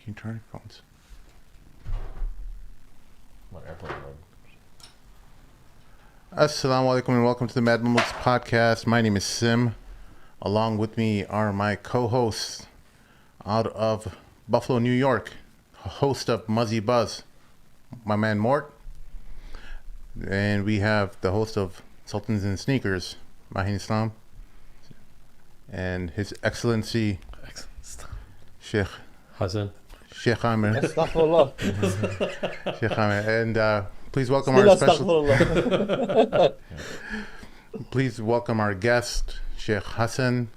you turn your phones? Assalamu alaikum and welcome to the Mamluks podcast. My name is Sim. Along with me are my co-hosts out of Buffalo, New York, host of Muzzy Buzz, my man Mort. And we have the host of Sultans and Sneakers, Mahin Islam, and His Excellency Sheikh Hassan. Sheikh Amir. Astaghfirullah. Sheikh Amir. And please welcome our special. Please welcome our guest, Sheikh Hassan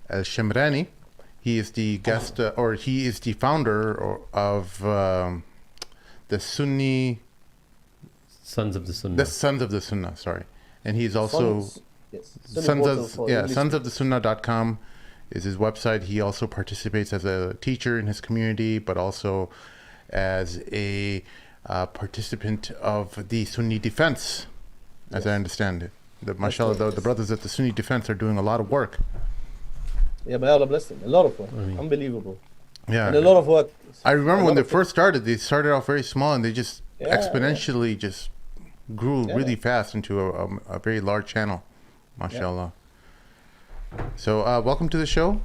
Shemrani. He is the guest, or he is the founder of the Sunni Sons of the Sunnah. The Sons of the Sunnah, sorry. And he's also Sons of the Sunnah.com is his website. He also participates as a teacher in his community, but also as a participant of the Sunni Defense, as I understand it. Mashallah, the brothers at the Sunni Defense are doing a lot of work. Yeah, may Allah bless them. A lot of work. Unbelievable. Yeah. And a lot of work. I remember when they first started, they started off very small and they just exponentially just grew really fast into a very large channel. Mashallah. So, welcome to the show.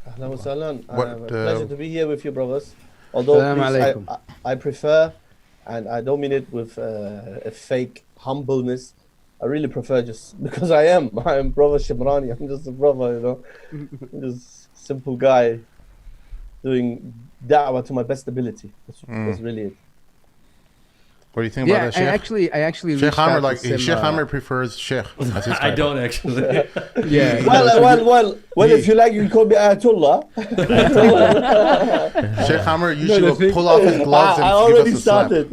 Ahlan wa sahlan. Pleasure to be here with you, brothers. Although I prefer, and I don't mean it with a fake humbleness, I really prefer just because I'm brother Shemrani. I'm just a brother, you know. I'm just a simple guy doing da'wah to my best ability. That's really it. What do you think about that, Sheikh? I actually Sheikh Amr, Sheikh Amr prefers Sheikh. That's his I don't actually. Yeah. Well, if you like, you can call me Ayatollah. Sheikh Amr usually will pull off his gloves and I already give us a started.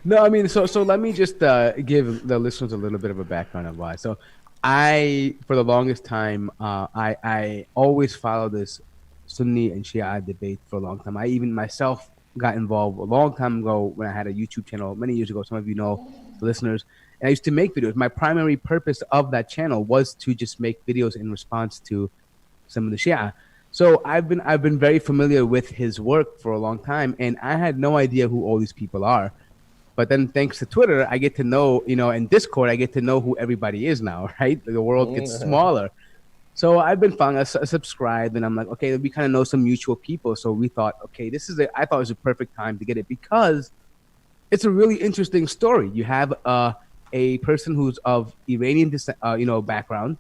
No, I mean, so let me just give the listeners a little bit of a background of why. So for the longest time, I always follow this Sunni and Shia debate for a long time. I even myself got involved a long time ago when I had a YouTube channel many years ago. Some of you know, the listeners. And I used to make videos. My primary purpose of that channel was to just make videos in response to some of the Shia. So I've been very familiar with his work for a long time, and I had no idea who all these people are. But then thanks to Twitter, I get to know, and Discord, I get to know who everybody is now, right? The world gets smaller. So I've been following, I subscribed, and I'm like, okay, we kind of know some mutual people. So we thought, okay, I thought it was a perfect time to get it because it's a really interesting story. You have a person who's of Iranian descent, background,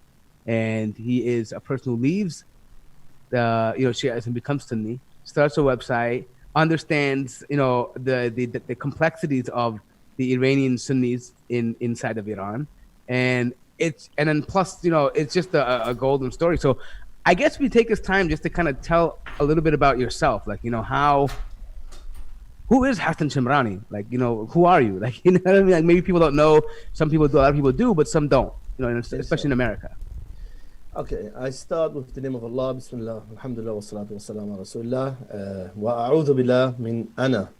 and he is a person who leaves the, Shias and becomes Sunni, starts a website, understands, the complexities of the Iranian Sunnis inside of Iran, and then plus, it's just a golden story. So I guess we take this time just to kind of tell a little bit about yourself, like, who is Hassan Shemrani? Like, who are you? Like, you know what I mean? Like, maybe people don't know. Some people do, a lot of people do, but some don't, especially in America. Okay, I start with the name of Allah. Bismillah, alhamdulillah, wa salatu wa salam ala rasulillah. Wa a'udhu billah min ana.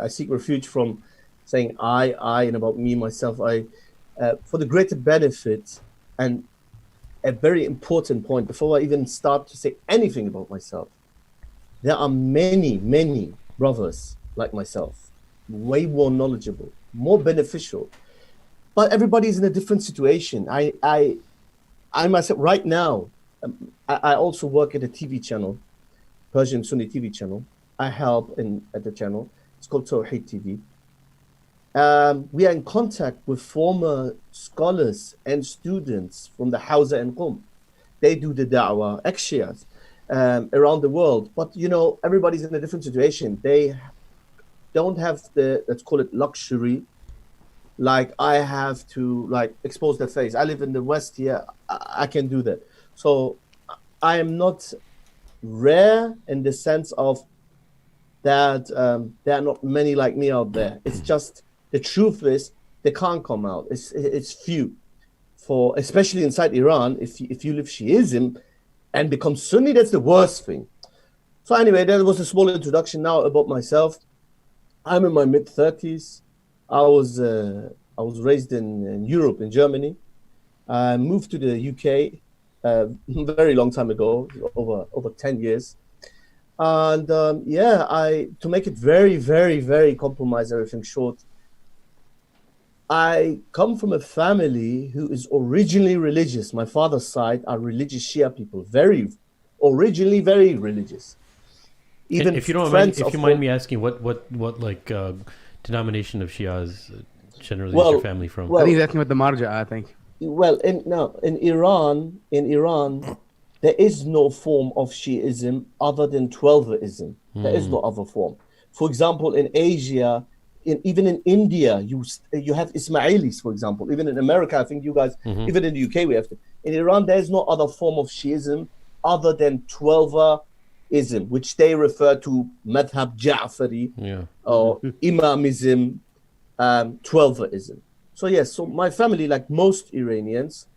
I seek refuge from saying I, and about me, myself, for the greater benefit, and a very important point before I even start to say anything about myself. There are many, many brothers like myself, way more knowledgeable, more beneficial, but everybody's in a different situation. I myself, right now, I also work at a TV channel, Persian Sunni TV channel. I help at the channel. It's called 𝗏𝗢𝗓 TV. We are in contact with former scholars and students from the Ḥawza and Qum. They do the da'wah, ex-Shias, around the world. But, everybody's in a different situation. They don't have the, let's call it luxury, like I have to expose their face. I live in the West here. I can do that. So I am not rare in the sense of that there are not many like me out there. It's just the truth is they can't come out. It's few. Especially inside Iran, if you live Shiism and become Sunni, that's the worst thing. So anyway, that was a small introduction now about myself. I'm in my mid-30s. I was raised in Europe, in Germany. I moved to the UK a very long time ago, over 10 years. And to make it very, very, very compromise everything short, I come from a family who is originally religious. My father's side are religious Shia people, originally very religious. Even if you don't mind, if you mind me asking, what like denomination of Shia is generally is your family from? I think he's asking about the Marja, I think. Well, in Iran, there is no form of Shiism other than Twelverism. There is no other form. For example, in Asia, even in India, you have Ismailis, for example. Even in America, I think you guys, even in the UK, we have to. In Iran, there is no other form of Shiism other than Twelverism, which they refer to Madhab Ja'fari or Imamism, Twelverism. So yes, so my family, like most Iranians,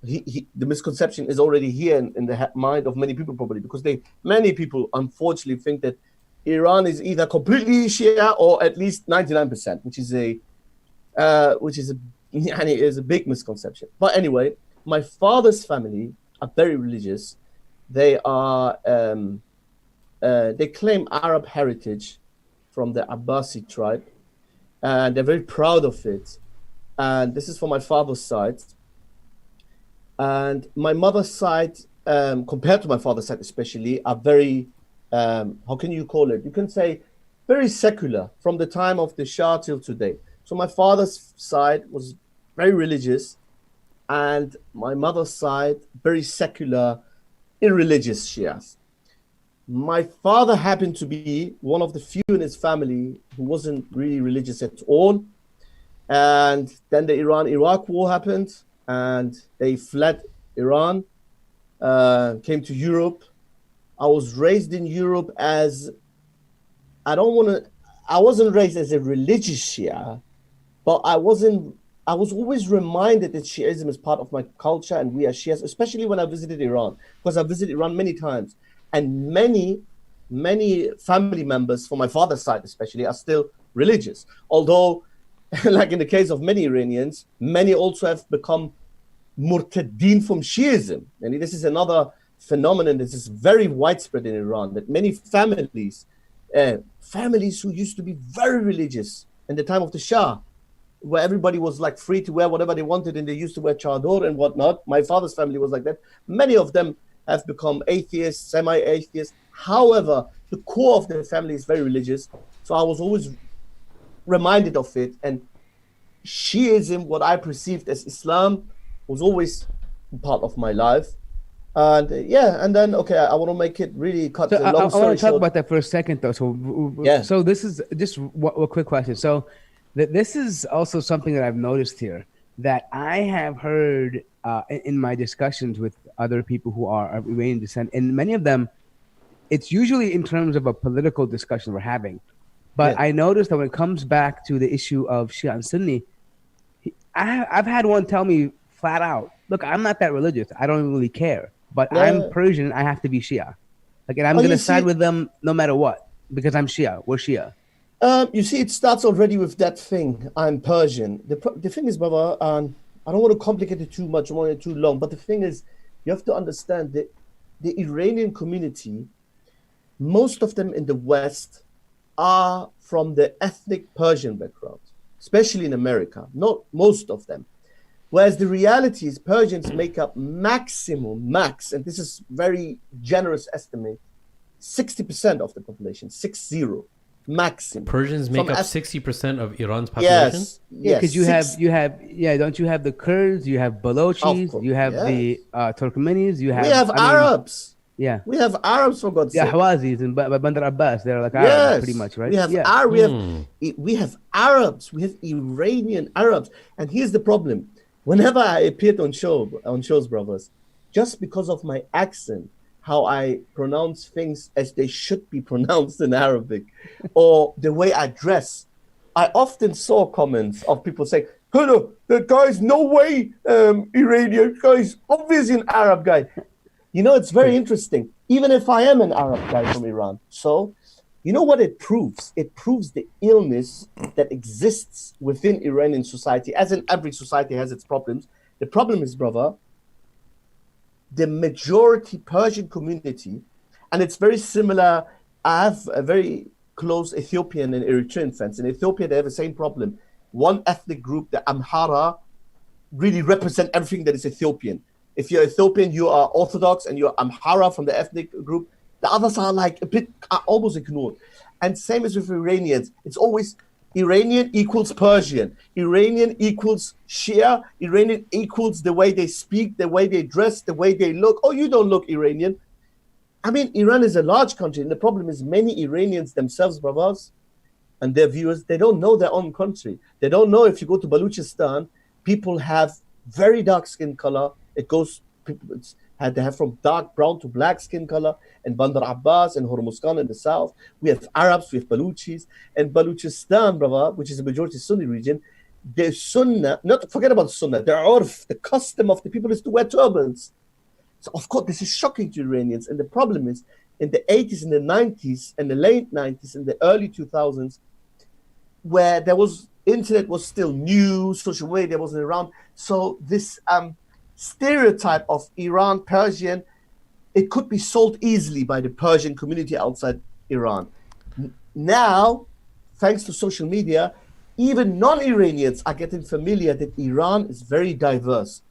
the misconception is already here in the mind of many people, probably because many people unfortunately think that Iran is either completely Shia or at least 99%, which is a big misconception. But anyway, my father's family are very religious. They are they claim Arab heritage from the Abbasi tribe, and they're very proud of it. And this is for my father's side. And my mother's side, compared to my father's side especially, are very, how can you call it? You can say very secular from the time of the Shah till today. So my father's side was very religious, and my mother's side, very secular, irreligious Shias. My father happened to be one of the few in his family who wasn't really religious at all. And then the Iran-Iraq war happened, and they fled Iran, came to Europe. I was raised in Europe as, I wasn't raised as a religious Shia, but I was always reminded that Shiism is part of my culture, and we are Shias, especially when I visited Iran, because I visited Iran many times. And many family members, from my father's side especially, are still religious. Although, like in the case of many Iranians, many also have become murtadeen from Shiism. And this is another phenomenon that is very widespread in Iran, that many families who used to be very religious in the time of the Shah, where everybody was like free to wear whatever they wanted, and they used to wear chador and whatnot. My father's family was like that. Many of them have become atheists, semi-atheists. However, the core of the family is very religious. So I was always reminded of it. And Shiism, what I perceived as Islam, was always part of my life. And and then, I want to make it really cut so a long story short. I want to talk about that for a second, though. So this is just a quick question. So this is also something that I've noticed here, that I have heard in my discussions with other people who are of Iranian descent, and many of them, it's usually in terms of a political discussion we're having. But I noticed that when it comes back to the issue of Shia and Sunni, I've had one tell me flat out, look, I'm not that religious. I don't really care. But I'm Persian. I have to be Shia. Like, and I'm going to side with them no matter what, because I'm Shia. We're Shia. You see, it starts already with that thing. I'm Persian. The thing is, brother, I don't want to complicate it too much. I want it too long. But the thing is, you have to understand that the Iranian community, most of them in the West, are from the ethnic Persian background, especially in America. Not most of them. Whereas the reality is Persians make up max, and this is very generous estimate, 60% of the population, 60, maximum. Persians make up 60% of Iran's population? Yes. Because don't you have the Kurds, you have Balochis, you have the Turkmenis, we have Arabs. Yeah. We have Arabs, for God's sake. Ahwazis and Bandar Abbas, they're like Arabs, pretty much, right? We have we have Arabs, we have Iranian Arabs. And here's the problem. Whenever I appeared on shows, brothers, just because of my accent, how I pronounce things as they should be pronounced in Arabic, or the way I dress, I often saw comments of people saying, "Hello, that guy's no way Iranian, guy's obviously an Arab guy." You know, it's very interesting, even if I am an Arab guy from Iran. So, you know what it proves? It proves the illness that exists within Iranian society, as in every society has its problems. The problem is, brother, the majority Persian community, and it's very similar I have a very close Ethiopian and Eritrean friends. In Ethiopia, they have the same problem. One ethnic group, the Amhara, really represent everything that is Ethiopian. If you're Ethiopian, you are Orthodox, and you're Amhara from the ethnic group. The others are like a bit almost ignored. And same as with Iranians. It's always Iranian equals Persian. Iranian equals Shia. Iranian equals the way they speak, the way they dress, the way they look. Oh, you don't look Iranian. I mean, Iran is a large country, and the problem is many Iranians themselves, brothers, and their viewers, they don't know their own country. They don't know if you go to Balochistan, people have very dark skin color. It goes, they have from dark brown to black skin color, and Bandar Abbas and Hormuzgan in the south. We have Arabs, we have Baluchis, and Balochistan, brother, which is a majority Sunni region, the Sunnah, not forget about Sunnah, the Urf, the custom of the people is to wear turbans. So of course, this is shocking to Iranians. And the problem is, in the 80s and the 90s and the late 90s and the early 2000s, where there was, internet was still new, social media wasn't around. So this stereotype of Iran, Persian, it could be sold easily by the Persian community outside Iran. Now, thanks to social media, even non-Iranians are getting familiar that Iran is very diverse.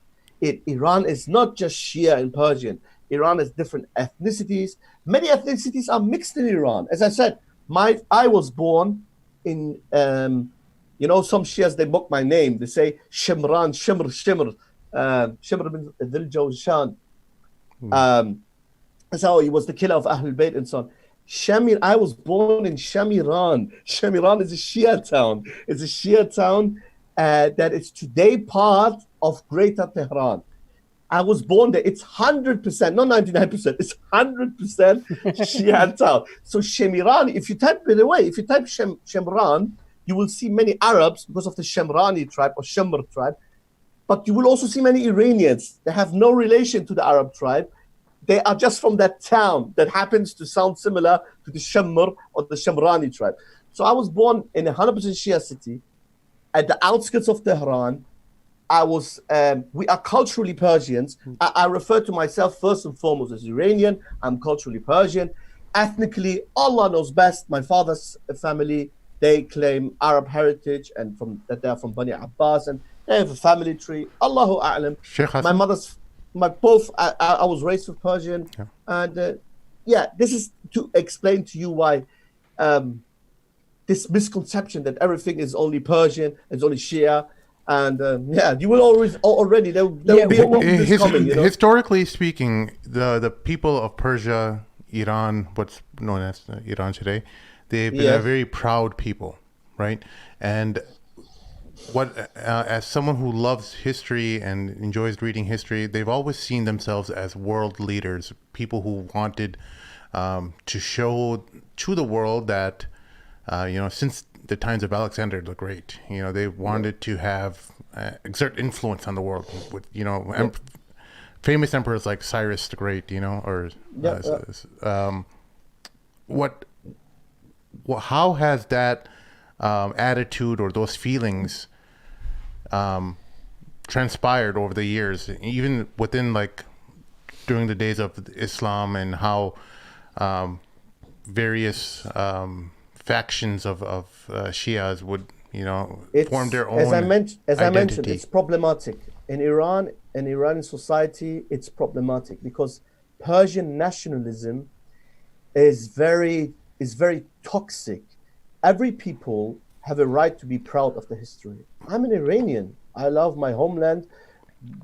Iran is not just Shia and Persian. Iran has different ethnicities. Many ethnicities are mixed in Iran. As I said, I was born in, you know, some Shias, they mock my name. They say Shemran, Shemr bin 𝗙𝗪𝗪𝗧. That's how he was the killer of Ahlul Bayt and so on. I was born in Shamiran. Shamiran is a Shia town. It's a Shia town that is today part of Greater Tehran. I was born there. It's 100%, not 99%. It's 100% Shia town. So Shemrani, if you type, by the way, if you type Shemran, you will see many Arabs because of the Shemrani tribe or Shemr tribe. But you will also see many Iranians. They have no relation to the Arab tribe. They are just from that town that happens to sound similar to the Shemr or the Shemrani tribe. So I was born in a 100% Shia city at the outskirts of Tehran. We are culturally Persians. I refer to myself first and foremost as Iranian. I'm culturally Persian. Ethnically, Allah knows best. My father's family, they claim Arab heritage and that they're from Bani Abbas and they have a family tree. Allahu A'lam. I was raised with Persian. Yeah. And this is to explain to you why this misconception that everything is only Persian, it's only Shia. And you will already there will be a moment coming. You know? Historically speaking, the people of Persia, Iran, what's known as Iran today, they've been a very proud people, right? And as someone who loves history and enjoys reading history, they've always seen themselves as world leaders, people who wanted to show to the world that, since the times of Alexander the Great, they wanted to have exert influence on the world with, famous emperors like Cyrus the Great, how has that attitude or those feelings transpired over the years, even within during the days of Islam, and how various factions of Shias would form their own as I mentioned, it's problematic in Iran and Iranian society. It's problematic because Persian nationalism is very toxic. Every people have a right to be proud of the history. I'm an Iranian. I love my homeland.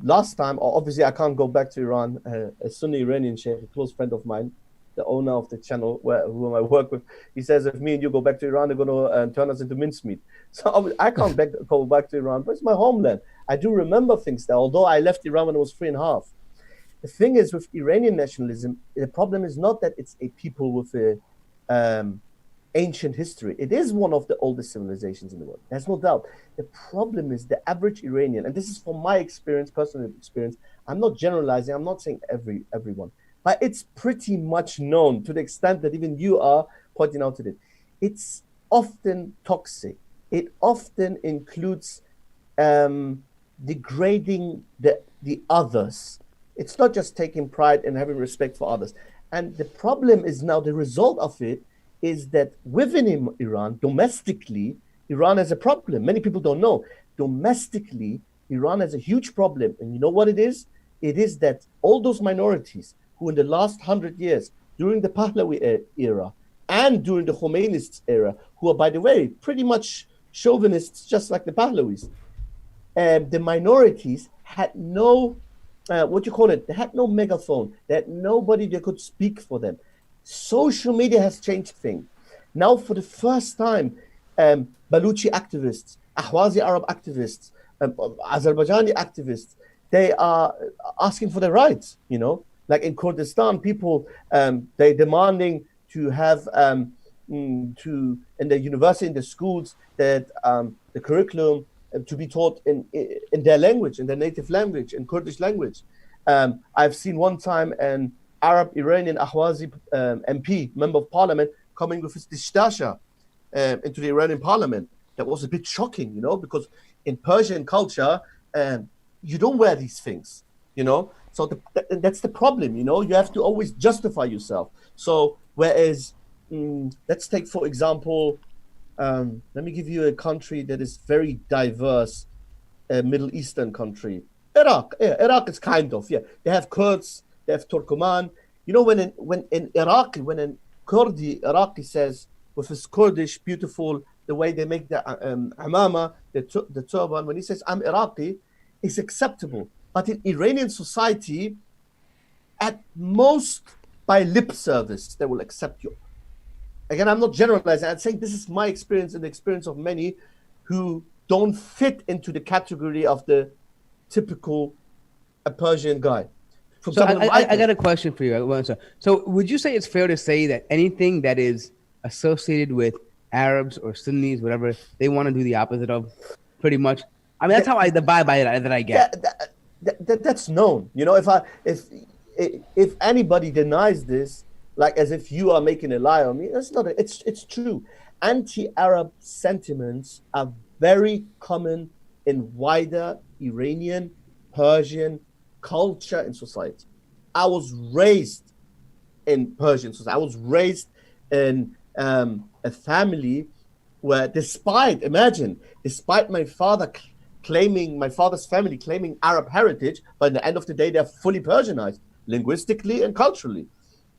Last time, obviously I can't go back to Iran. A Sunni Iranian sheikh, a close friend of mine, the owner of the channel whom I work with, he says if me and you go back to Iran, they're going to turn us into mincemeat. So I can't go back to Iran, but it's my homeland. I do remember things there, although I left Iran when I was 3.5. The thing is with Iranian nationalism, the problem is not that it's a people with a ancient history. It is one of the oldest civilizations in the world. There's no doubt. The problem is the average Iranian, and this is from my experience, personal experience. I'm not generalizing. I'm not saying everyone. But it's pretty much known to the extent that even you are pointing out to it. It's often toxic. It often includes degrading the others. It's not just taking pride and having respect for others. And the problem is now the result of it is that within Iran, domestically, Iran has a problem. Many people don't know. Domestically, Iran has a huge problem. And you know what it is? It is that all those minorities who in the last 100 years, during the Pahlavi era and during the Khomeinists era, who are, by the way, pretty much chauvinists, just like the Pahlavis, the minorities had no, they had no megaphone. They had nobody that could speak for them. Social media has changed things. Now, for the first time, Baluchi activists, Ahwazi Arab activists, Azerbaijani activists, they are asking for their rights, Like in Kurdistan, people, they're demanding to have, in the university, in the schools, that the curriculum to be taught in their language, in their native language, in Kurdish language. I've seen one time an Arab Iranian Ahwazi MP, member of parliament, coming with his dishtasha into the Iranian parliament. That was a bit shocking, because in Persian culture, you don't wear these things, So that's the problem, You have to always justify yourself. So whereas, let's take, for example, let me give you a country that is very diverse, a Middle Eastern country. Iraq. Yeah, Iraq is kind of, yeah. They have Kurds, they have Turkoman. When a Kurdi Iraqi says, with his Kurdish, beautiful, the way they make the amama, the turban, when he says, I'm Iraqi, it's acceptable. But in Iranian society, at most, by lip service, they will accept you. Again, I'm not generalizing. I'm saying this is my experience and the experience of many who don't fit into the category of the typical Persian guy. So I got a question for you. So would you say it's fair to say that anything that is associated with Arabs or Sunnis, whatever, they want to do the opposite of, pretty much? I mean, that's how the vibe that I get. That's known. If anybody denies this, like as if you are making a lie on me, that's not. It's true. Anti-Arab sentiments are very common in wider Iranian, Persian culture and society. I was raised in Persian society. I was raised in a family where, despite my father's family claiming Arab heritage, but at the end of the day, they're fully Persianized, linguistically and culturally,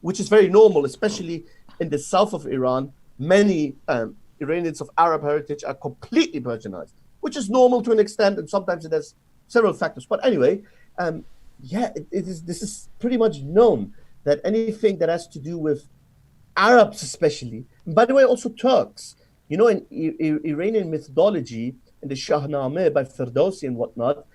which is very normal, especially in the south of Iran. Many Iranians of Arab heritage are completely Persianized, which is normal to an extent, and sometimes it has several factors. But anyway, this is pretty much known that anything that has to do with Arabs especially, and by the way, also Turks, in Iranian mythology, in the Shahnameh by Ferdowsi and whatnot,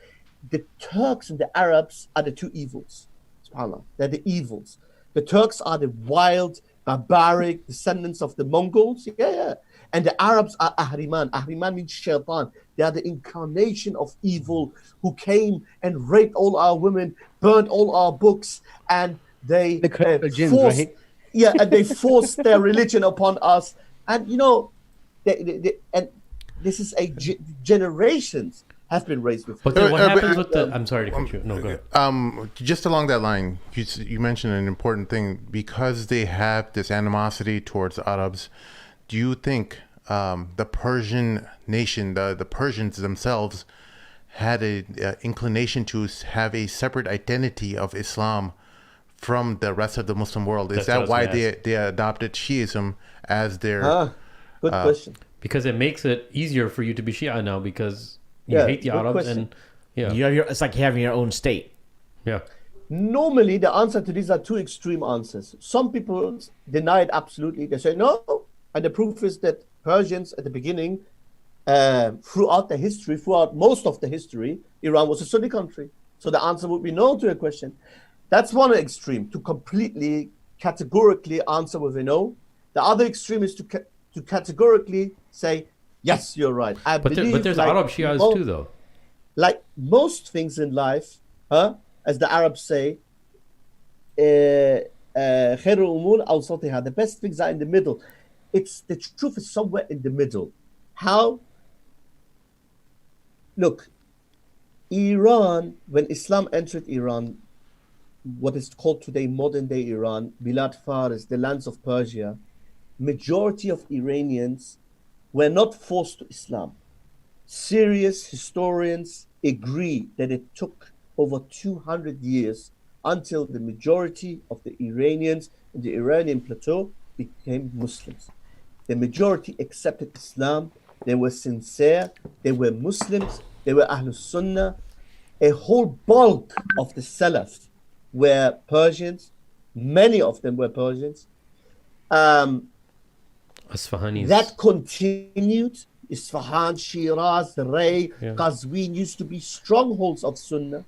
the Turks and the Arabs are the two evils. SubhanAllah, they're the evils. The Turks are the wild, barbaric descendants of the Mongols. Yeah. And the Arabs are Ahriman. Ahriman means shaitan. They are the incarnation of evil who came and raped all our women, burned all our books, and they forced, right? And they forced their religion upon us. And and this is generations have been raised with. But then what happens with the? I'm sorry to cut you. No, go ahead. Just along that line, you mentioned an important thing. Because they have this animosity towards Arabs, do you think the Persian nation, the Persians themselves, had an inclination to have a separate identity of Islam from the rest of the Muslim world? Is that why they adopted Shiism as their... Good question. Because it makes it easier for you to be Shia now, because you hate the Arabs question. And it's like having your own state. Yeah. Normally, the answer to these are two extreme answers. Some people deny it absolutely. They say no, and the proof is that Persians at the beginning, throughout most of the history, Iran was a Sunni country. So the answer would be no to your question. That's one extreme, to completely categorically answer with a no. The other extreme is to categorically say, yes, you're right. But there's Arab Shias too, though. Like most things in life, as the Arabs say, the best things are in the middle. The truth is somewhere in the middle. How? Look, Iran, when Islam entered Iran, what is called today modern day Iran, Bilad Faris, the lands of Persia, majority of Iranians were not forced to Islam. Serious historians agree that it took over 200 years until the majority of the Iranians in the Iranian plateau became Muslims. The majority accepted Islam. They were sincere. They were Muslims. They were Ahlul Sunnah. A whole bulk of the Salaf were Persians. Many of them were Persians. Isfahanis. That continued. Isfahan, Shiraz, Ray, Qazwin used to be strongholds of Sunnah.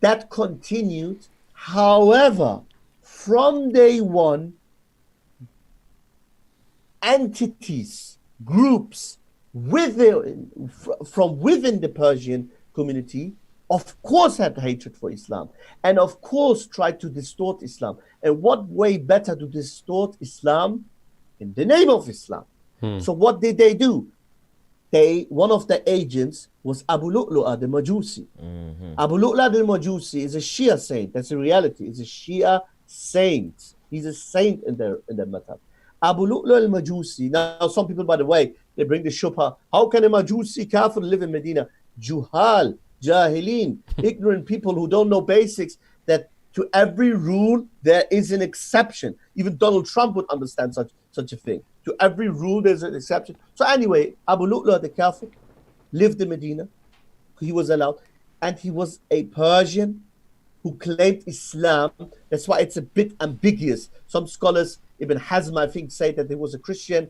That continued. However, from day one, entities, groups from within the Persian community, of course, had hatred for Islam, and of course tried to distort Islam. And what way better to distort Islam in the name of Islam? So what did they do? One of the agents was Abu Lu'lu'a the Majusi. Abu Lu'lu'a the Majusi is a Shia saint. That's a reality. He's a Shia saint. He's a saint in their madhab. Abu Lu'lu'a al-Majusi. Now, some people, by the way, they bring the shubha. How can a Majusi kafir live in Medina? Juhal, Jahilin, ignorant people who don't know basics, that to every rule there is an exception. Even Donald Trump would understand such a thing. To every rule there's an exception. So anyway, Abu Lu'lu'a the Kafir lived in Medina. He was allowed. And he was a Persian who claimed Islam. That's why it's a bit ambiguous. Some scholars, Ibn Hazm, I think, say that he was a Christian,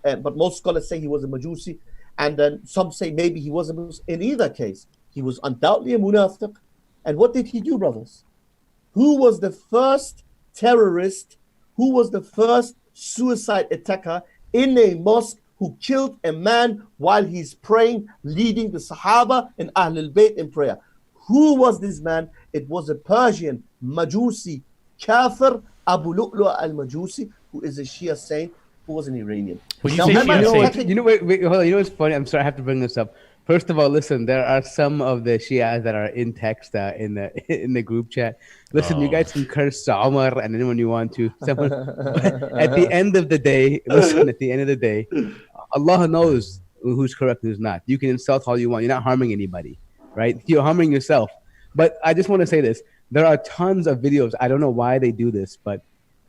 but most scholars say he was a Majusi. And then some say maybe he was a Muslim. In either case, he was undoubtedly a munafiq. And what did he do, brothers? Who was the first terrorist? Who was the first suicide attacker in a mosque who killed a man while he's praying, leading the Sahaba and Ahlul Bayt in prayer? Who was this man? It was a Persian Majusi kafir, Abu Lu'lu'a al-Majusi, who is a Shia saint, who was an Iranian. When you say Shia saint, you know, wait, hold on. You know what's funny? I'm sorry, I have to bring this up. First of all, listen, there are some of the Shias that are in text in the group chat. Listen, you guys can curse Omar and anyone you want to. At the end of the day, listen, at the end of the day, Allah knows who's correct and who's not. You can insult all you want. You're not harming anybody, right? You're harming yourself. But I just want to say this. There are tons of videos. I don't know why they do this, but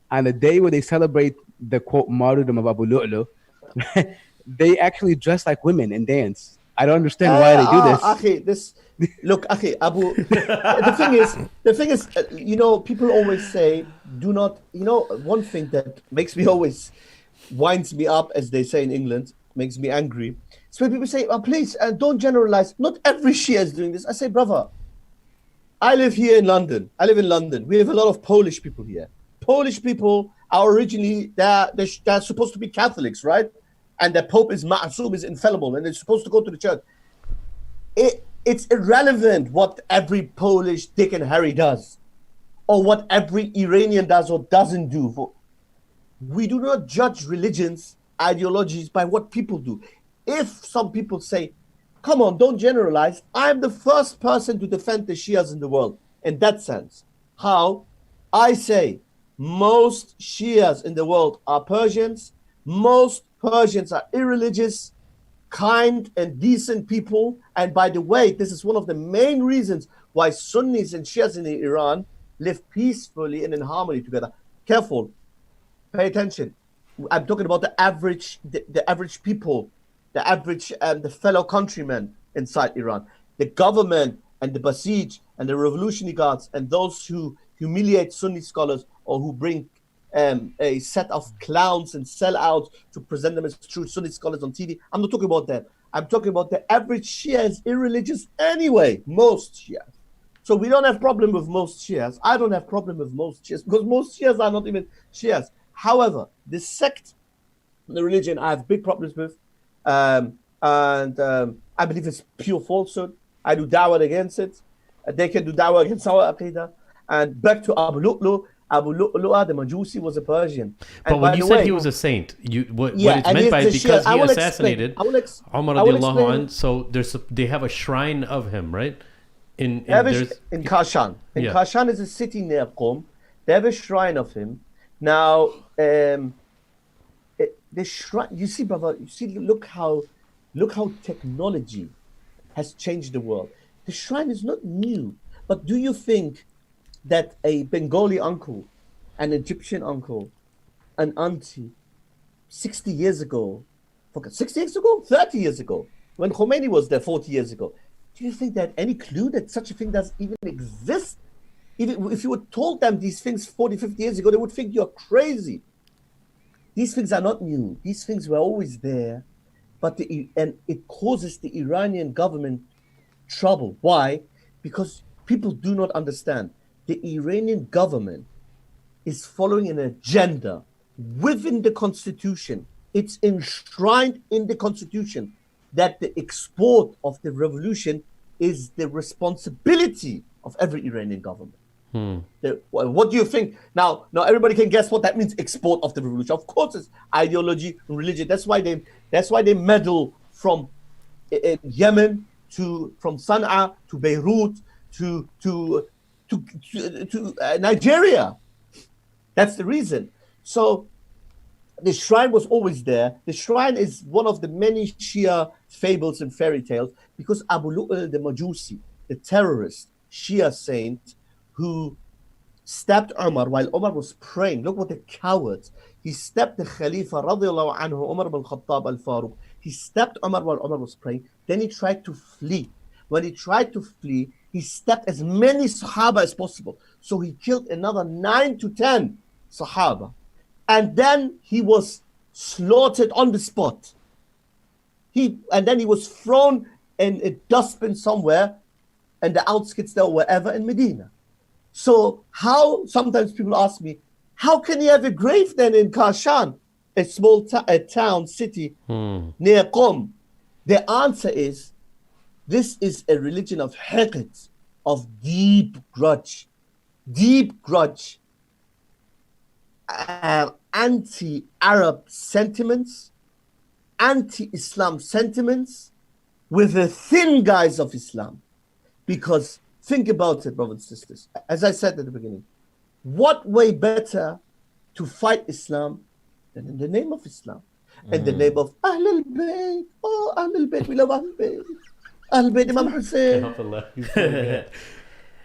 on the day where they celebrate the, quote, martyrdom of Abu Lu'lu, they actually dress like women and dance. I don't understand why they do this. Look, Abu. The thing is, you know, people always say, do not. You know, one thing that makes me always winds me up, as they say in England, makes me angry. So when people say, "Oh, please, don't generalize. Not every Shia is doing this." I say, brother, I live here in London. I live in London. We have a lot of Polish people here. Polish people are originally they're supposed to be Catholics, right? And the Pope is ma'asum, is infallible, and they're supposed to go to the church. It's irrelevant what every Polish Dick and Harry does, or what every Iranian does or doesn't do. We do not judge religions, ideologies by what people do. If some people say, come on, don't generalize, I'm the first person to defend the Shias in the world. In that sense, how? I say most Shias in the world are Persians. Most Persians are irreligious, kind and decent people. And by the way, this is one of the main reasons why Sunnis and Shias in Iran live peacefully and in harmony together. Careful, pay attention. I'm talking about the average people, the average the fellow countrymen inside Iran. The government and the Basij and the Revolutionary Guards and those who humiliate Sunni scholars or who bring a set of clowns and sellouts to present them as true Sunni scholars on TV. I'm not talking about that. I'm talking about the average Shia is irreligious anyway, most Shias. So we don't have problem with most Shias. I don't have problem with most Shias because most Shias are not even Shias. However, the sect, the religion, I have big problems with. And I believe it's pure falsehood. I do da'wah against it. They can do da'wah against our aqidah. And back to Abu Lu'lu. Abu Lu'lu'a the Majusi was a Persian. But when you said he was a saint, what it's meant by it because he assassinated Umar radiallahu anh, so they have a shrine of him, right? In Kashan. Kashan is a city near Qom. They have a shrine of him. Now, the shrine. You see, brother. You see, look how technology has changed the world. The shrine is not new. But do you think that a Bengali uncle, an Egyptian uncle, an auntie, 60 years ago, 60 years ago, 30 years ago, when Khomeini was there 40 years ago, do you think they had any clue that such a thing does even exist? Even if you would told them these things 40, 50 years ago, they would think you're crazy. These things are not new. These things were always there, and it causes the Iranian government trouble. Why? Because people do not understand. The Iranian government is following an agenda within the constitution. It's enshrined in the constitution that the export of the revolution is the responsibility of every Iranian government. What do you think? Now everybody can guess what that means, export of the revolution. Of course it's ideology and religion. That's why they meddle from Yemen from Sana'a to Beirut to Nigeria. That's the reason. So the shrine was always there. The shrine is one of the many Shia fables and fairy tales because Abu Lu'lu the Majusi, the terrorist Shia saint who stabbed Umar while Umar was praying. Look what a coward. He stabbed the Khalifa radiallahu anhu, Umar ibn 𝗏𝗦𝗏𝗏𝗏𝗏𝗏. He stabbed Umar while Umar was praying. Then he tried to flee. When he tried to flee, he stabbed as many Sahaba as possible. So he killed another 9 to 10 Sahaba. And then he was slaughtered on the spot. And then he was thrown in a dustbin somewhere in the outskirts there or wherever in Medina. So sometimes people ask me, how can he have a grave then in Kashan, a small town, city near Qom? The answer is, this is a religion of hiqd, of deep grudge, anti-Arab sentiments, anti-Islam sentiments with the thin guise of Islam. Because think about it, brothers and sisters. As I said at the beginning, what way better to fight Islam than in the name of Islam? In the name of Ahlul Bayt. Oh, Ahlul Bayt, we love Ahlul Bayt. Ahlul Bayt, Imam Hussein.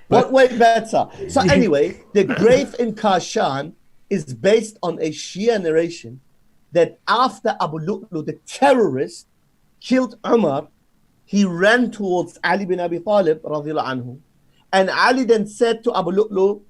What way better? So anyway, the grave in Kashan is based on a Shia narration that after Abu Lu'lu, the terrorist, killed Umar, he ran towards Ali bin Abi Talib radiallahu anhu, and Ali then said to Abu Lu'lu,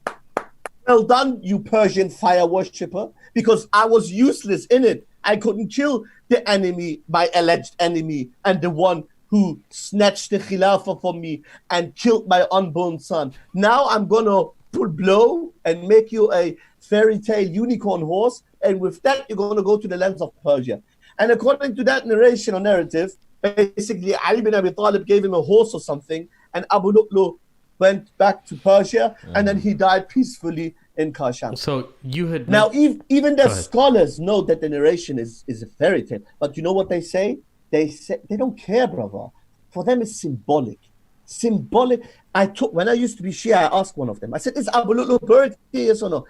well done, you Persian fire worshipper, because I was useless in it. I couldn't kill the enemy, my alleged enemy, and the one who snatched the Khilafah from me and killed my unborn son. Now I'm gonna blow and make you a fairy tale unicorn horse, and with that you're gonna go to the lands of Persia. And according to that narration or narrative, basically Ali bin Abi Talib gave him a horse or something, and Abu Lu'lu went back to Persia, and then he died peacefully in Kashan. So you had now even the scholars know that the narration is a fairy tale, but you know what they say? They say they don't care, brother. For them, it's symbolic. When I used to be Shia, I asked one of them. I said, "Is Abu Lu'lu buried here, yes or no?"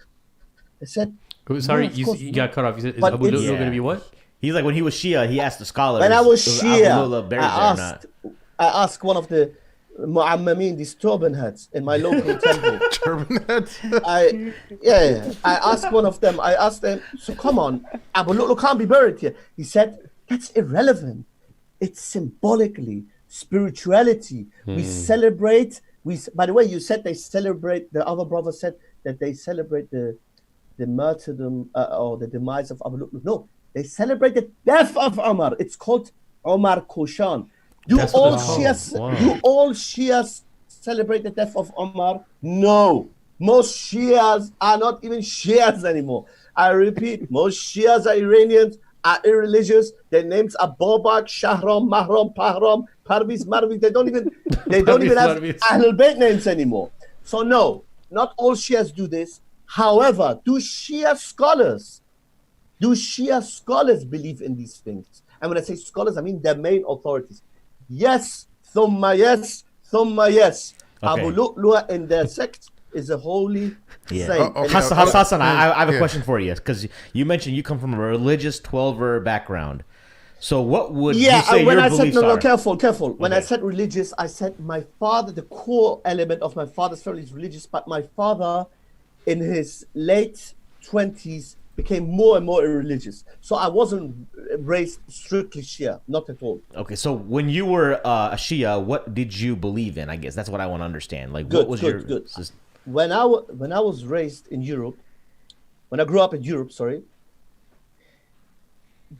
They said, "Sorry, no, you got cut off." You said, "Is Abu Lu'lu going to be what?" He's like, when he was Shia, he asked the scholars. When I was Shia, I asked one of the Mu'ammamin, these turban heads in my local temple. Turban heads? I asked one of them. I asked them, so come on, Abu Lu'lu can't be buried here. He said, that's irrelevant. It's symbolically spirituality. We celebrate. By the way, you said they celebrate. The other brother said that they celebrate the martyrdom or the demise of Abu Lu'lu. No, they celebrate the death of Umar. It's called Umar Koshan. Do all Shias celebrate the death of Umar? No. Most Shias are not even Shias anymore. I repeat, most Shias are Iranians, are irreligious. Their names are Babak, Shahram, Mahram, Pahram, Parviz, Marviz. They don't even have Ahlul Bayt names anymore. So no, not all Shias do this. However, do Shia scholars believe in these things? And when I say scholars, I mean their main authorities. Yes, thumma yes, thumma yes. Okay. Abu Lu'lu in their sect is a holy saint. Hassan, I have a question for you, because you mentioned you come from a religious 12-er background. So what would you say your beliefs are? Careful. When I said religious, I said my father, the core element of my father's family is religious, but my father in his late 20s became more and more irreligious. So I wasn't raised strictly Shia, not at all. Okay, so when you were a Shia, what did you believe in? I guess that's what I want to understand. Like, what was your system? When I was raised in Europe, when I grew up in Europe,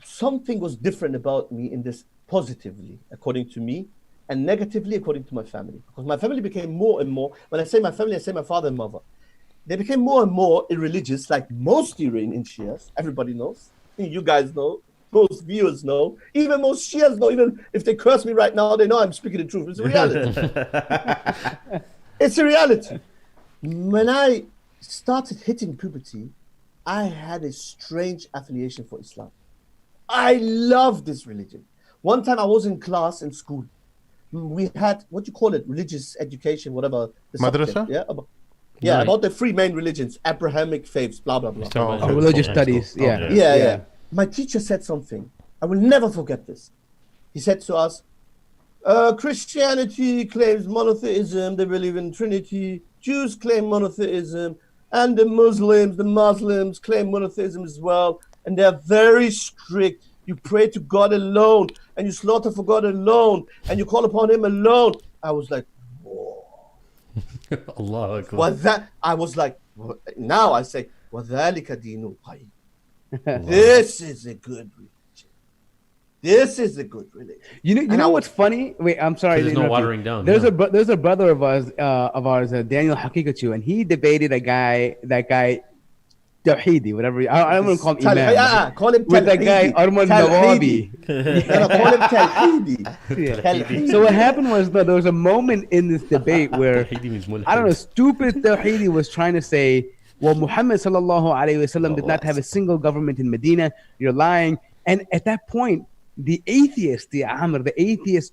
something was different about me in this, positively, according to me, and negatively, according to my family. Because my family became more and more, when I say my family, I say my father and mother. They became more and more irreligious, like most Iranian Shias. Everybody knows. You guys know. Most viewers know. Even most Shias know. Even if they curse me right now, they know I'm speaking the truth. It's a reality. It's a reality. When I started hitting puberty, I had a strange affiliation for Islam. I love this religion. One time I was in class in school. We had, what you call it, religious education, whatever. Madrasa? About the three main religions, Abrahamic faiths, blah, blah, blah. Religious studies, yeah. My teacher said something. I will never forget this. He said to us, Christianity claims monotheism, they believe in Trinity. Jews claim monotheism. And the Muslims claim monotheism as well. And they're very strict. You pray to God alone, and you slaughter for God alone, and you call upon Him alone. I was like, whoa. Allah Akbar. I was like, now I say, وَذَلِكَ دِينُ الْقَيِّمِ. This is a good religion. This is a good religion. You know what's funny? Wait, I'm sorry. There's no watering down. There's a brother of ours, Daniel Hakikachu, and he debated that guy, 𝗏𝗧𝗕𝗦𝗧𝗜𝗙, whatever. I don't want to call him Imam. Call him with that guy, Arman Nawabi. Call him 𝗏𝗧𝗕𝗦𝗧𝗜𝗙. So what happened was, there was a moment in this debate where, I don't know, stupid 𝗏𝗧𝗕𝗦𝗧𝗏𝗧𝗧 was trying to say, well, Muhammad sallallahu alayhi wasallam did not have a single government in Medina. You're lying. And at that point, the atheist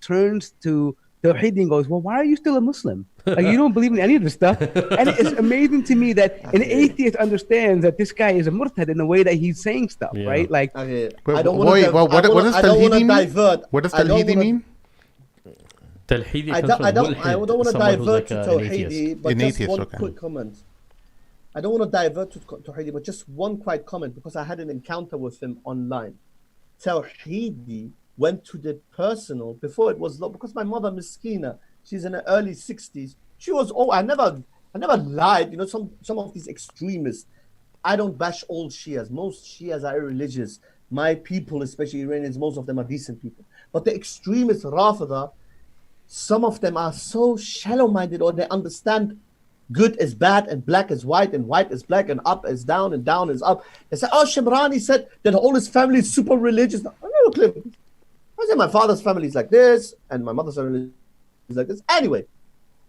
turns to 𝗏𝗧𝗕𝗦𝗧𝗏𝗧𝗏 and goes, well, why are you still a Muslim? Like, you don't believe in any of this stuff. And it's amazing to me that an atheist understands that this guy is a murtad in the way that he's saying stuff, right? Like, I don't want to divert. What does 𝗏𝗧𝗕𝗦𝗧𝗏𝗧𝗏 mean? I don't want to divert to 𝗏𝗧𝗕𝗦𝗧𝗏, but just one quick comment. I don't want to divert to 𝗏𝗧𝗕𝗦𝗧𝗏, but just one quick comment, because I had an encounter with him online. 𝗏𝗏𝗕𝗦𝗧𝗏 went to the personal before it was because my mother Miskina, she's in her early 60s. She was I never lied. You know, some of these extremists. I don't bash all Shias. Most Shias are irreligious. My people, especially Iranians, most of them are decent people. But the extremists, Rafida, some of them are so shallow-minded, or they understand good is bad and black is white and white is black and up is down and down is up. They say, Shemrani said that all his family is super religious. I said my father's family is like this and my mother's family is like this. Anyway,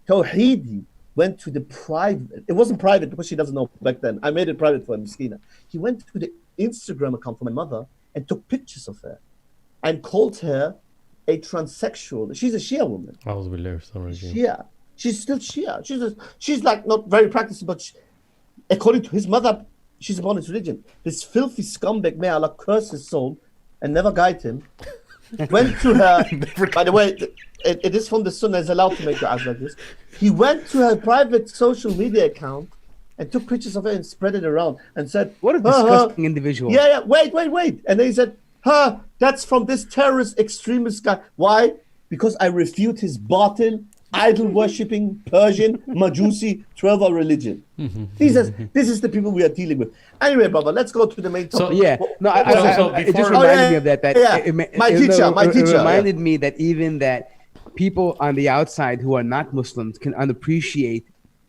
𝗏𝗧𝗕𝗦𝗧𝗏 went to the private. It wasn't private because she doesn't know back then. I made it private for Miskina. He went to the Instagram account for my mother and took pictures of her and called her a transsexual. She's a Shia woman. Shia. She's still Shia. She's like not very practicing, but according to his mother, she's upon his religion. This filthy scumbag, may Allah curse his soul and never guide him, went to her. By the way, it is from the Sunnah, is allowed to make du'as like this. He went to her private social media account and took pictures of her and spread it around and said, what a disgusting individual. Yeah, wait. And then he said, that's from this terrorist extremist guy. Why? Because I refute his batil, idol-worshipping, Persian, Majusi, 12-hour religion. This is the people we are dealing with. Anyway, brother, let's go to the main topic. It just reminded me of that. My teacher reminded me that even that people on the outside who are not Muslims can unappreciate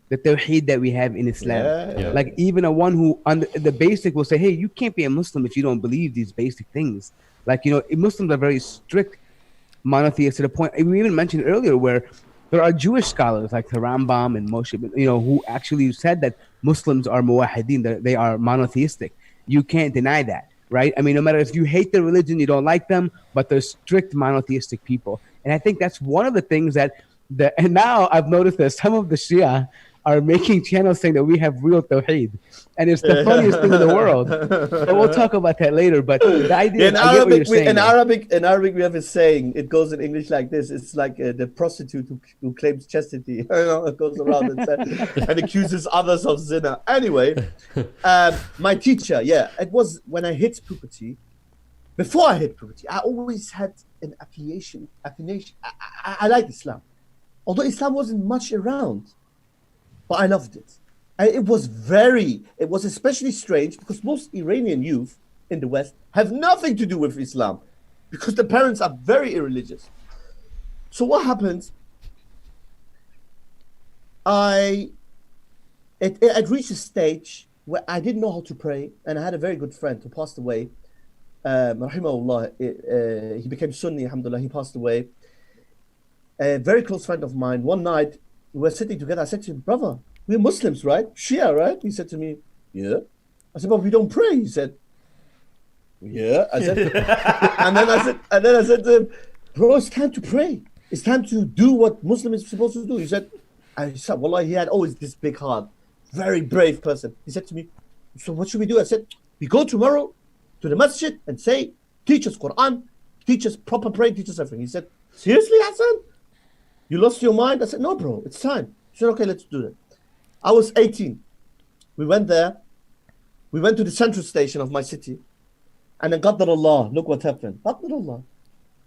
the tawheed that we have in Islam. Like even a one who on the basic will say, hey, you can't be a Muslim if you don't believe these basic things. Like, you know, Muslims are very strict monotheists to the point, we even mentioned earlier, where there are Jewish scholars like the Rambam and Moshe, you know, who actually said that Muslims are muwahideen, that they are monotheistic. You can't deny that, right? I mean, no matter if you hate their religion, you don't like them, but they're strict monotheistic people. And I think that's one of the things and now I've noticed that some of the Shia are making channels saying that we have real tawheed, and it's the funniest thing in the world. But we'll talk about that later. But the idea, in Arabic, we have a saying. It goes in English like this: it's like the prostitute who claims chastity, it goes around and accuses others of zina. Anyway, my teacher, it was when I hit puberty. Before I hit puberty, I always had an affiliation. I like Islam. Although Islam wasn't much around, but I loved it. And it was especially strange because most Iranian youth in the West have nothing to do with Islam because the parents are very irreligious. So what happened? I'd reached a stage where I didn't know how to pray, and I had a very good friend who passed away. Rahimahullah, he became Sunni, alhamdulillah, he passed away. A very close friend of mine, one night, we were sitting together, I said to him, brother, we're Muslims, right? Shia, right? He said to me, yeah. I said, but we don't pray. He said, yeah. I said, and then I said to him, bro, it's time to pray. It's time to do what Muslims are supposed to do. He said, wallah, he had always this big heart, very brave person. He said to me, so what should we do? I said, we go tomorrow to the masjid and say, teach us Quran, teach us proper praying, teach us everything. He said, seriously, Hassan? You lost your mind? I said, no, bro, it's time. He said, okay, let's do that. I was 18. We went there. We went to the central station of my city. And then, Qaddarallah, look what happened. Qaddarallah.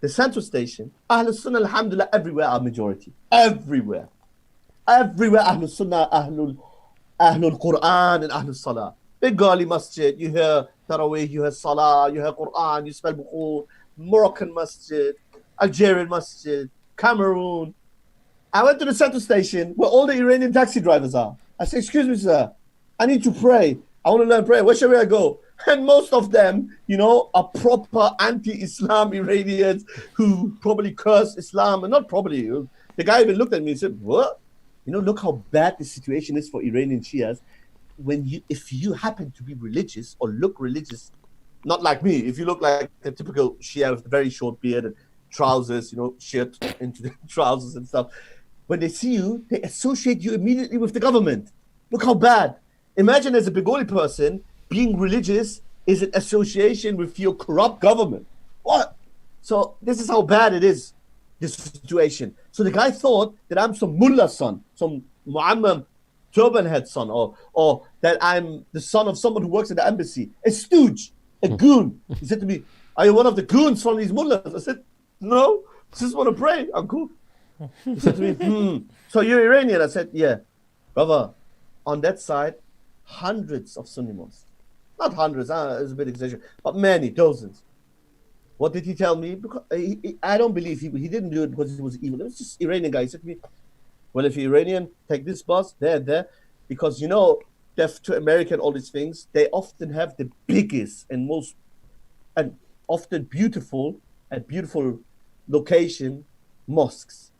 The central station, Ahlul Sunnah, alhamdulillah, everywhere are majority. Everywhere. Everywhere, Ahlul Sunnah, Ahlul Quran and Ahlul Salah. Bengali masjid, you hear Tarawih, you hear Salah, you hear Quran, you spell Bukhur. Moroccan masjid, Algerian masjid, Cameroon. I went to the central station where all the Iranian taxi drivers are. I said, excuse me, sir, I need to pray. I want to learn prayer. Where should I go? And most of them, are proper anti-Islam Iranians who probably curse Islam. And not probably. The guy even looked at me and said, what? Look how bad the situation is for Iranian Shias. If you happen to be religious or look religious, not like me, if you look like a typical Shia with a very short beard and trousers, shirt into the trousers and stuff, when they see you, they associate you immediately with the government. Look how bad. Imagine as a Bengali person, being religious is an association with your corrupt government. What? So this is how bad it is, this situation. So the guy thought that I'm some mullah's son, some Muammar turban head son, or that I'm the son of someone who works at the embassy, a stooge, a goon. He said to me, are you one of the goons from these mullahs? I said, no, I just want to pray, I'm cool. He said to me, so you're Iranian? I said, yeah. Brother, on that side, hundreds of Sunni mosques. Not hundreds, it's a bit exaggerated, but many, dozens. What did he tell me? Because I don't believe he didn't do it because he was evil. It was just Iranian guy. He said to me, well, if you're Iranian, take this bus, there. Because, deaf to America and all these things, they often have the biggest and most, and often beautiful location mosques.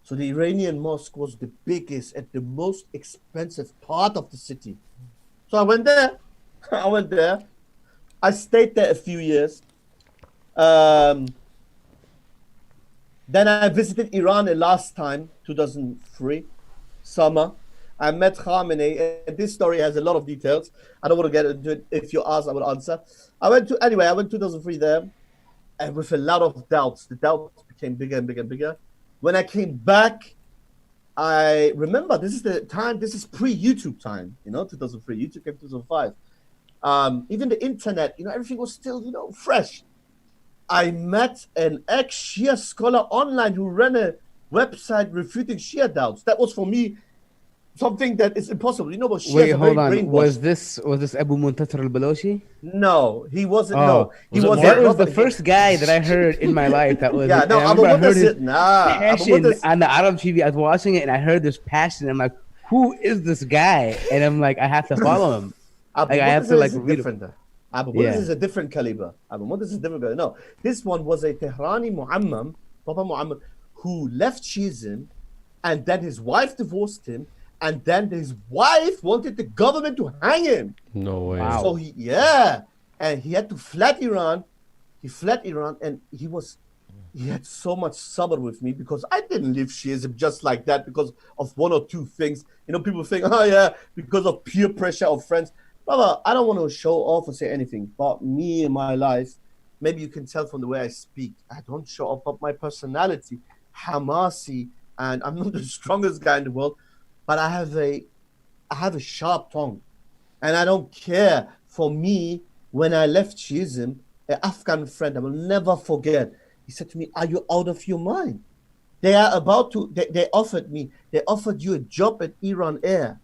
So the Iranian mosque was the biggest and the most expensive part of the city. So I went there. I stayed there a few years. Then I visited Iran the last time, 2003, summer. I met Khamenei, and this story has a lot of details. I don't want to get into it. If you ask, I will answer. I went 2003 there, and with a lot of doubts. The doubts became bigger and bigger and bigger. When I came back, I remember this is pre-YouTube time, 2003. YouTube came 2005. Even the internet, everything was still, fresh. I met an ex-Shia scholar online who ran a website refuting Shia doubts. That was for me something that is impossible. But Shia Wait, hold on. Was this Abu Muntasir al-Balochi? No, he wasn't. Oh. No, that was the first guy that I heard in my life. That was Abu Muntasir. Passion on the Arab TV. I was watching it and I heard this passion. I'm like, who is this guy? And I'm like, I have to follow him. I have to read him. Abu Muntasir is a different caliber. Abu Muntasir is a different caliber. No, this one was a Tehrani Muammam, Papa Muammam, who left Shiism, and then his wife divorced him, and then his wife wanted the government to hang him. No way. Wow. So and he had to flee Iran. He fled Iran, and he he had so much sabr with me because I didn't leave Shiism just like that because of one or two things. You know, people think, oh yeah, because of peer pressure of friends. Brother, I don't want to show off or say anything, but me in my life, maybe you can tell from the way I speak, I don't show off but my personality, Hamasi, and I'm not the strongest guy in the world, but I have a sharp tongue, and I don't care. For me, when I left Shiism, an Afghan friend, I will never forget, he said to me, are you out of your mind? They are about to, they offered you a job at Iran Air,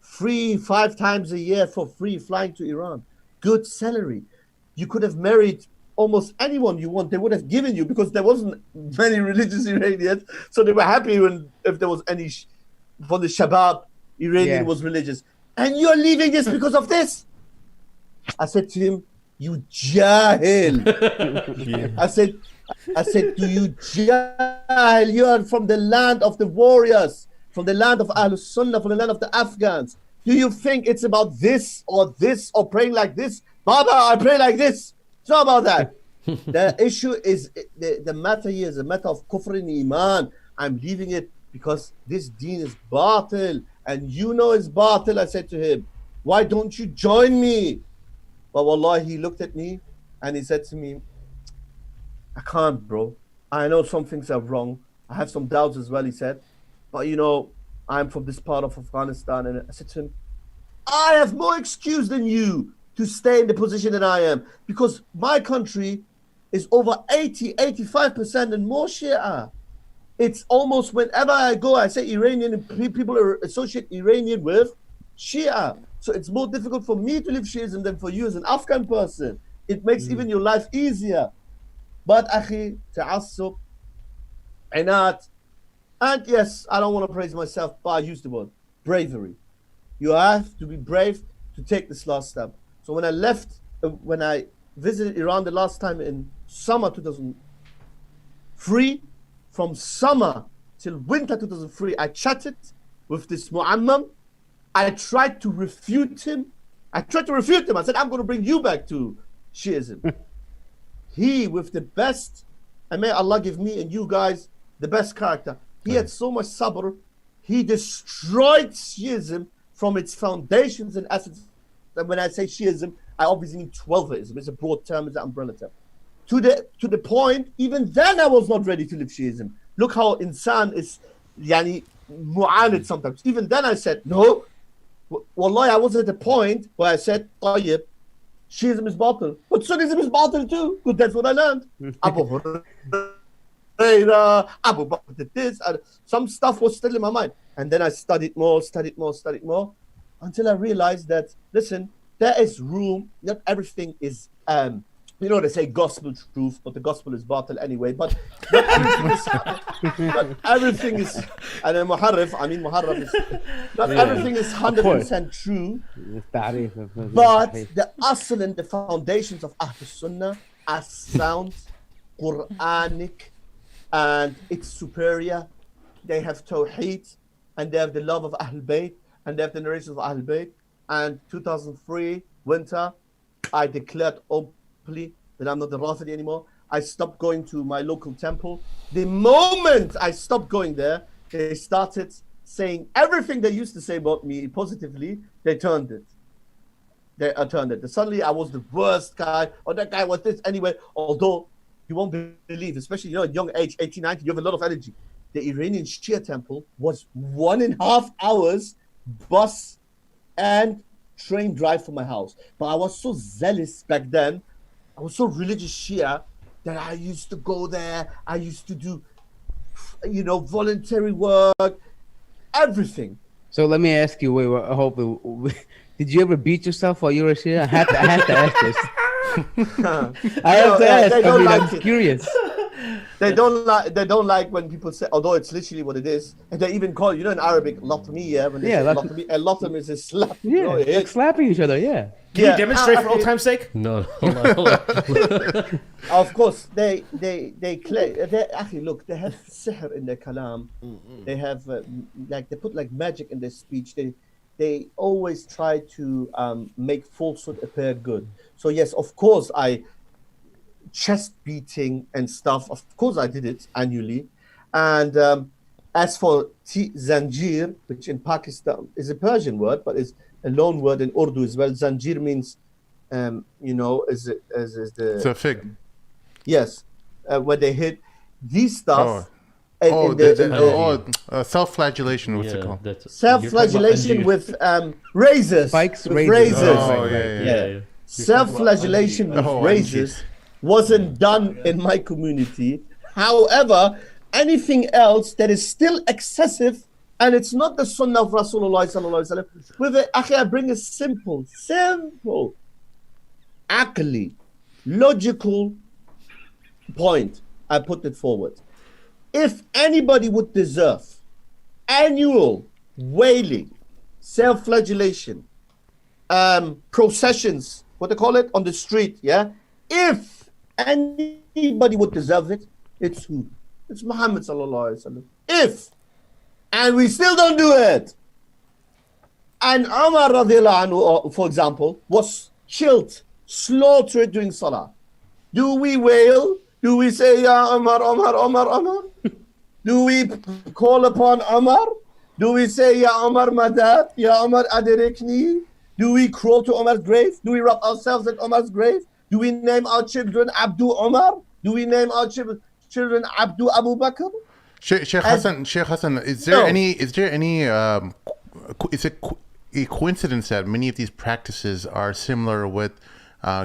free 5 times a year for free flying to Iran, good salary. You could have married almost anyone you want. They would have given you because there wasn't many religious Iranians. So they were happy if there was any for the Shabab Iranian was religious. And you're leaving this because of this? I said to him, you jahil. I said, do you jahil? You are from the land of the warriors, from the land of Ahlul Sunnah, from the land of the Afghans. Do you think it's about this or praying like this? Baba, I pray like this. It's not about that. The issue is, the matter here is a matter of kufr and iman. I'm leaving it because this deen is batil. And you know it's batil. I said to him, why don't you join me? But wallah, he looked at me and he said to me, I can't, bro. I know some things are wrong. I have some doubts as well, he said. But you know, I'm from this part of Afghanistan. And I said to him, I have more excuse than you to stay in the position that I am. Because my country is over 85% and more Shia. It's almost whenever I go, I say Iranian, people are associate Iranian with Shia. So it's more difficult for me to live Shiism than for you as an Afghan person. It makes even your life easier. But akhi, ta'assub, inat, and yes, I don't want to praise myself, but I use the word bravery. You have to be brave to take this last step. So when I left, when I visited Iran the last time in summer 2003, from summer till winter 2003, I chatted with this Mu'ammam. I tried to refute him. I said, I'm going to bring you back to Shiism. He, with the best, and may Allah give me and you guys the best character. He had so much sabr. He destroyed Shiism from its foundations and essence. And when I say Shiism, I obviously mean 12ism. It's a broad term, it's an umbrella term. To the point, even then I was not ready to live Shiism. Look how insan is, yani, mu'anid sometimes. Even then I said, no. Wallahi, I was at the point where I said, Tayyib, Shiism is batil, but Sunnism is batil too. Because that's what I learned. Abu Hurairah, Abu Bakr did this, and some stuff was still in my mind. And then I studied more, until I realized that, listen, there is room. Not everything is, you know, they say gospel truth, but the gospel is batil anyway. But not everything is, and then Muharraf is, not everything is 100% true. But the asl and the foundations of Ahlul Sunnah are sound, Quranic, and it's superior. They have Tawheed, and they have the love of Ahlul Bayt, and they have the narrations of Ahlul Bayt. And 2003, winter, I declared openly that I'm not the Rafidi anymore. I stopped going to my local temple. The moment I stopped going there, they started saying everything they used to say about me positively, they turned it. Suddenly I was the worst guy, or that guy was this anyway, although you won't believe, especially, you know, at young age, 18, 19, you have a lot of energy. The Iranian Shia temple was 1.5 hours bus and train drive from my house. But I was so zealous back then, I was so religious Shia, that I used to go there, I used to do, you know, voluntary work, everything. So let me ask you, I hope, did you ever beat yourself while you were Shia? I had to ask this. I have to ask, I'm curious. They don't like when people say, although it's literally what it is, and they even call, you know, in Arabic, latmi, when they say latmi, and latm is a slap. Yeah, like slapping each other, Can you demonstrate for old time's sake? No. Of course, they actually, look, they have sihr in their kalam. They have, they put like magic in their speech. They always try to make falsehood appear good. So yes, of course, chest beating and stuff. Of course, I did it annually. And as for zanjir, which in Pakistan is a Persian word, but is a loan word in Urdu as well. Zanjir means, is the... It's a fig. Yes. When they hit these stuff... self-flagellation, what's it called? Self-flagellation with razors. Spikes, with razors. Yeah. Self-flagellation with razors wasn't done in my community. However, anything else that is still excessive, and it's not the sunnah of Rasulullah sallallahu alaihi wasallam. With it, I bring a simple, aqli, logical point. I put it forward. If anybody would deserve annual wailing, self-flagellation, processions, what they call it, on the street, yeah? If anybody would deserve it, it's who? It's Muhammad sallallahu alaihi wasallam. If, and we still don't do it. And Umar radiallahu anhu, for example, was killed, slaughtered during salah. Do we wail? Do we say, Ya Umar, Umar, Umar, Umar? Do we call upon Umar? Do we say, Ya Umar Madad, Ya Umar Adirikni? Do we crawl to Umar's grave? Do we rub ourselves at Umar's grave? Do we name our children Abdu Umar? Do we name our children Abdu Abu Bakr? Sheikh Hassan, is it a coincidence that many of these practices are similar with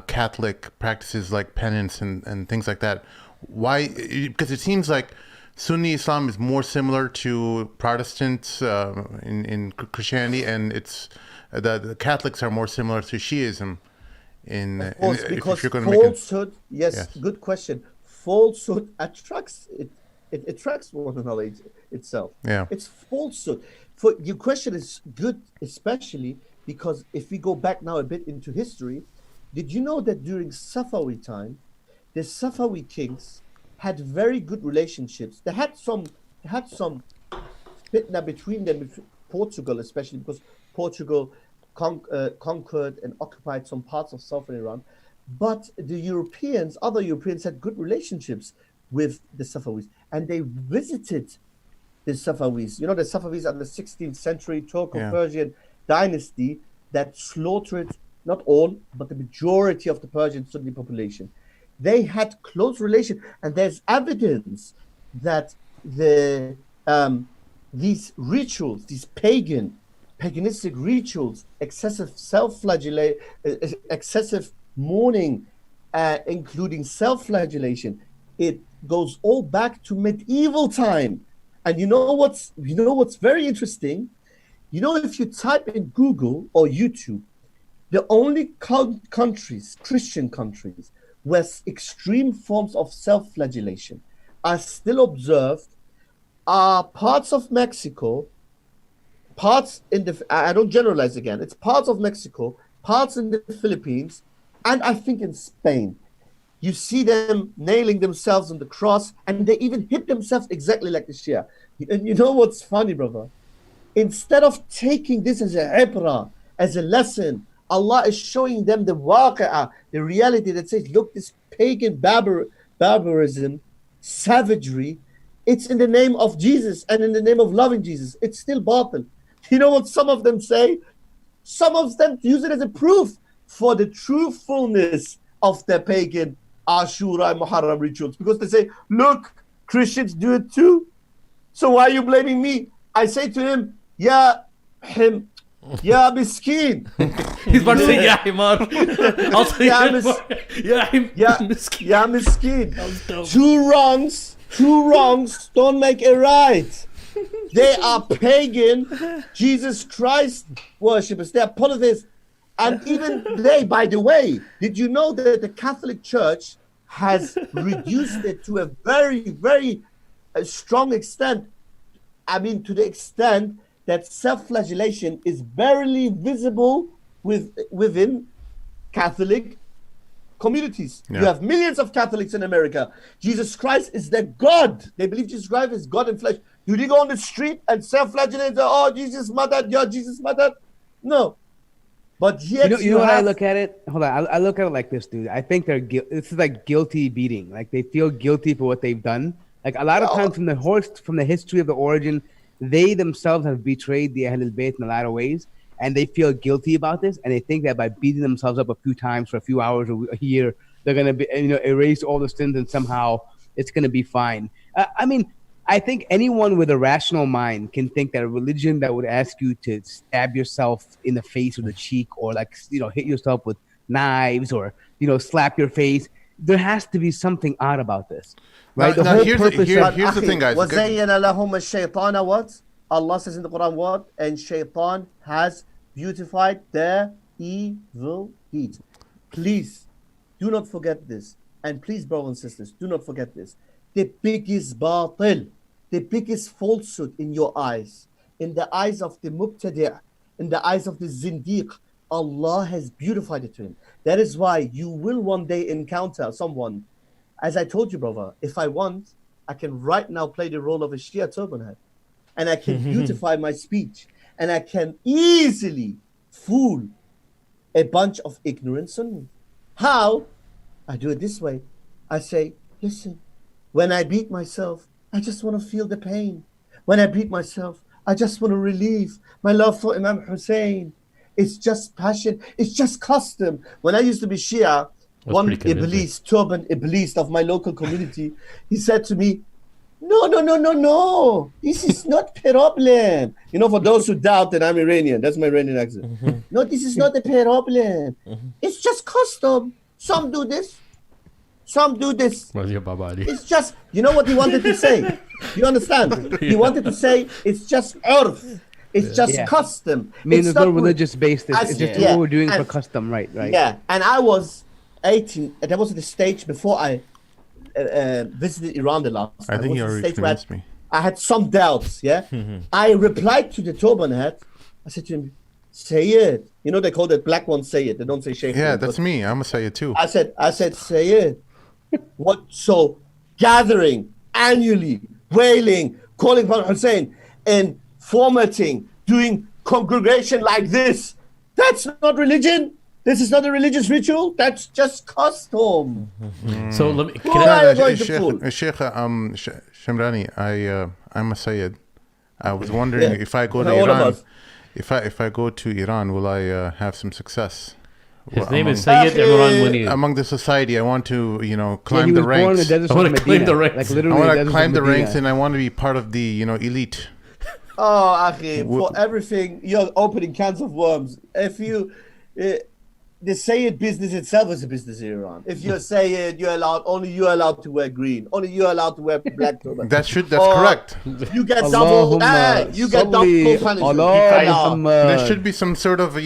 Catholic practices like penance and things like that? Why? Because it seems like Sunni Islam is more similar to Protestants in Christianity, and it's the Catholics are more similar to Shiism. Of course, because falsehood. Yes, good question. Falsehood attracts it attracts one another itself. Yeah, it's falsehood. For your question is good, especially because if we go back now a bit into history, did you know that during Safawi time, the Safawi kings had very good relationships? They had some fitna between them, Portugal especially, because Portugal conquered and occupied some parts of southern Iran. But the other Europeans had good relationships with the Safavis, and they visited the Safavis. You know, the Safavis are the 16th century Turco-Persian dynasty that slaughtered not all, but the majority of the Persian Sunni population. They had close relation, and there's evidence that these rituals, these paganistic rituals, excessive self-flagellation, excessive mourning, including self-flagellation, it goes all back to medieval time. And you know what's very interesting? You know, if you type in Google or YouTube, the only countries, Christian countries, where extreme forms of self-flagellation are still observed are parts of Mexico, I don't generalize again, it's parts of Mexico, parts in the Philippines, and I think in Spain. You see them nailing themselves on the cross, and they even hit themselves exactly like the Shia. And you know what's funny, brother? Instead of taking this as a ibrah, as a lesson, Allah is showing them the waqi'ah, the reality that says, look, this pagan barbarism, savagery, it's in the name of Jesus and in the name of loving Jesus. It's still batil. You know what some of them say? Some of them use it as a proof for the truthfulness of their pagan Ashura and Muharram rituals, because they say, look, Christians do it too. So why are you blaming me? I say to him, Ya miskin. He's about to say, Ya himar. I'll say, Ya miskin. Two wrongs don't make a right. They are pagan Jesus Christ worshippers. They are polytheists. And even they, by the way, did you know that the Catholic Church has reduced it to a very, very strong extent? I mean, to the extent that self-flagellation is barely visible within Catholic communities. Yeah. You have millions of Catholics in America. Jesus Christ is their God. They believe Jesus Christ is God in flesh. Do they go on the street and self-flagellate? Oh, Jesus mother, yeah, Jesus mother? No. But yet you know what I look at it? Hold on, I look at it like this, dude. I think this is like guilty beating. Like they feel guilty for what they've done. Like a lot of times from the history of the origin, they themselves have betrayed the Ahlul Bayt in a lot of ways, and they feel guilty about this, and they think that by beating themselves up a few times for a few hours or a year, they're gonna be erase all the sins and somehow it's gonna be fine. I mean, I think anyone with a rational mind can think that a religion that would ask you to stab yourself in the face or the cheek or hit yourself with knives or slap your face, there has to be something odd about this, right? Here's the thing, guys. وَزَيَّنَ لَهُمَ الشَّيْطَانَ what? Allah says in the Quran what? And shaitan has beautified their evil deeds. Please do not forget this. And please, brothers and sisters, do not forget this. The biggest batil, the biggest falsehood in your eyes, in the eyes of the mubtadi', in the eyes of the zindiq, Allah has beautified it to him. That is why you will one day encounter someone. As I told you, brother, if I want, I can right now play the role of a Shia turban head. And I can beautify my speech. And I can easily fool a bunch of ignorant Sunnis. How? I do it this way. I say, listen, when I beat myself, I just want to feel the pain. When I beat myself, I just want to relieve my love for Imam Hussein. It's just passion. It's just custom. When I used to be Shia, one turban Iblis of my local community, he said to me, no. This is not problem. For those who doubt that I'm Iranian, that's my Iranian accent. No, this is not a problem. It's just custom. Some do this. Some do this. It's just, what he wanted to say? You understand? He wanted to say it's just earth. It's just custom. I mean, there's no religious base. It's just what we're doing for custom, right? Yeah, and I was 18. That was the stage before I visited Iran the last time. I think you already convinced me. I had some doubts, yeah? I replied to the turban head. I said to him, Sayyid. They call that black one Sayyid. They don't say Sheikh. Yeah, that's me. I'm a Sayyid too. I said, Sayyid. What? So gathering, annually, wailing, calling for Hussein, and formatting, doing congregation like this. That's not religion. This is not a religious ritual. That's just custom. So let me. Sheikh Shemrani, I'm a Sayyid. I was wondering if I go to Iran, if I go to Iran, will I have some success? His name is Sayyid Imran Munir. Among the society, I want to, climb the ranks. I want to climb the ranks. I want to climb the ranks, and I want to be part of the, elite. Oh, Akhi, for everything, you're opening cans of worms. If you, the Sayyid business itself is a business in Iran. If you're Sayyid, you're allowed to wear green. Only you're allowed to wear black turban. That's correct. You get double punishment. There should be some sort of,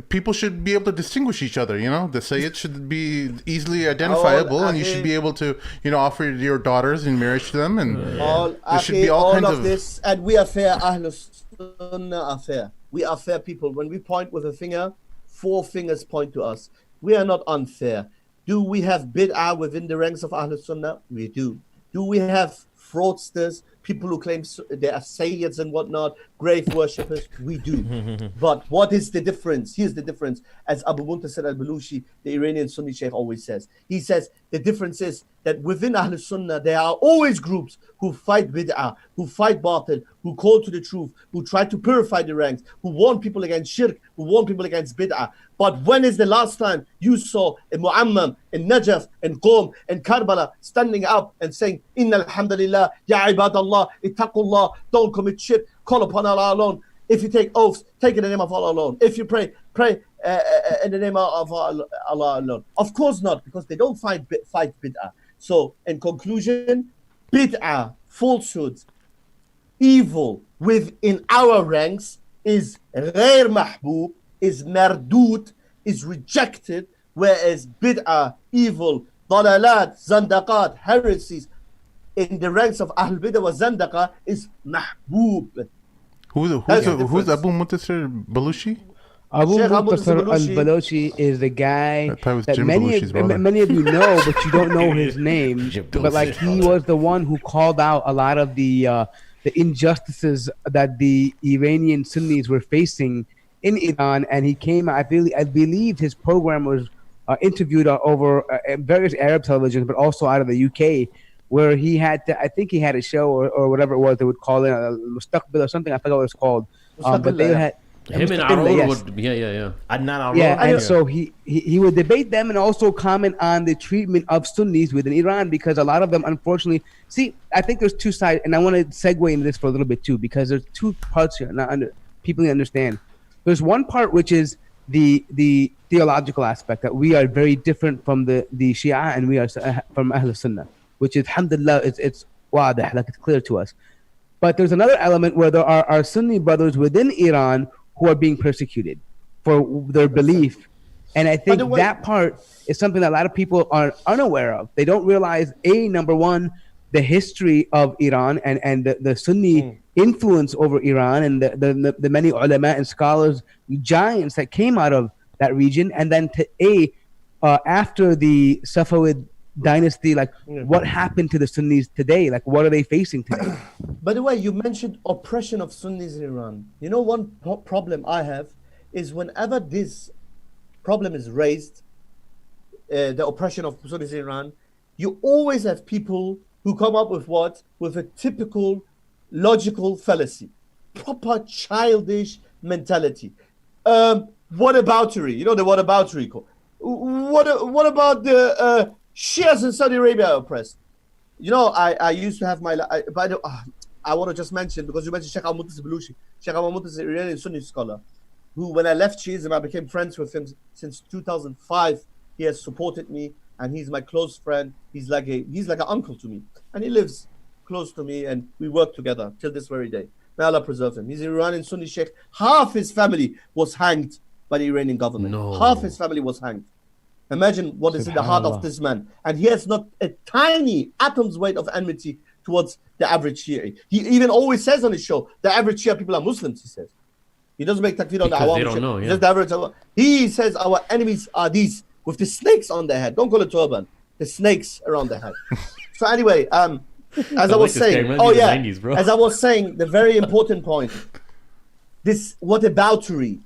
people should be able to distinguish each other, The Sayyid should be easily identifiable, and you should be able to, offer your daughters in marriage to them, and there should be all kinds of this. And we are fair. Ahlus Sunnah are fair. We are fair people. When we point with a finger, 4 fingers point to us. We are not unfair. Do we have bid'ah within the ranks of Ahlul Sunnah? We do. Do we have fraudsters, people who claim they are sayyids and whatnot, grave worshippers? We do. But what is the difference? Here's the difference. As Abu Muntasir al-Balushi, the Iranian Sunni Sheikh, always says. He says the difference is that within Ahlul Sunnah, there are always groups who fight bid'ah, who fight batil, who call to the truth, who try to purify the ranks, who warn people against shirk, who warn people against bid'ah. But when is the last time you saw a Mu'ammam, in Najaf, in Qom, in Karbala standing up and saying, Inna alhamdulillah, ya ibadallah, ittaqullah, don't commit shirk, call upon Allah alone. If you take oaths, take in the name of Allah alone. If you pray in the name of Allah alone. Of course not, because they don't fight bid'ah. So, in conclusion, bid'ah, falsehoods, evil within our ranks is غير محبوب, is mardud, is rejected, whereas bid'ah, evil, dalalat, zandaqat, heresies in the ranks of Ahl Bid'ah wa Zandaqa is mahbub. Who's Abu Muntasir Balushi? Abu Muntasir al-Balushi is the guy that many of you know, but you don't know his name. But he was the one who called out a lot of the injustices that the Iranian Sunnis were facing in Iran, and he came. I believe his program was interviewed over various Arab televisions, but also out of the UK, where he had to, I think he had a show or whatever it was they would call it 𝗧𝗦𝗦𝗕𝗦𝗧 or something. I forgot what it's called. But they had him and Arur would yeah. And so he would debate them and also comment on the treatment of Sunnis within Iran, because a lot of them, unfortunately, I think there's two sides, and I want to segue into this for a little bit too, because there's two parts here. People understand. There's one part which is the theological aspect, that we are very different from the Shia, and we are from Ahl Sunnah, which is, alhamdulillah, it's wadah, like it's clear to us. But there's another element where there are Sunni brothers within Iran who are being persecuted for their belief. And I think that part is something that a lot of people are unaware of. They don't realize, number one, the history of Iran and the Sunni influence over Iran, and the many ulama and scholars, giants that came out of that region. And then after the Safavid dynasty, like what happened to the Sunnis today? Like, what are they facing today? By the way, you mentioned oppression of Sunnis in Iran. You know, one problem I have is whenever this problem is raised, the oppression of Sunnis in Iran, you always have people who come up with a typical logical fallacy, proper childish mentality. Whataboutery, you know, the whataboutery call. What about the Shias in Saudi Arabia are oppressed? You know, I used to have I want to just mention, because you mentioned Sheikh 𝗦𝗦𝗕𝗦𝗧 Baluchi. Sheikh 𝗦𝗦𝗕𝗦𝗧 is an Iranian Sunni scholar who, when I left Shiism, I became friends with him since 2005. He has supported me, and he's my close friend. He's like an uncle to me, and he lives close to me, and we work together till this very day. May Allah preserve him. He's an Iranian Sunni sheikh. Half his family was hanged by the Iranian government. No. Half his family was hanged. Imagine what is in the heart of this man. And he has not a tiny atom's weight of enmity towards the average Shia. He even always says on his show, the average Shia people are Muslims, he says. He doesn't make takfir on the Awam. They don't know, yeah. Just the average. He says our enemies are these with the snakes on their head. Don't call it turban. The snakes around their head. So anyway, as I was saying, as I was saying, the very important point, this whataboutery,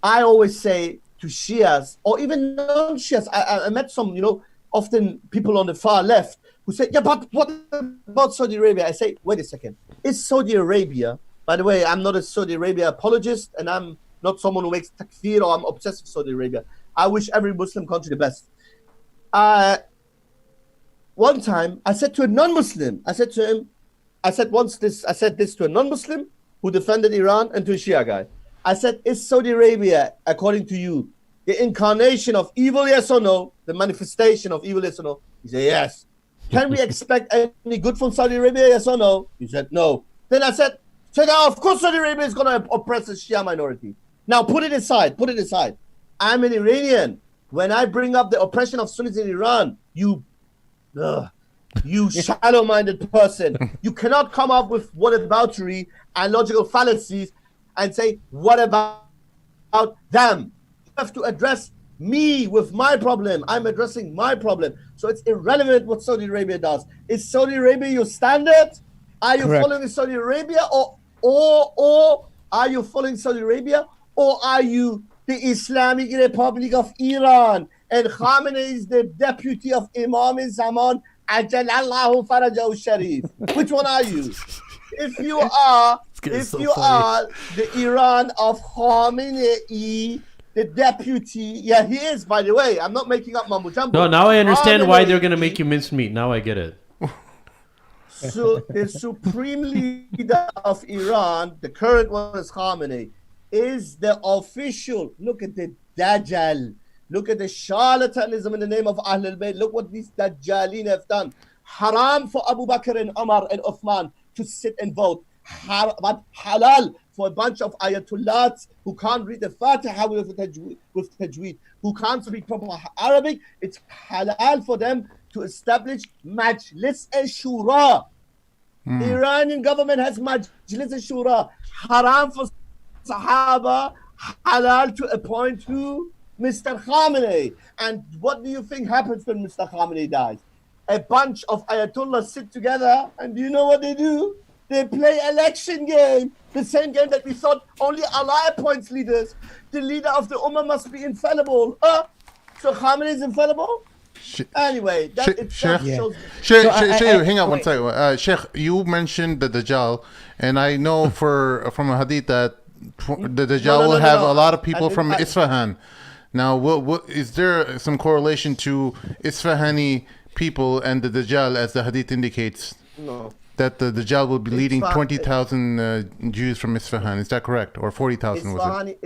I always say to Shias, or even non-Shias, I met some, often people on the far left who say, yeah, but what about Saudi Arabia? I say, wait a second. Is Saudi Arabia, by the way, I'm not a Saudi Arabia apologist, and I'm not someone who makes takfir, or I'm obsessed with Saudi Arabia. I wish every Muslim country the best. One time, I said to a non-Muslim, I said this to a non-Muslim who defended Iran, and to a Shia guy. I said, is Saudi Arabia, according to you, the incarnation of evil, yes or no? The manifestation of evil, yes or no? He said, yes. Can we expect any good from Saudi Arabia, yes or no? He said, no. Then I said, of course Saudi Arabia is going to oppress the Shia minority. Now put it aside. I'm an Iranian. When I bring up the oppression of Sunnis in Iran, you shallow-minded person, you cannot come up with whataboutery and logical fallacies and say, what about them? You have to address me with my problem. I'm addressing my problem. So it's irrelevant what Saudi Arabia does. Is Saudi Arabia your standard? Are you following Saudi Arabia, or are you following Saudi Arabia, or are you the Islamic Republic of Iran? And Khamenei is the deputy of Imam Zaman Ajalallahu Farajahu Sharif. Which one are you? If you are the Iran of Khamenei, the deputy, yeah, he is, by the way. I'm not making up mambo jumbo. No, now I understand why they're going to make you mince meat. Now I get it. So the supreme leader of Iran, the current one is Khamenei, is the official. Look at the Dajjal. Look at the charlatanism in the name of Ahlul Bayt. Look what these Dajjalin have done. Haram for Abu Bakr and Umar and Uthman to sit and vote. But halal for a bunch of ayatollahs who can't read the Fatiha with tajweed, who can't speak proper Arabic. It's halal for them to establish Majlis al-Shura. The Iranian government has Majlis al-Shura. Haram for Sahaba, halal to appoint who? Mr. Khamenei. And what do you think happens when Mr. Khamenei dies? A bunch of ayatollahs sit together, and do you know what they do? They play election game. The same game that we thought only Allah appoints leaders. The leader of the Ummah must be infallible. So Khamenei is infallible? Anyway, that shows... Sheikh, hang on one second. Sheikh, you mentioned the Dajjal, and I know from a hadith that the Dajjal will have a lot of people from Isfahan. Now, is there some correlation to Isfahani people and the Dajjal, as the hadith indicates? No. That the Dajjal will be leading 20,000 Jews from Isfahan. Is that correct? Or 40,000 was it?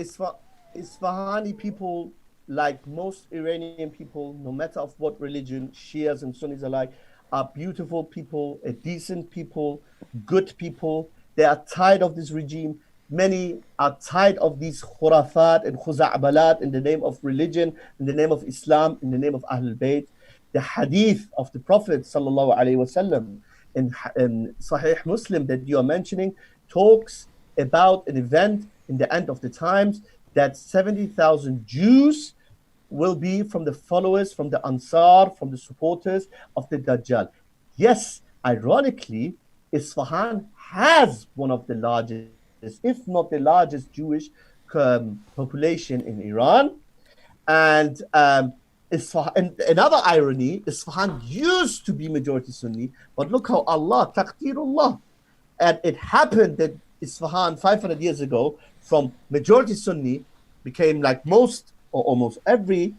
Isfahani people, like most Iranian people, no matter of what religion, Shias and Sunnis alike, are beautiful people, decent people, good people. They are tired of this regime. Many are tired of these khurafat and 𝗧𝗪𝗕𝗦𝗧 in the name of religion, in the name of Islam, in the name of Ahlul Bayt. The hadith of the Prophet sallallahu alaihi wasallam in Sahih Muslim that you are mentioning talks about an event in the end of the times that 70,000 Jews will be from the followers, from the Ansar, from the supporters of the Dajjal. Yes, ironically, Isfahan has one of the largest, if not the largest Jewish population in Iran. And another irony, Isfahan used to be majority Sunni, but look how Allah, taqdeerullah. And it happened that Isfahan 500 years ago, from majority Sunni, became like most or almost every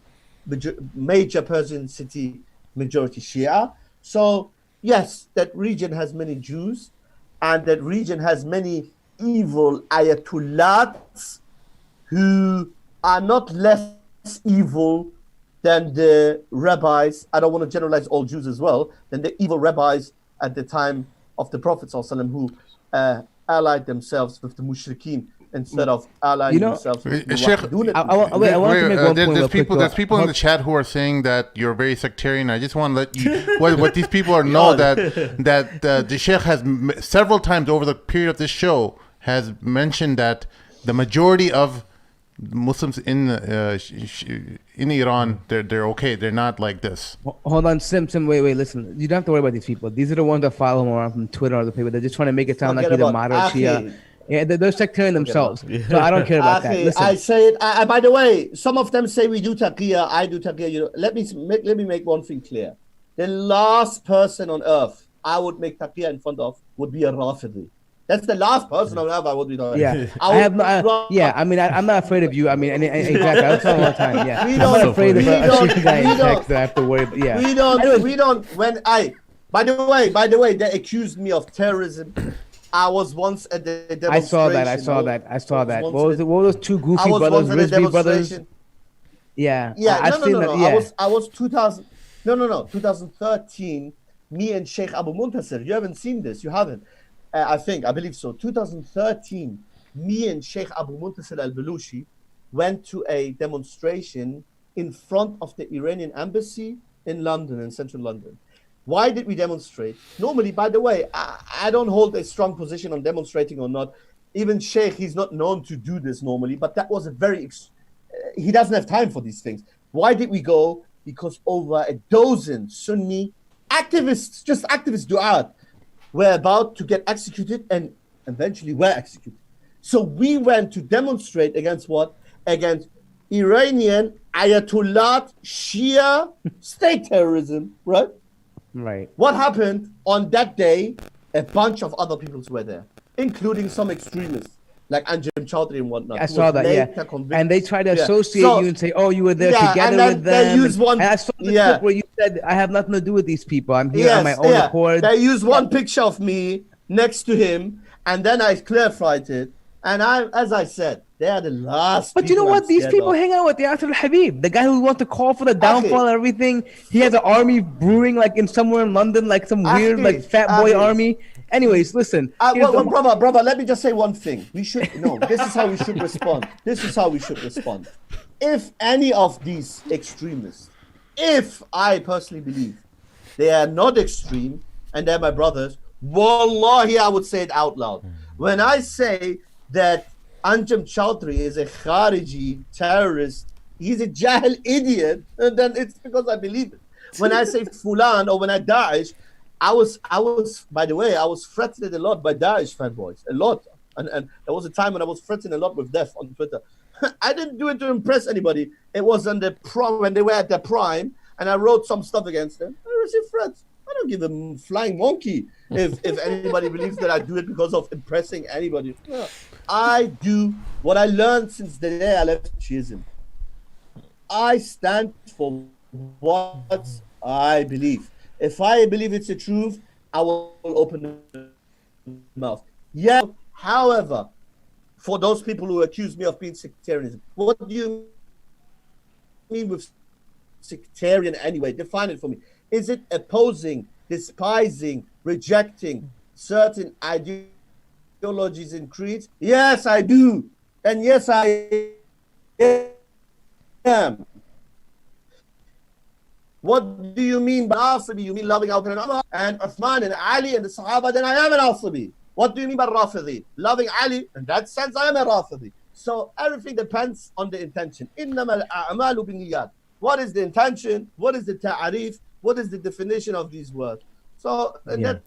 major Persian city majority Shia. So yes, that region has many Jews, and that region has many evil ayatollahs who are not less evil than the rabbis. I don't want to generalize all Jews as well, than the evil rabbis at the time of the Prophet ﷺ, who allied themselves with the mushrikeen instead of allying themselves with the Sheikh, I want to make one point. There's people in the chat who are saying that you're very sectarian. I just want to let you, what these people are know that the Sheikh has several times over the period of this show has mentioned that the majority of Muslims in Iran, they're okay. They're not like this. Hold on, Sim, wait, listen. You don't have to worry about these people. These are the ones that follow him around from Twitter or other people. They're just trying to make it sound like he's a moderate Shia. Yeah, they're sectarian themselves. So I don't care about that. Listen. I say it. By the way, some of them say we do taqiyya. I do taqiyya. Let me make one thing clear. The last person on earth I would make taqiyya in front of would be a Rafidi. That's the last person on earth I would be doing. Yeah, I mean, I'm not afraid of you. I mean, exactly. I tell all the time. Yeah, I'm not afraid of a Shia guy in text that I have to worry about. Yeah, we don't. By the way, they accused me of terrorism. I was once at the demonstration. I saw that. What were those two goofy brothers, Rizvi brothers? Yeah. No. I was 2013. Me and Sheikh Abu Muntasir. You haven't seen this. You haven't. I believe so. 2013. Me and Sheikh Abu Muntasir al-Balushi went to a demonstration in front of the Iranian embassy in London, in central London. Why did we demonstrate? Normally, by the way, I don't hold a strong position on demonstrating or not. Even Sheikh, he's not known to do this normally, but that was he doesn't have time for these things. Why did we go? Because over a dozen Sunni activists, just activist du'at, were about to get executed and eventually were executed. So we went to demonstrate against what? Against Iranian Ayatollah Shia state terrorism, right? Right. What happened on that day? A bunch of other people were there, including some extremists like Anjem Choudhury and whatnot. I saw that, yeah. And they try to associate you and say, "Oh, you were there together with them." And I saw the clip where you said, "I have nothing to do with these people. I'm here on my own accord." They used one picture of me next to him, and then I clarified it. And as I said, they are the last. But you know what? These people hang out with Yasser al-Habib, the guy who wants to call for the downfall and everything. He has an army brewing like in somewhere in London, like some weird like fat boy army. Anyways, listen. Brother, let me just say one thing. This is how we should respond. If any of these extremists, if I personally believe they are not extreme and they're my brothers, wallahi, I would say it out loud. When I say that Anjem Choudhury is a Khariji terrorist, he's a Jahil idiot, and then it's because I believe it. When I say Fulan or when I Daesh, by the way, I was threatened a lot by Daesh fanboys, a lot. And there was a time when I was threatened a lot with death on Twitter. I didn't do it to impress anybody. It was on the when they were at their prime, and I wrote some stuff against them. I received threats. I don't give a flying monkey if anybody believes that I do it because of impressing anybody. No. I do what I learned since the day I left Shiism. I stand for what I believe. If I believe it's the truth, I will open the mouth. Yeah. However, for those people who accuse me of being sectarianism, what do you mean with sectarian anyway? Define it for me. Is it opposing, despising, rejecting certain ideologies and creeds? Yes, I do. And yes, I am. What do you mean by Asibi? You mean loving Abu Bakr and Umar and Uthman and Ali and the Sahaba? Then I am an Asibi. What do you mean by Rafidi? Loving Ali, in that sense, I am a Rafidi. So everything depends on the intention. إِنَّمَا الْأَعْمَالُ بِالنِّيَّاتِ. What is the intention? What is the ta'arif? What is the definition of these words? So, I think,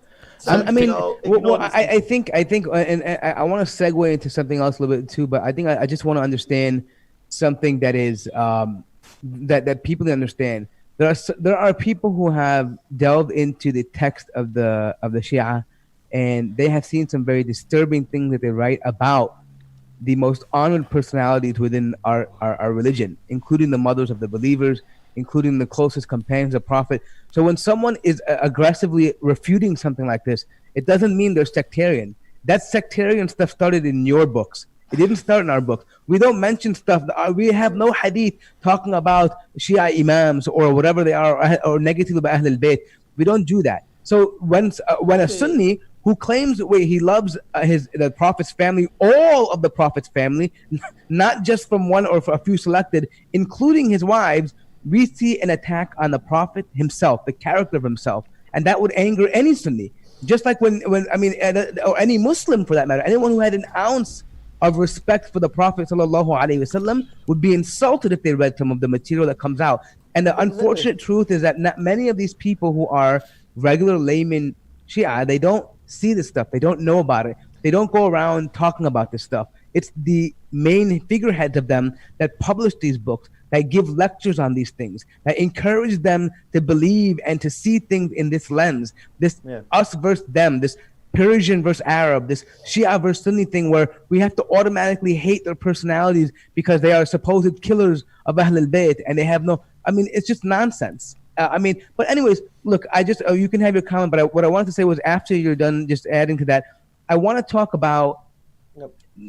and I want to segue into something else a little bit too, but I think I just want to understand something that is that people understand. There are people who have delved into the text of the Shia, and they have seen some very disturbing things that they write about the most honored personalities within our religion, including the mothers of the believers, including the closest companions of Prophet. So when someone is aggressively refuting something like this, it doesn't mean they're sectarian. That sectarian stuff started in your books. It didn't start in our books. We don't mention stuff. We have no hadith talking about Shia imams or whatever they are, or negative about Ahl al-Bayt. We don't do that. So when a Sunni who claims he loves the Prophet's family, all of the Prophet's family, not just from one or a few selected, including his wives, we see an attack on the Prophet himself, the character of himself, and that would anger any Sunni. Just like or any Muslim for that matter, anyone who had an ounce of respect for the Prophet ﷺ would be insulted if they read some of the material that comes out. And the unfortunate truth is that not many of these people who are regular layman Shia, they don't see this stuff. They don't know about it. They don't go around talking about this stuff. It's the main figureheads of them that publish these books, that give lectures on these things, that encourage them to believe and to see things in this lens, this us versus them, this Persian versus Arab, this Shia versus Sunni thing where we have to automatically hate their personalities because they are supposed killers of Ahl al-Bayt and they have no, it's just nonsense. But anyways, look, you can have your comment, but what I wanted to say was after you're done just adding to that, I want to talk about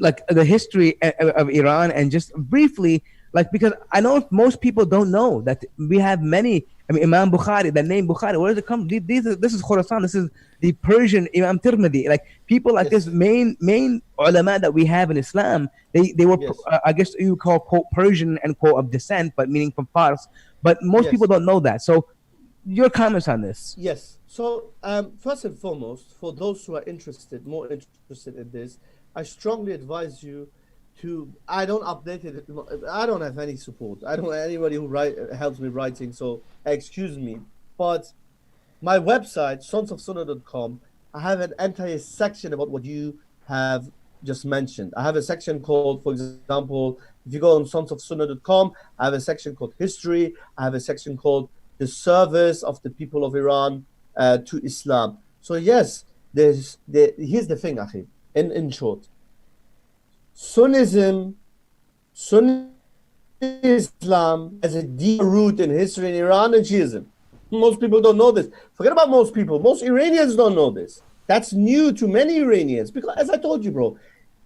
like the history of Iran and just briefly, like, because I know most people don't know that we have many, Imam Bukhari, the name Bukhari, where does it come? This is Khorasan, this is the Persian Imam Tirmidhi, like people like this main ulama that we have in Islam, they were, I guess you call quote Persian and quote of descent, but meaning from Fars. But most people don't know that. So your comments on this? Yes. So first and foremost, for those who are more interested in this, I strongly advise you to, I don't update it. I don't have any support. I don't have anybody who helps me writing. So excuse me. But my website, sonsofsunnah.com, I have an entire section about what you have just mentioned. I have a section called, for example, if you go on sonsofsunnah.com, I have a section called History. I have a section called The Service of the People of Iran to Islam. So yes, here's the thing, Akhi, in short. Sunni Islam has a deep root in history in Iran and Shiism. Most people don't know this. Forget about most people. Most Iranians don't know this. That's new to many Iranians because, as I told you, bro,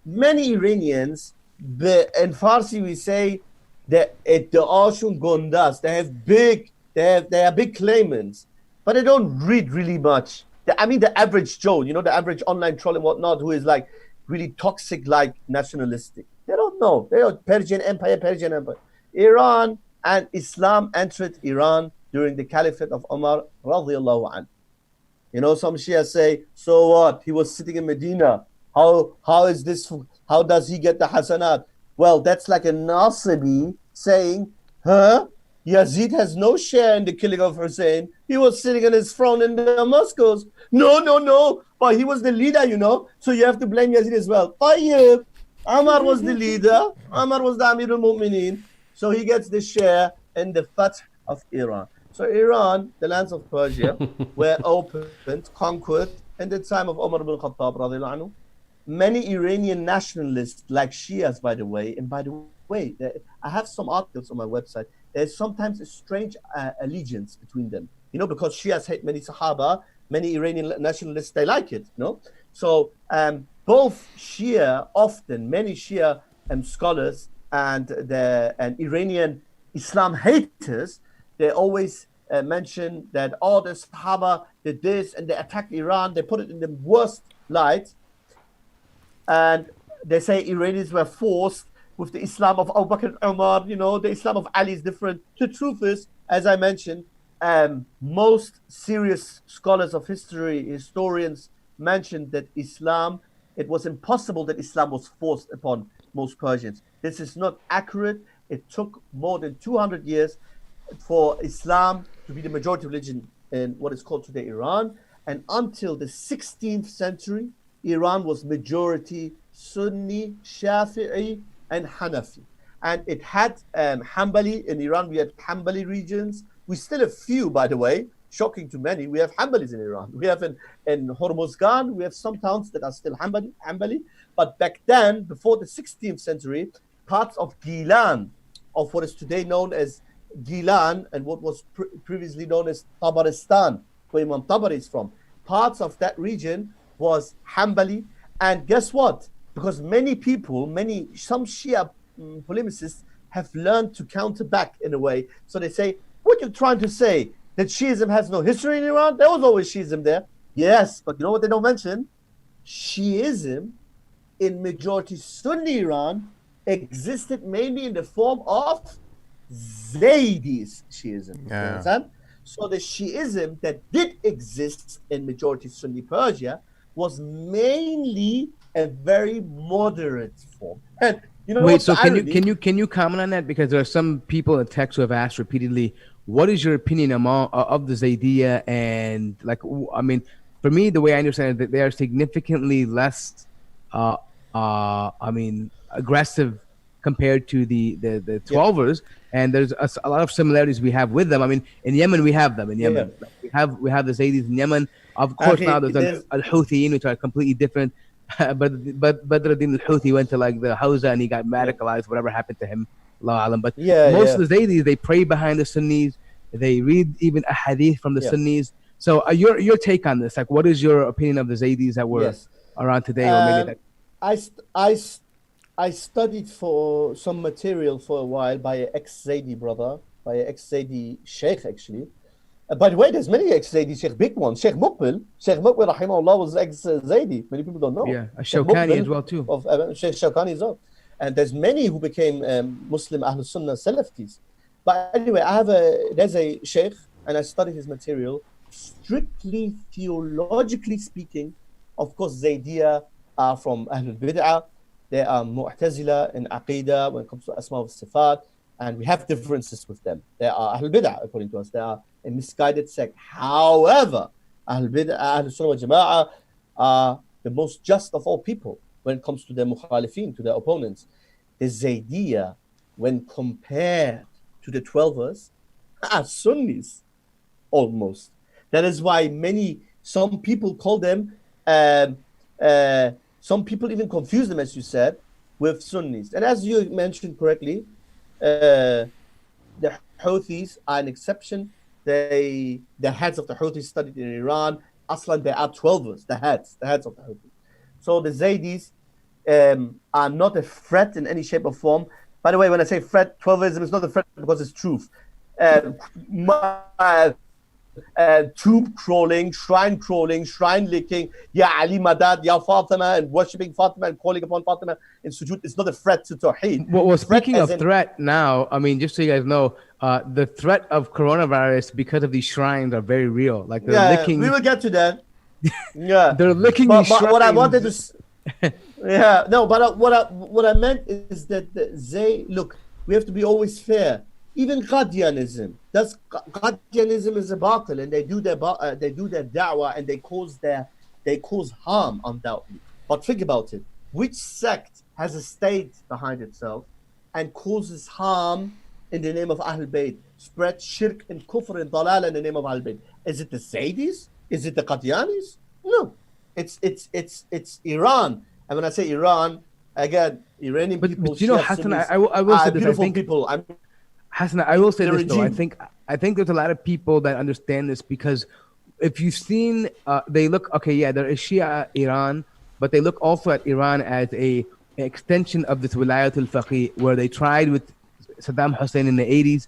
many Iranians, in Farsi we say that ادعاشون گنده. They are big claimants, but they don't read really much. The average Joe, the average online troll and whatnot, who is like really toxic, like nationalistic. They don't know. They are Persian Empire. Iran and Islam entered Iran during the Caliphate of Umar radiallahu anhu. Some Shia say, so what? He was sitting in Medina. How is this? How does he get the Hasanat? Well, that's like a Nasibi saying, Yazid has no share in the killing of Hussein. He was sitting on his throne in Damascus. No. But he was the leader, So you have to blame Yazid as well. Tayyib. Umar was the leader. Umar was the Amir al-Mu'mineen. So he gets the share in the Fath of Iran. So Iran, the lands of Persia, were opened, conquered in the time of Umar ibn Khattab, radiallahu anhu. Many Iranian nationalists, like Shias, by the way, and by the way, I have some articles on my website. There's sometimes a strange allegiance between them, because Shias hate many Sahaba, many Iranian nationalists, they like it, So both Shia, many Shia scholars and Iranian Islam haters, they always mention that all the Sahaba did this and they attacked Iran. They put it in the worst light. And they say Iranians were forced with the Islam of Abu Bakr and Umar, the Islam of Ali is different. The truth is, as I mentioned, most serious scholars of history, historians, mentioned that it was impossible that Islam was forced upon most Persians. This is not accurate. It took more than 200 years for Islam to be the majority religion in what is called today Iran. And until the 16th century, Iran was majority Sunni, Shafi'i, and Hanafi. And it had Hanbali. In Iran, we had Hanbali regions. We still have few, by the way, shocking to many. We have Hanbalis in Iran. We have in Hormozgan, we have some towns that are still Hanbali. But back then, before the 16th century, parts of Gilan, of what is today known as Gilan, and what was previously known as Tabaristan, where Imam Tabari is from, parts of that region was Hanbali. And guess what? Because some Shia polemicists have learned to counter back in a way. So they say, what you're trying to say, that Shiism has no history in Iran? There was always Shiism there. Yes, but you know what they don't mention? Shiism in majority Sunni Iran existed mainly in the form of Zaydis Shiism. Yeah. You understand? So the Shiism that did exist in majority Sunni Persia was mainly a very moderate form. And wait, so can you comment on that? Because there are some people in text who have asked repeatedly, what is your opinion of the Zaydiyya? And for me, the way I understand it, that they are significantly less aggressive compared to the 12ers, and there's a lot of similarities we have with them. In Yemen we have them. We have the Zaydis in Yemen. Of course, now there's al-Houthiyyin, which are completely different. But Badruddin al-Houthi went to the Hawza and he got radicalized. Whatever happened to him, Allah Alam. But most of the Zaydis, they pray behind the Sunnis. They read even a hadith from the Sunnis. So your take on this? What is your opinion of the Zaydis that were around today? Or maybe I studied for some material for a while by an ex-Zaydi brother, by an ex-Zaydi sheikh actually. By the way, there's many ex-Zaydi sheikh, big ones. Sheikh Muqbil, rahimahullah, was ex-Zaydi. Many people don't know. Yeah, Shawkani as well too. Sheikh Shawkani as well. And there's many who became Muslim Ahlul Sunnah Salafis. But anyway, there's a sheikh, and I studied his material. Strictly theologically speaking, of course, Zaydiyya are from Ahlul Bid'ah. They are Mu'tazila in Aqidah when it comes to Asma wa Sifat, and we have differences with them. They are Ahlul Bid'ah, according to us. They are a misguided sect. However, Ahlul Bid'ah, Ahlul Sunnah wal Jama'ah are the most just of all people when it comes to their mukhalifin, to their opponents. The Zaydiyya, when compared to the 12ers, are Sunnis, almost. That is why some people call them, some people even confuse them, as you said, with Sunnis. And as you mentioned correctly, the Houthis are an exception. The heads of the Houthis studied in Iran. Aslan, they are 12ers, the heads of the Houthis. So the Zaydis are not a threat in any shape or form. By the way, when I say threat, 12ism is not a threat because it's truth. Tomb crawling, shrine licking, Ya Ali Madad, Ya Fatima, and worshipping Fatima and calling upon Fatima in sujood is not a threat to Tawheed. Well, speaking of threat now, just so you guys know, the threat of coronavirus because of these shrines are very real. They're licking. We will get to that. Yeah, they're licking these shrines. What I wanted to, what I meant is that look, we have to be always fair. Even Qadianism. Qadianism is a batil, and they do their da'wah, and they cause harm, undoubtedly. But think about it. Which sect has a state behind itself and causes harm in the name of Ahlul Bayt, spread shirk and kufr and dalal in the name of Ahlul Bayt? Is it the Zaydis? Is it the Qadianis? No. It's Iran. And when I say Iran, again, Iranian people, but you know, Hassan, I will say this. Beautiful people. Hassan, I will say this though. I think there's a lot of people that understand this, because if you've seen, they look, okay, yeah, there is Shia Iran, but they look also at Iran as an extension of this 𝗦𝗦𝗕𝗦𝗧𝗜𝗢, where they tried with Saddam Hussein in the 80s.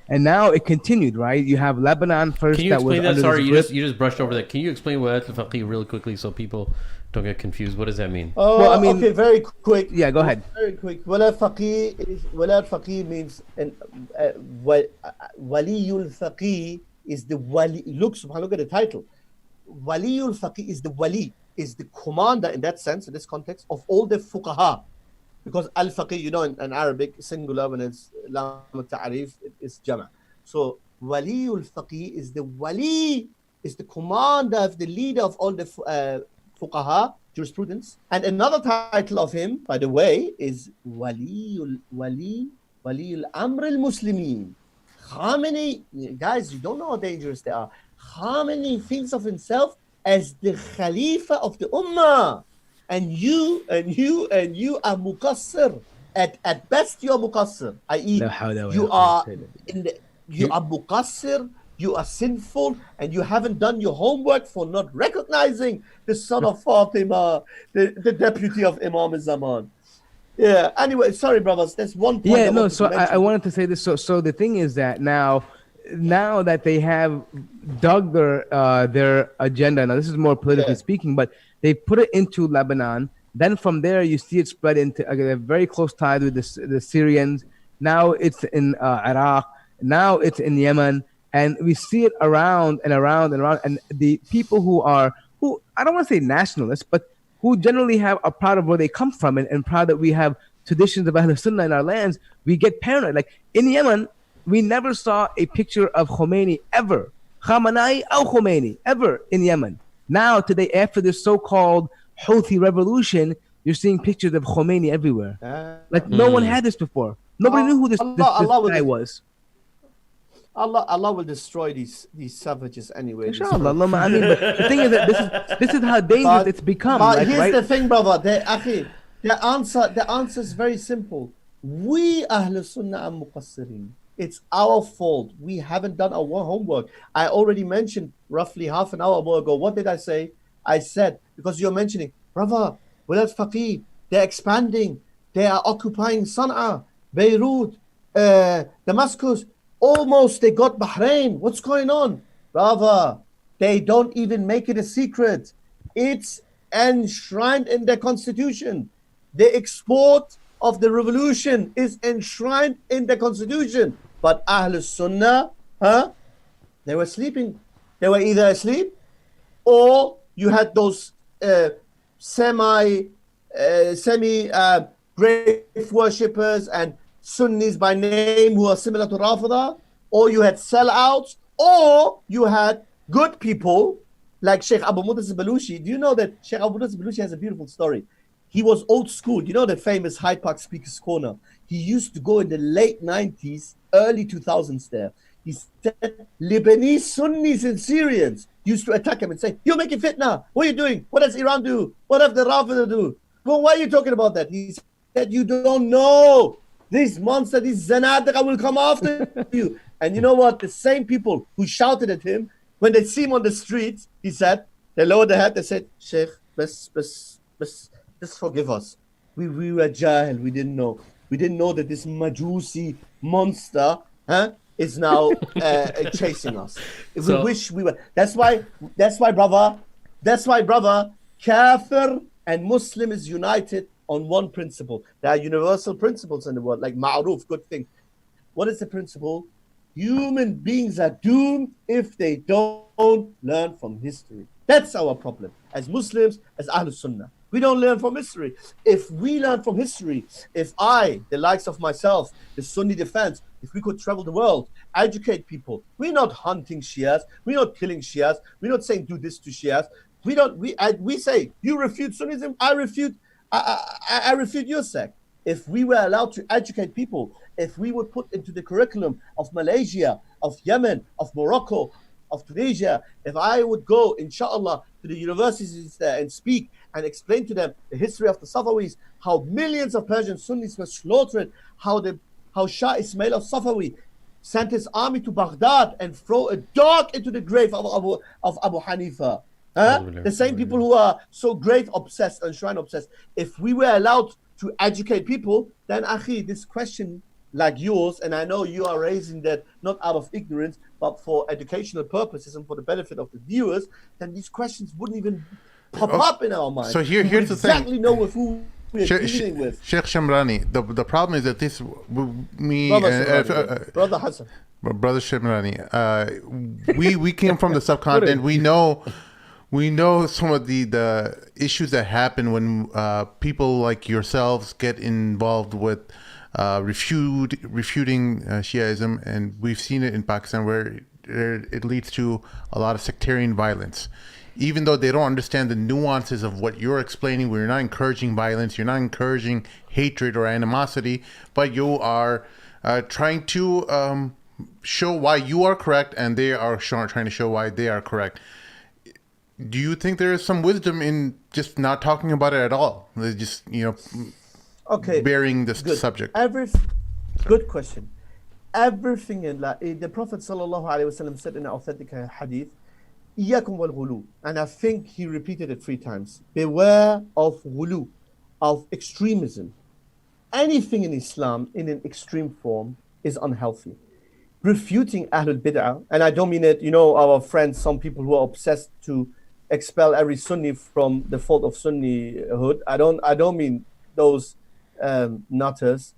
And now it continued, right? You have Lebanon first. Can you explain that? Sorry, you just brushed over that. Can you explain 𝗦𝗦𝗕𝗦𝗧𝗜𝗢 really quickly so people don't get confused? What does that mean? Well, I mean, okay, very quick. Yeah, go ahead. Very quick. 𝗦𝗦𝗕𝗦𝗧𝗜𝗢 means Waliyul Faqih is the wali. Look at the title. Waliyul Faqih is the wali, is the commander in that sense, in this context, of all the fuqaha. Because al-faqih, you know, in Arabic, singular, when it's lam ta'arif, it's jama'. So waliyul faqih is the wali, is the commander, of the leader of all the fuqaha, jurisprudence. And another title of him, by the way, is waliyul amr al-muslimin. Khamenei, guys, you don't know how dangerous they are. Khamenei thinks of himself as the Khalifa of the Ummah. And you are muqassir. At best, you are muqassir. I.e., you are muqassir, you are sinful, and you haven't done your homework for not recognizing the son of Fatima, the deputy of Imam Zaman. Yeah. Anyway, sorry, brothers. There's one point. Yeah, no. So I wanted to say this. So the thing is that now that they have dug their agenda. Now this is more politically speaking, but they put it into Lebanon. Then from there, you see it spread into very close ties with the Syrians. Now it's in Iraq. Now it's in Yemen, and we see it around and around and around. And the people who I don't want to say nationalists, but who generally are proud of where they come from and proud that we have traditions of Ahlul Sunnah in our lands, we get paranoid. Like in Yemen, we never saw a picture of Khomeini ever. Khamenei or Khomeini ever in Yemen. Now, today, after this so-called Houthi revolution, you're seeing pictures of Khomeini everywhere. No one had this before. Nobody knew who this guy was. Allah will destroy these savages anyway. Inshallah. I mean, but the thing is that this is how dangerous it's become. But here's the thing, brother. The answer is very simple. We Ahlul Sunnah are muqassirin. It's our fault. We haven't done our homework. I already mentioned roughly half an hour ago. What did I say? I said, because you're mentioning, brother, 𝗦𝗦𝗕𝗦𝗧𝗜𝗢, they're expanding. They are occupying Sana'a, Beirut, Damascus. Almost they got Bahrain. What's going on? Brother, they don't even make it a secret. It's enshrined in their constitution. The export of the revolution is enshrined in the constitution. But Ahlul Sunnah, they were sleeping. They were either asleep, or you had those semi grave worshippers and Sunnis by name who are similar to Rafida, or you had sellouts, or you had good people like Sheikh Abu Mutas Baluchi. Do you know that Sheikh Abu Mutas Baluchi has a beautiful story? He was old school. You know the famous Hyde Park Speaker's Corner? He used to go in the late 90s, early 2000s there. He said Lebanese Sunnis and Syrians used to attack him and say, "You're making fitna. What are you doing? What does Iran do? What have the Rafida do? Well, why are you talking about that?" He said, "You don't know. This monster, this Zanadiqa will come after you." And you know what? The same people who shouted at him, when they see him on the streets, he said, they lowered their head, they said, "Sheikh, just forgive us. We were jahil, we didn't know. We didn't know that this Majusi monster is now chasing us. We wish we were." That's why, brother, Kafir and Muslim is united on one principle. There are universal principles in the world, like ma'ruf, good thing. What is the principle? Human beings are doomed if they don't learn from history. That's our problem. As Muslims, as Ahlul Sunnah, we don't learn from history. If we learn from history, if I, the likes of myself, the Sunni defense, if we could travel the world, educate people. We're not hunting Shias. We're not killing Shias. We're not saying do this to Shias. We say you refute Sunnism, I refute your sect. If we were allowed to educate people, if we would put into the curriculum of Malaysia, of Yemen, of Morocco, of Tunisia, if I would go, inshallah, to the universities there and speak and explain to them the history of the Safavis, how millions of Persian Sunnis were slaughtered, how Shah Ismail of Safawi sent his army to Baghdad and throw a dog into the grave of Abu Hanifa. The same people who are so grave obsessed and shrine obsessed. If we were allowed to educate people, then Akhi, this question like yours, and I know you are raising that not out of ignorance, but for educational purposes and for the benefit of the viewers, then these questions wouldn't even pop up in our minds. So here's the thing. Exactly know with who we're dealing with. Sheikh Shemrani, the problem is that this, Brother Hassan. Brother Shemrani, we came from the subcontinent. We know some of the issues that happen when people like yourselves get involved with refuting Shiaism, and we've seen it in Pakistan where it leads to a lot of sectarian violence. Even though they don't understand the nuances of what you're explaining, we're not encouraging violence, you're not encouraging hatred or animosity, but you are trying to show why you are correct, and they are trying to show why they are correct. Do you think there is some wisdom in just not talking about it at all? Just, burying this subject. Good question. Everything in the Prophet ﷺ said in an authentic hadith, إِيَّاكُمْ وَالْغُلُو, and I think he repeated it 3 times. Beware of ghulu, of extremism. Anything in Islam in an extreme form is unhealthy. Refuting Ahlul Bid'ah, and I don't mean it, our friends, some people who are obsessed to expel every Sunni from the fold of Sunnihood. I don't mean those nutters.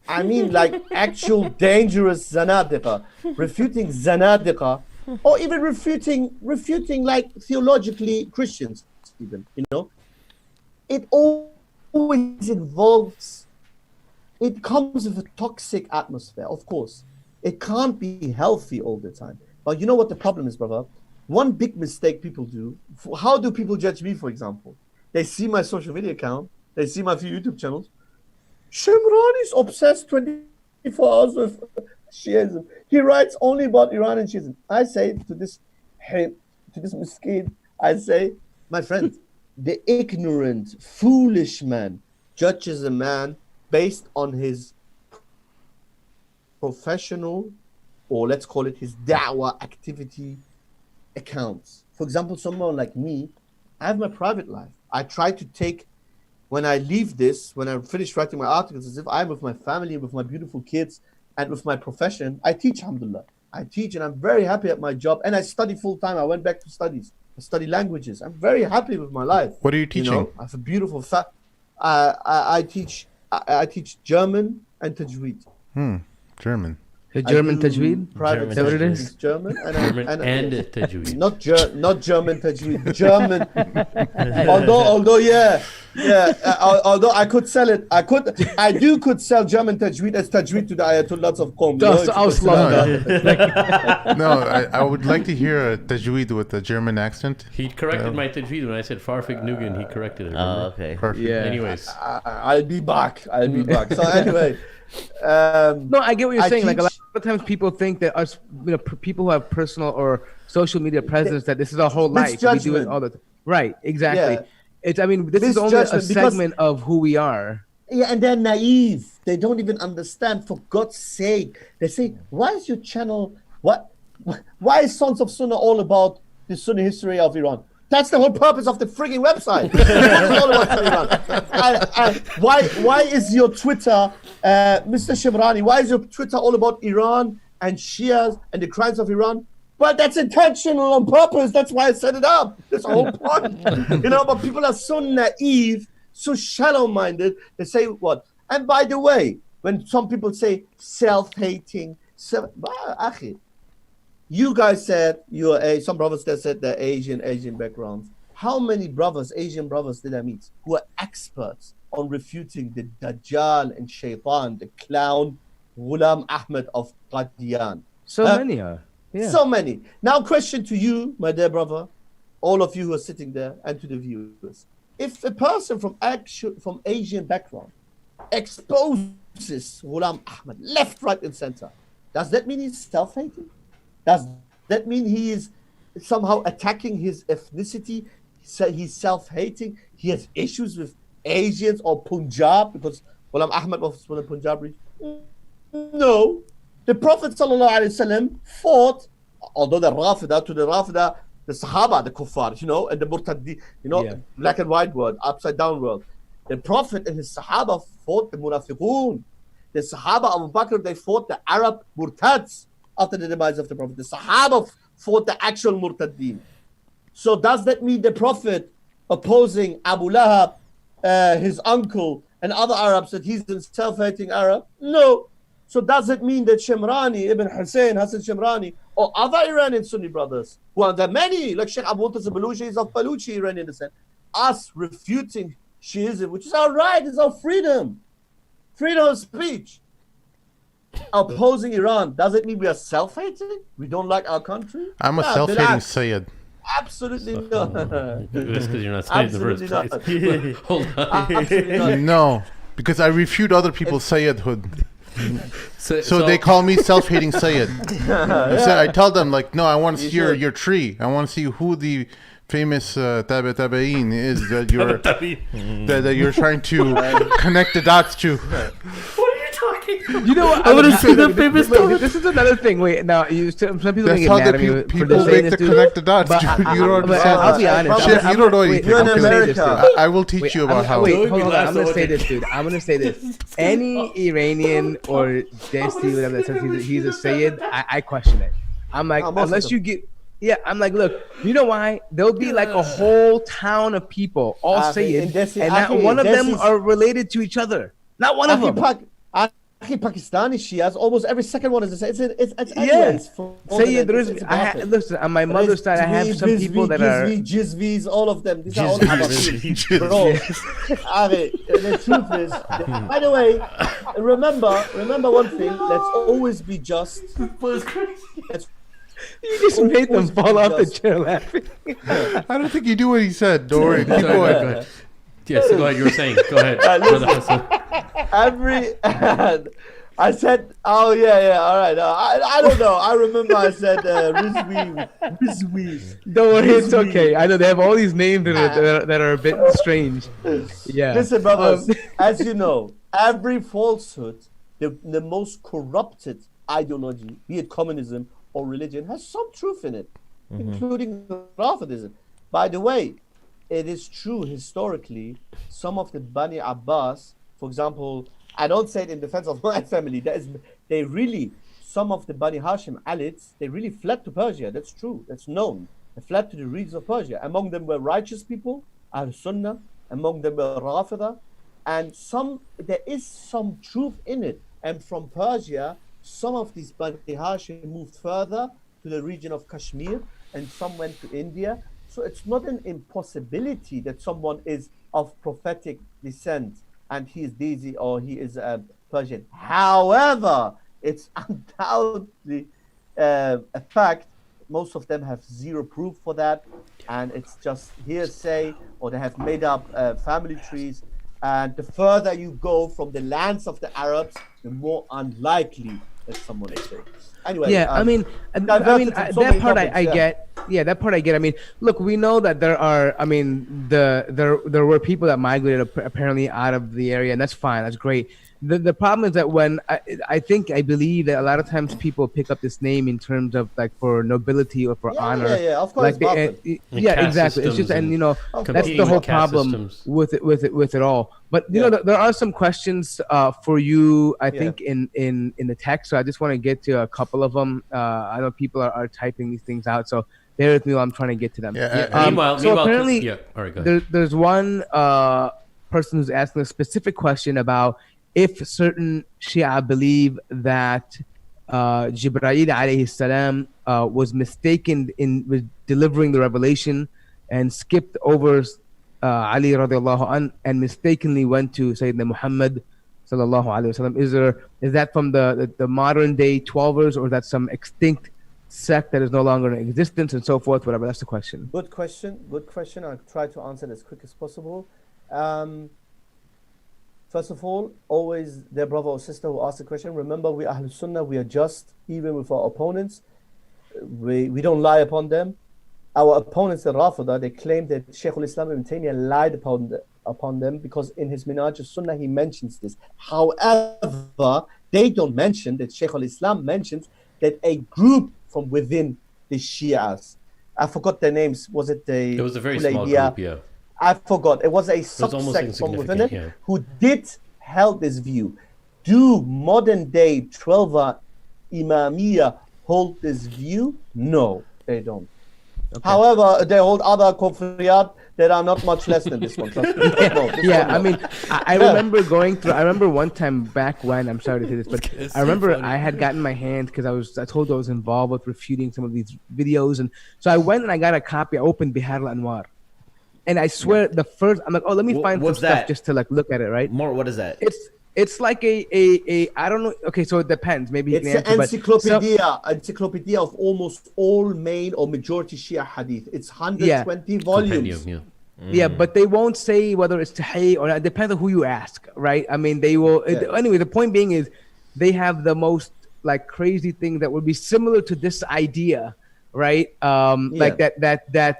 I mean like actual dangerous zanadiqa, refuting zanadiqa, or even refuting like theologically Christians even, It always involves, it comes with a toxic atmosphere, of course. It can't be healthy all the time. But you know what the problem is, brother? One big mistake people do, how do people judge me, for example? They see my social media account, they see my few YouTube channels. Shemrani is obsessed 24 hours with Shiism. He writes only about Iran and Shiism. I say to this miskin, I say, my friend, the ignorant, foolish man judges a man based on his professional, or let's call it his da'wah activity accounts. For example, someone like me, I have my private life. I try to take, when I leave this, when I finish writing my articles, as if I'm with my family, with my beautiful kids, and with my profession, I teach, alhamdulillah. I teach, and I'm very happy at my job, and I study full time. I went back to studies. I study languages. I'm very happy with my life. What are you teaching? I have a beautiful I teach German and Tajweed. German German. Tajweed? Private is that what it is? German and Tajweed. Not German Tajweed. German. although although I could sell it. I could sell German Tajweed as Tajweed to the Ayatollahs of Qom. I would like to hear a Tajweed with a German accent. He corrected my Tajweed when I said Farfig Nugan. He corrected it. Oh, okay. Perfect. Yeah. Anyways. I'll be back. So anyway. No, I get what you're saying. Like a lot of times people think that us, people who have personal or social media presence, that this is our whole life. We do it all the time. Right, exactly. Yeah. This is only a segment of who we are. Yeah, and they're naive. They don't even understand, for God's sake. They say, why is your channel, why is Sons of Sunnah all about the Sunni history of Iran? That's the whole purpose of the frigging website. All about why is your Twitter, Mr. Shemrani, why is your Twitter all about Iran and Shias and the crimes of Iran? Well, that's intentional on purpose. That's why I set it up. That's the whole point. But people are so naive, so shallow-minded. They say what? And by the way, when some people say self-hating, you guys said some brothers that said they're Asian backgrounds. How many Asian brothers did I meet who are experts on refuting the Dajjal and Shaitan, the clown Ghulam Ahmad of Qadian. So many are. Yeah. So many. Now, question to you, my dear brother, all of you who are sitting there, and to the viewers. If a person from Asian background exposes Ghulam Ahmad left, right, and center, does that mean he's self-hating? Does that mean he is somehow attacking his ethnicity? He's self-hating? He has issues with Asians or Punjab because Ghulam Ahmad was from the Punjab region? No. The Prophet ﷺ fought, although the Rafida, the Sahaba, the Kuffar, and the Murtaddi, black and white world, upside down world. The Prophet and his Sahaba fought the Munafiqun. The Sahaba, Abu Bakr, they fought the Arab Murtads after the demise of the Prophet. The Sahaba fought the actual Murtaddin. So does that mean the Prophet opposing Abu Lahab, his uncle, and other Arabs, that he's a self-hating Arab? No. So does it mean that Shemrani, Ebn Hussein, Hassan Shemrani, or other Iranian Sunni brothers, who are there many, like Sheikh 𝗦𝗦𝗕𝗦𝗧 Baluchi is of Baluchi Iranian descent, us refuting Shiism, which is our right, it's our freedom of speech, opposing Iran, does it mean we are self-hating? We don't like our country? I'm a self-hating Sayyid. Absolutely not. That's because you're not saying the first place. Hold on. Absolutely not. No, because I refute other people's Sayyidhood. So they call me self-hating Sayyid. I tell them, like, no, I want to see your tree. I want to see who the famous 𝗙𝗢𝗧𝗜𝗢𝗍𝗓 is that you're trying to connect the dots to. You know what? I want to see the famous. Wait, this is another thing. Wait, now some people That's get how mad the at me for people saying make this, the connect the dots. Dude. You don't understand. I'll be honest. Chef, you don't know anything. You're in America. I will teach you about how. Wait, hold on. I'm gonna say this, dude. I'm gonna say this. Any Iranian or Desi, whatever that says he's a Sayyid, I question it. I'm like, unless you get. Yeah, I'm like, look, you know why? There'll be like a whole town of people all Sayyid, and not one of them are related to each other. Not one of them. Pakistani Shias, almost every second one is the same. It's yes. Sayyid, listen, on my mother's side, I have some people that are Jizvis, all of them. These are all Jizvis. Bro, the truth is, by the way, remember one thing. Let's always be just. You just made them fall off the chair laughing. I don't think you do what he said. Don't worry. Keep going. Go ahead. Yes, go ahead. You were saying. Go ahead. I said, oh yeah, all right. I don't know. I remember I said Rizwi. Don't worry, it's okay. I know they have all these names that are a bit strange. Yeah. Listen, brothers, as you know, every falsehood, the most corrupted ideology, be it communism or religion, has some truth in it, including Rafidism. By the way, it is true historically, some of the Bani Abbas, for example, I don't say it in defense of my family, some of the Bani Hashim Alids, they really fled to Persia. That's true, that's known. They fled to the regions of Persia. Among them were righteous people, Ahl Sunnah, among them were Rafida, and there is some truth in it. And from Persia, some of these Bani Hashim moved further to the region of Kashmir, and some went to India. So it's not an impossibility that someone is of prophetic descent and he is Desi or he is Persian. However, it's undoubtedly a fact. Most of them have zero proof for that, and it's just hearsay, or they have made up family trees. And the further you go from the lands of the Arabs, the more unlikely that someone is there. Anyway, yeah, that part I get. Yeah, that part I get. I mean, look, we know that there are. I mean, there were people that migrated apparently out of the area, and that's fine. That's great. The problem is that when I believe that a lot of times people pick up this name in terms of like for nobility or for honor. Yeah, of course. Like exactly. It's just, and that's the whole problem with it all. But you know, there are some questions for you, I think, in the text. So I just want to get to a couple of them. I know people are typing these things out, so bear with me while I'm trying to get to them. Meanwhile, apparently, all right, go ahead. There's one person who's asking a specific question about if certain Shia believe that Jibreel alayhi salam was mistaken with delivering the revelation and skipped over Ali radiallahu an and mistakenly went to Sayyidina Muhammad sallallahu alaihi wasallam. Is that from the modern day 12ers, or is that some extinct sect that is no longer in existence and so forth? Whatever. That's the question. Good question. I'll try to answer it as quick as possible. First of all, always their brother or sister who asked the question, remember, we Ahlul Sunnah, we are just, even with our opponents. We don't lie upon them. Our opponents, the Rafida, they claim that 𝗧𝗨𝗥𝗏𝗧𝗜𝗢𝗎 Ibn Taymiyyah lied upon them because in his Minhaj al-Sunnah he mentions this. However, they don't mention that Shaykh al-Islam mentions that a group from within the Shias, I forgot their names, was it the... It was a very small group, yeah. I forgot. It was a subsect from within it who did held this view. Do modern day 12 Imamiyya hold this view? No, they don't. Okay. However, they hold other kufriyat that are not much less than this one. I mean, I remember going through. I remember one time back when, I'm sorry to say this, but I remember I had gotten my hand because I told I was involved with refuting some of these videos, and so I went and I got a copy. I opened 𝗦𝗦𝗦𝗕𝗦𝗏 al-Anwar. And I swear, the first, I'm like, oh, let me find some stuff just to like look at it, right? More, what is that? It's like a I don't know. Okay, so it depends. Maybe it's an encyclopedia of almost all main or majority Shia hadith. It's 120 volumes. Yeah, but they won't say whether it's tahiyy or not. It depends on who you ask, right? I mean, they will. Anyway, the point being is, they have the most like crazy thing that would be similar to this idea. Right, like that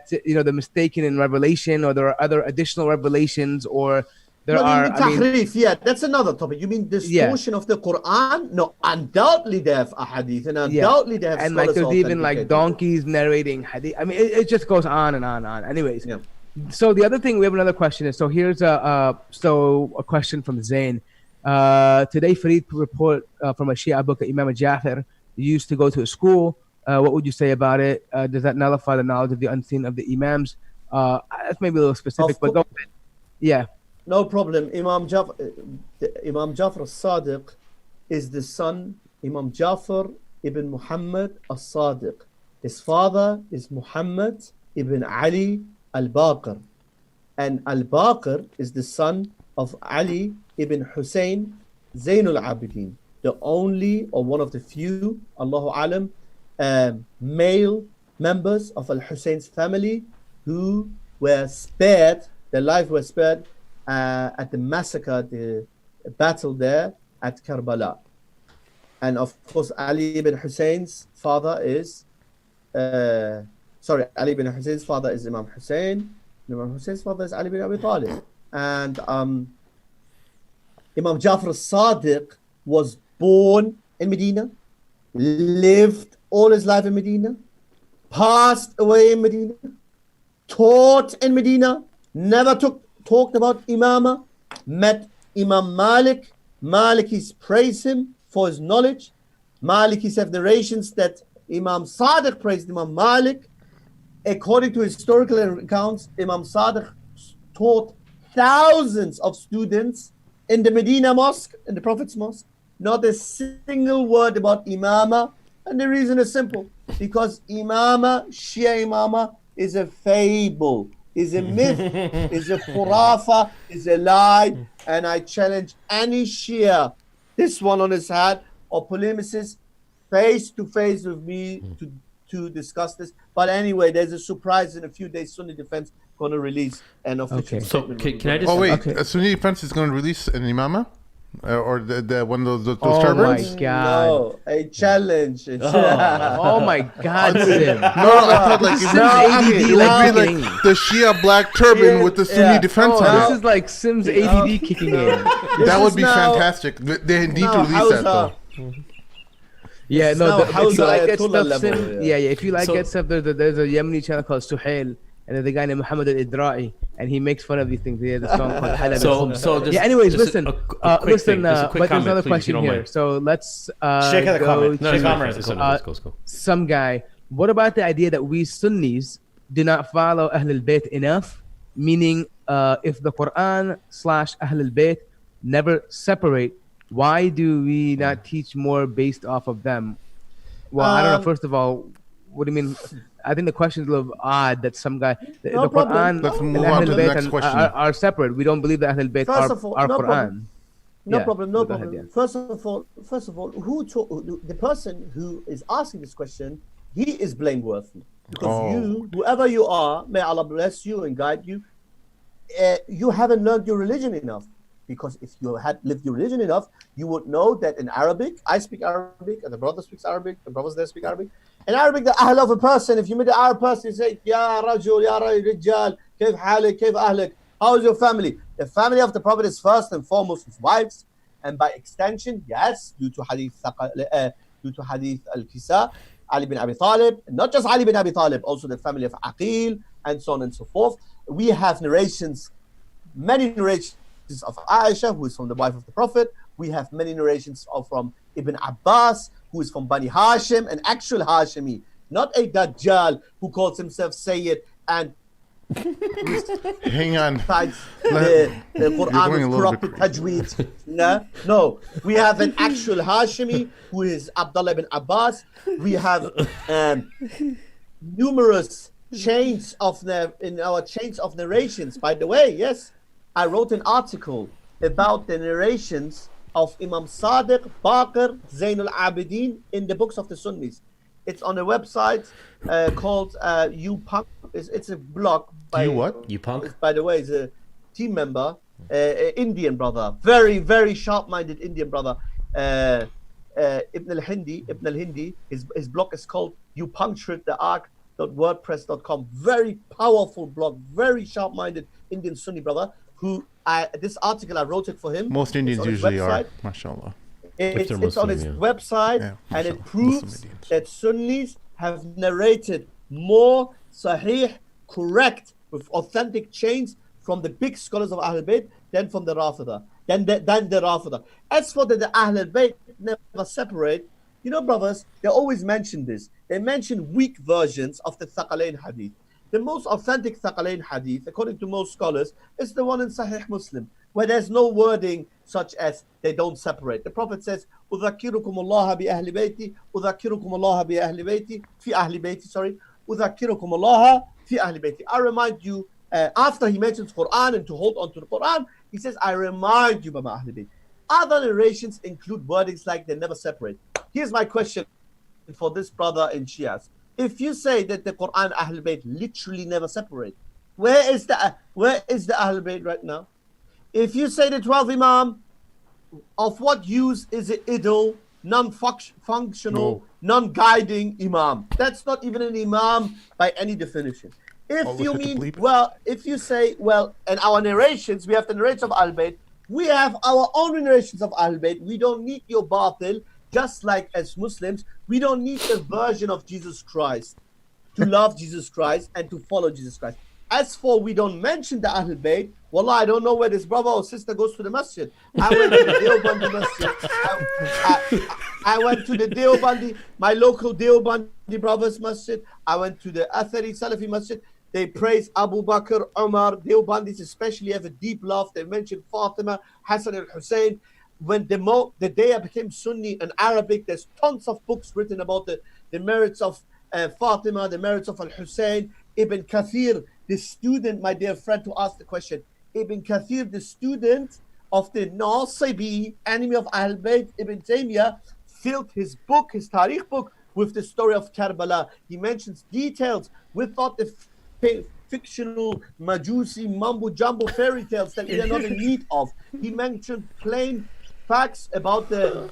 the mistaken in revelation, or there are other additional revelations, or there are. Tahrif, that's another topic. You mean distortion of the Quran? No, undoubtedly they have a hadith, and undoubtedly they have. And like there's even like donkeys narrating hadith. I mean, it just goes on and on and on. Anyways, so the other thing, we have another question. Is so here's a question from Zain. Today, Farid report from a Shia book that Imam Jafar used to go to a school. What would you say about it? Does that nullify the knowledge of the unseen of the Imams? That's maybe a little specific, but go ahead. Yeah. No problem. Imam Jafar al-Sadiq is the son, Imam Jafar ibn Muhammad al-Sadiq. His father is Muhammad ibn Ali al-Baqir. And al-Baqir is the son of Ali ibn Hussein Zainul Abidin, the only or one of the few, Allahu Alam, male members of Al-Hussein's family who were spared, their lives were spared at the massacre, the battle there at Karbala. And of course, Ali ibn Hussein's father is, Ali ibn Hussein's father is Imam Hussein. Imam Hussein's father is Ali ibn Abi Talib. And Imam Jafar al-Sadiq was born in Medina, lived all his life in Medina, passed away in Medina, taught in Medina, never talked about Imama, met Imam Malik. Malikis praise him for his knowledge. Malikis have narrations that Imam Sadiq praised Imam Malik. According to historical accounts, Imam Sadiq taught thousands of students in the Medina mosque, in the Prophet's mosque. Not a single word about Imama. And the reason is simple, because Shia Imama is a fable, is a myth, is a khurafa, is a lie. And I challenge any Shia, this one on his hat, or polemicist, face to face with me to discuss this. But anyway, there's a surprise in a few days. Sunni Defense going to release an official statement. So can I just... Oh wait, Sunni Defense is going to release an Imama? Or the one of those turbans? Oh my God! No, a challenge. Oh my God, Sim. No, I thought like it would be like the Shia black turban with the Sunni Defense on it. This is like Sim's ADD kicking in. That would be fantastic. They need to release that though. Yeah, no. If you like that stuff, Sim, if you like that stuff, there's a Yemeni channel called Suhail. And there's a guy named Muhammad al-Idra'i, and he makes fun of these things. He has a song called Halab. Anyways, listen. But there's another question here. So let's some guy. What about the idea that we Sunnis do not follow Ahl al-Bayt enough? Meaning, if the Quran / Ahl al-Bayt never separate, why do we not teach more based off of them? Well, I don't know. First of all, what do you mean? I think the question is a little odd that some guy, the Quran and Ahl al-Bayt are separate. We don't believe that Ahl al-Bayt are Quran. No problem. First of all, the person who is asking this question, he is blameworthy. Because whoever you are, may Allah bless you and guide you, you haven't learned your religion enough. Because if you had lived your religion enough, you would know that in Arabic, I speak Arabic, and the brother speaks Arabic, the brothers there speak Arabic. In Arabic, the ahl of a person, if you meet an Arab person, you say, Ya Rajul, Ya Rijal, 𝗃𝐃𝐼𝐀𝐇, 𝗃 أهلك? How is your family? The family of the Prophet is first and foremost his wives, and by extension, yes, due to hadith al-Kisa, Ali bin Abi Talib, not just Ali bin Abi Talib, also the family of Aqil, and so on and so forth. We have narrations, many narrations of Aisha, who is from the wife of the Prophet. We have many narrations from Ibn Abbas, who is from Bani Hashim, an actual Hashimi, not a Dajjal who calls himself Sayyid and hang on. The Quran with corrupted tajweed. No. We have an actual Hashimi who is Abdullah ibn Abbas. We have numerous chains of narrations. By the way, yes, I wrote an article about the narrations of Imam Sadiq, Baqir, Zainul Abidin in the books of the Sunnis. It's on a website called 𝗬𝗦𝗕𝗦𝗧. It's a blog by 𝗬𝗦𝗕𝗦𝗧. By the way, is a team member, Indian brother, very, very sharp-minded Indian brother, Ibn al-Hindi. His blog is called 𝗬𝗦𝗕𝗦𝗧𝗏𝑤ordpress.com. Very powerful blog, very sharp-minded Indian Sunni brother. This article I wrote it for him. Most Indians usually are, mashallah. It's on his website, and it proves that Sunnis have narrated more sahih, correct, with authentic chains from the big scholars of Ahlul Bayt than from the Rafida. Than the Rafida. As for the Ahlul Bayt never separate, brothers, they always mention this. They mention weak versions of the ثقلين hadith. The most authentic ثقلين hadith, according to most scholars, is the one in Sahih Muslim, where there's no wording such as they don't separate. The Prophet says, أُذَكِّرُكُمُ اللَّهَ بِأَهْلِ بَيْتِي أُذَكِّرُكُمُ اللَّهَ بِأَهْلِ بَيْتِي فِي أَهْلِ بَيْتِي أُذَكِّرُكُمُ اللَّهَ فِي أَهْلِ بَيْتِي. I remind you, after he mentions Quran and to hold on to the Quran, he says, I remind you by my Ahl Bayt. Other narrations include wordings like they never separate. Here's my question for this brother in Shias. If you say that the Quran Ahl Bayt literally never separate, where is the Ahl Bayt right now? If you say the 12 Imam, of what use is it idle, non-functional, non-guiding Imam? That's not even an Imam by any definition. If you mean, if you say, in our narrations, we have the narrations of Ahl Bayt, we have our own narrations of Ahl Bayt. We don't need your batil, just like as Muslims, we don't need the version of Jesus Christ to love Jesus Christ and to follow Jesus Christ. As for we don't mention the Ahl Bayt, wallah, I don't know where this brother or sister goes to the masjid. I went to the Deobandi masjid. I went to the Deobandi, my local Deobandi brothers masjid. I went to the Athari Salafi masjid. They praise Abu Bakr, Umar. Deobandis especially have a deep love. They mention Fatima, Hassan and Hussein. When the day I became Sunni in Arabic, there's tons of books written about the merits of Fatima, the merits of Al-Hussein. Ibn Kathir, the student, my dear friend, who asked the question, Ibn Kathir, the student of the Nasibi, enemy of Ahl Bayt, Ibn Taymiyyah, filled his book, his Tariq book, with the story of Karbala. He mentions details without the fictional Majusi mumbo jumbo fairy tales that we are not in need of. He mentioned plain facts about the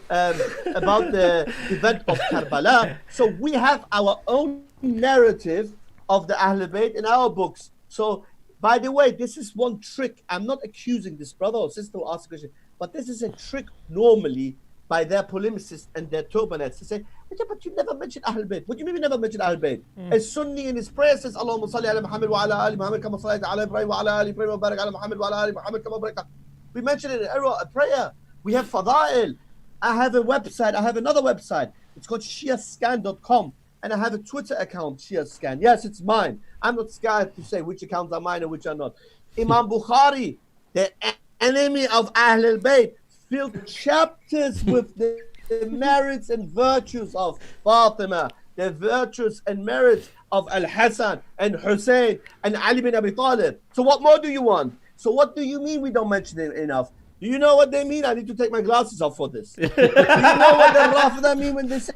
event of Karbala. So we have our own narrative of the Ahl Bayt in our books. So, by the way, this is one trick. I'm not accusing this brother or sister who asked a question, but this is a trick normally by their polemicists and their turbanites to say, but you never mentioned Ahl Bayt. What do you mean you never mentioned Ahl Bayt? A Sunni in his prayer says, Allahumma salli ala Muhammad wa ala ali Muhammad kama sallaita ala Ibrahim wa ala ali Ibrahim wa barak ala Muhammad wa ala ali Muhammad kama barakta. We mentioned it in a prayer. We have Fadail. I have a website. I have another website. It's called shiascan.com. And I have a Twitter account, Shiascan. Yes, it's mine. I'm not scared to say which accounts are mine and which are not. Imam Bukhari, the enemy of Ahl Bayt, filled chapters with the merits and virtues of Fatima, the virtues and merits of Al-Hassan and Hussein and Ali bin Abi Talib. So what more do you want? So what do you mean we don't mention it enough? Do you know what they mean? I need to take my glasses off for this. Do you know what the Rafida mean when they say?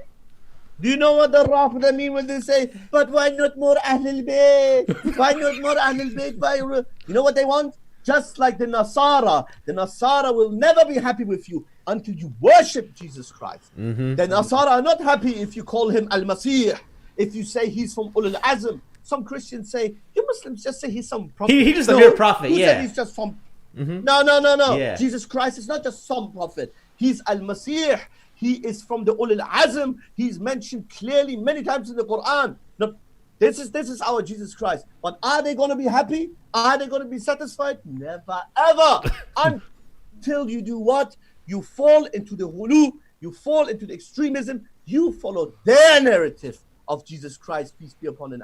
Do you know what the Rafida mean when they say, but why not more Ahlul Bayt? Why not more Ahlul Bayt? You know what they want? Just like the Nasara. The Nasara will never be happy with you until you worship Jesus Christ. Mm-hmm. The Nasara are not happy if you call him Al-Masih, if you say he's from Ulul Azm. Some Christians say, you Muslims just say he's some prophet. He's just a mere prophet, Who yeah. said he's just from... No. Yeah. Jesus Christ is not just some prophet. He's Al-Masih. He is from the Ulul Azm. He's mentioned clearly many times in the Quran. Now, this is our Jesus Christ. But are they going to be happy? Are they going to be satisfied? Never, ever. Until you do what? You fall into the ghulu. You fall into the extremism. You follow their narrative of Jesus Christ, peace be upon him.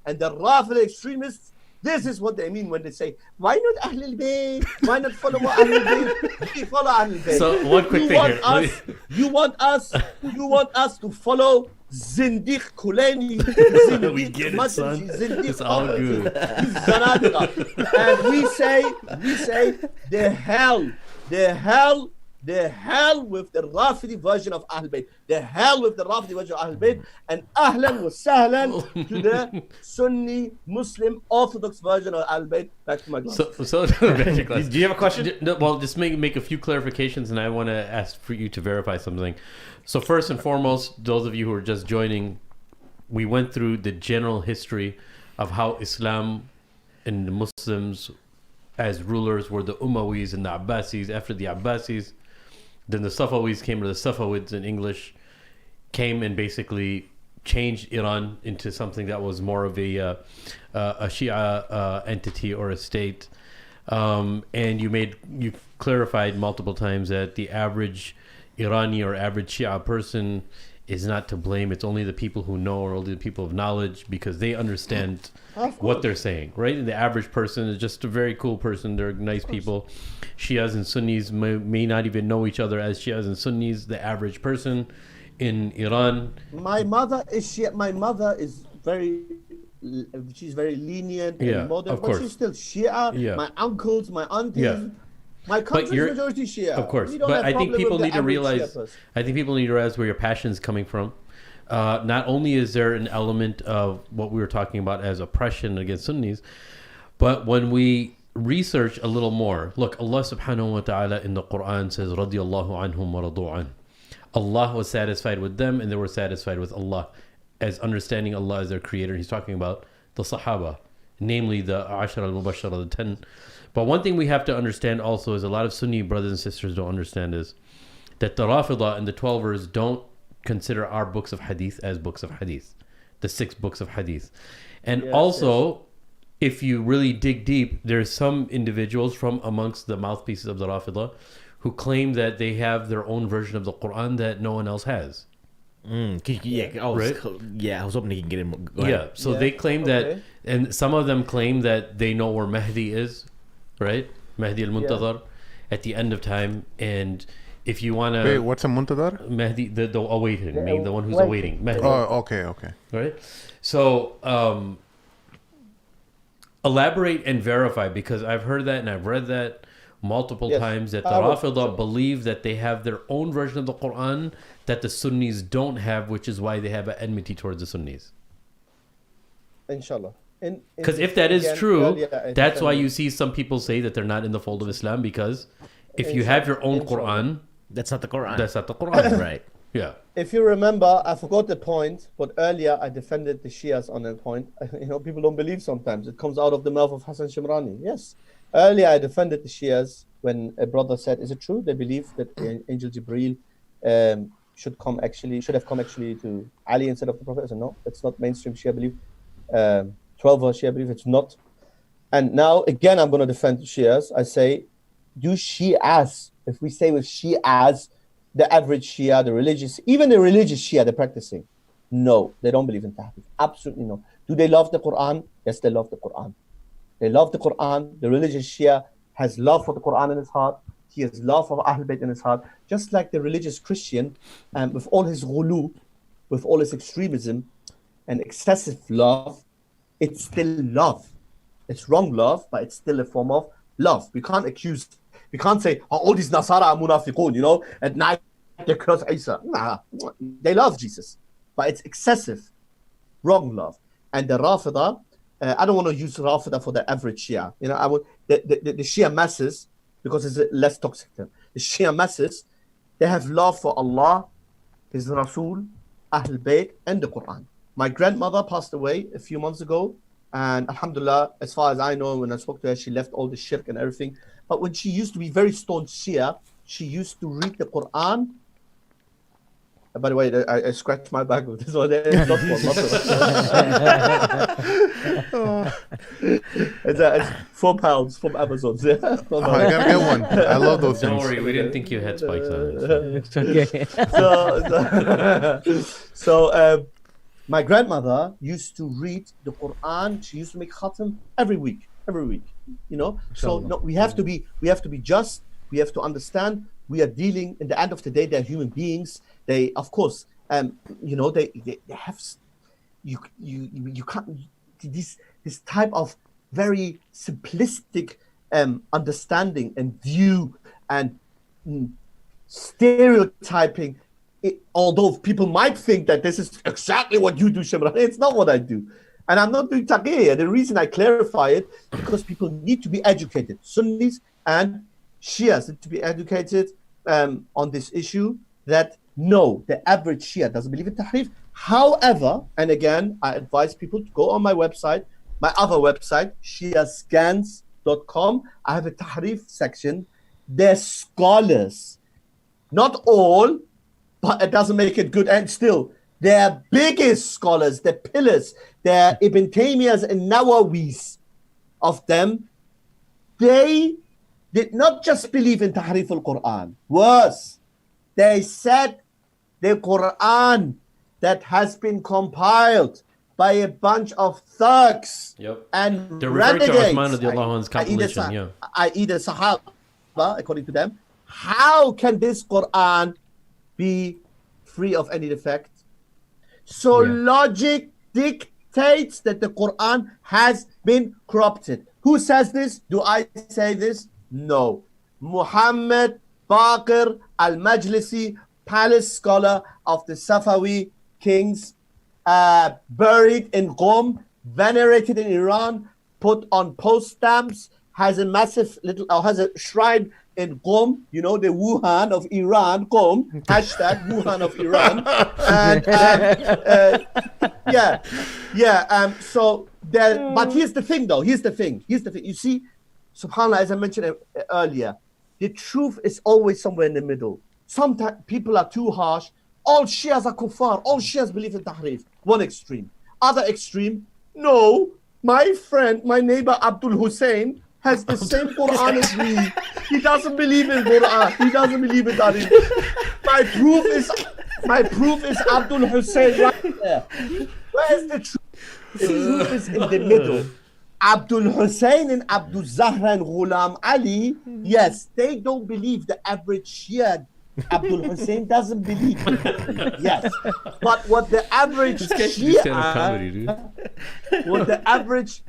And the Rafida extremists, this is what they mean when they say, why not Ahlul Bayt? Why not follow Ahlul Bayt? We follow Ahlul Bayt. So one quick thing here. You want us to follow Zindiq Kuleni. We get it, son. It's all good. And we say, the hell with the Rafidi version of Ahlul Bayt. The hell with the Rafidi version of Ahlul Bayt. And ahlan wa sahlan to the Sunni Muslim Orthodox version of Ahlul Bayt. Back to my class. So Do you have a question? Well, just make a few clarifications, and I want to ask for you to verify something. So first and foremost, those of you who are just joining, we went through the general history of how Islam and the Muslims as rulers were the Umayyads and the Abbasis. After the Abbasis, then the Safawids came, or the Safawids in English, came and basically changed Iran into something that was more of a Shia entity or a state. And you clarified multiple times that the average Irani or average Shia person is not to blame. It's only the people who know, or only the people of knowledge, because they understand what they're saying, right? And the average person is just a very cool person. They're nice people. Shias and Sunnis may not even know each other as Shias and Sunnis. The average person in Iran. My mother is Shia. My mother is she's very lenient and modern, but she's still Shia. Yeah. My uncles, my aunties. Yeah. My country's majority Shia. Of course, but I think people need to realize. I think people need to realize where your passion is coming from. Not only is there an element of what we were talking about as oppression against Sunnis, but when we research a little more, look, Allah subhanahu wa ta'ala in the Quran says, radiyallahu anhum wa radu an. Allah was satisfied with them, and they were satisfied with Allah, as understanding Allah as their creator. He's talking about the Sahaba, namely the Ashara al-Mubashara, the 10. But one thing we have to understand also is a lot of Sunni brothers and sisters don't understand is that the Rafida and the Twelvers don't consider our books of Hadith as books of Hadith, the 6 books of Hadith. And if you really dig deep, there's some individuals from amongst the mouthpieces of the Rafida who claim that they have their own version of the Quran that no one else has. I was hoping he can get in. They claim that, and some of them claim that they know where Mahdi is, right? Mahdi al-Muntazar at the end of time. And if you want to... Wait, what's a Muntazar? Mahdi, the awaiting, the one who's awaiting. Mahdi. Oh, okay. Right? So, elaborate and verify, because I've heard that and I've read that multiple times, that the Rafida believe that they have their own version of the Quran that the Sunnis don't have, which is why they have an enmity towards the Sunnis. Inshallah. Because if that is true, that's why you see some people say that they're not in the fold of Islam, because if you have your own Quran, that's not the Quran. That's not the Quran, right? Yeah. If you remember, I forgot the point, but earlier I defended the Shias on that point. People don't believe sometimes. It comes out of the mouth of Hassan Shemrani. Yes. Earlier I defended the Shias when a brother said, is it true they believe that Angel Jibreel should have come to Ali instead of the Prophet? I said, no, that's not mainstream Shia belief. 12 Shia belief, it's not. And now again I'm going to defend the Shias. I say, do Shias, if we say with Shias, the average Shia, the religious Shia, they're practicing. No, they don't believe in Tahdith. Absolutely no. Do they love the Quran? Yes, they love the Quran. They love the Quran. The religious Shia has love for the Quran in his heart. He has love for Ahlul Bayt in his heart. Just like the religious Christian, with all his ghulu, with all his extremism and excessive love, it's still love. It's wrong love, but it's still a form of love. We can't accuse We can't say, oh, all these Nasara are munafiqun, you know, at night they curse Isa. Nah, they love Jesus, but it's excessive, wrong love. And the Rafida, I don't want to use Rafida for the average Shia. You know, I would the Shia masses, because it's less toxic term. The Shia masses, they have love for Allah, His Rasul, Ahl Bayt, and the Quran. My grandmother passed away a few months ago, and alhamdulillah, as far as I know, when I spoke to her, she left all the shirk and everything. But when she used to be very staunch Shia, she used to read the Quran. By the way, I scratched my back with this one. It's £4 from Amazon. Yeah. Oh, I gotta get one. I love those Don't things. worry, we didn't think you had spikes on it. It's okay. So my grandmother used to read the Quran. She used to make khatam every week. You know. So no, we have to be just. We have to understand. We are dealing. In the end of the day, they're human beings. They, of course, you know, they have. You can't. This type of very simplistic understanding and view and stereotyping. Although people might think that this is exactly what you do, Shemrani, it's not what I do. And I'm not doing taqiyya. The reason I clarify it, because people need to be educated. Sunnis and Shias need to be educated on this issue, that no, the average Shia doesn't believe in tahrif. However, and again, I advise people to go on my website, my other website, 𝗧𝗨𝗥𝗓𝗦𝗧. I have a tahrif section. They're scholars. Not all, but it doesn't make it good. And still, they're biggest scholars, they're pillars, they're Ibn Taymiyyahs and Nawawis of them. They did not just believe in tahrif al-Quran. Worse, they said the Quran that has been compiled by a bunch of thugs and they're referring to renegades, Uthman radiallahu anhu's compilation, i.e. the Sahaba, according to them. How can this Quran be free of any defect? So logic dictates that the Quran has been corrupted. Who says this? Do I say this? No. Muhammad Baqir al-Majlisi, palace scholar of the Safawi kings, buried in Qom, venerated in Iran, put on post stamps, has a massive has a shrine in Qom, you know, the Wuhan of Iran, Qom, hashtag Wuhan of Iran. And so there, but here's the thing though, here's the thing. You see, subhanAllah, as I mentioned earlier, the truth is always somewhere in the middle. Sometimes people are too harsh. All Shias are kuffar. All Shias believe in tahrif. One extreme. Other extreme, no, my friend, my neighbor Abdul Hussein has the same Quran as me. He doesn't believe in Quran. He doesn't believe in tahrif. My proof is Abdul Hussein right there. Where is the truth? The truth is in the middle. Abdul Hussein and Abdul Zahra and Ghulam Ali, yes, they don't believe the average Shia. Abdul Hussein doesn't believe. Yes, but what the average Shia, what the average.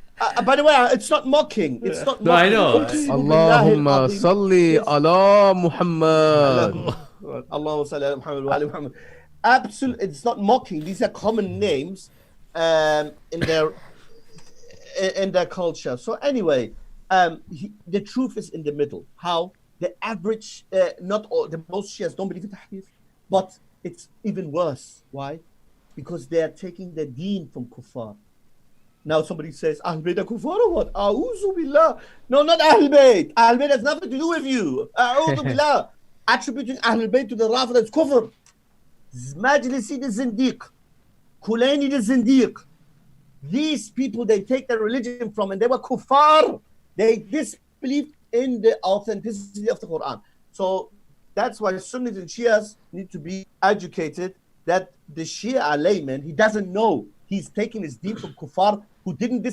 By the way, it's not mocking. It's not. No, mocking. I know. Allahumma salli ala Muhammad. Allahumma salli ala Muhammad wa ali Muhammad. Absolutely, it's not mocking. These are common names in their culture. So anyway, the truth is in the middle. How? The average, not all, the most Shias don't believe in tahrif, but it's even worse. Why? Because they are taking the deen from kuffar. Now somebody says, Ahl Bayt are kuffar or what? A'udhu billah. No, not Ahl Bayt. Ahl Bayt has nothing to do with you. A'udhu billah. Attributing Ahl Bayt to the Rafida is kufr. Majlisi the Zindiq. Kulaini the Zindiq. These people, they take their religion from, and they were kuffar. They disbelieved in the authenticity of the Quran. So that's why Sunnis and Shias need to be educated, that the Shia layman, he doesn't know. He's taking his deen from kuffar who didn't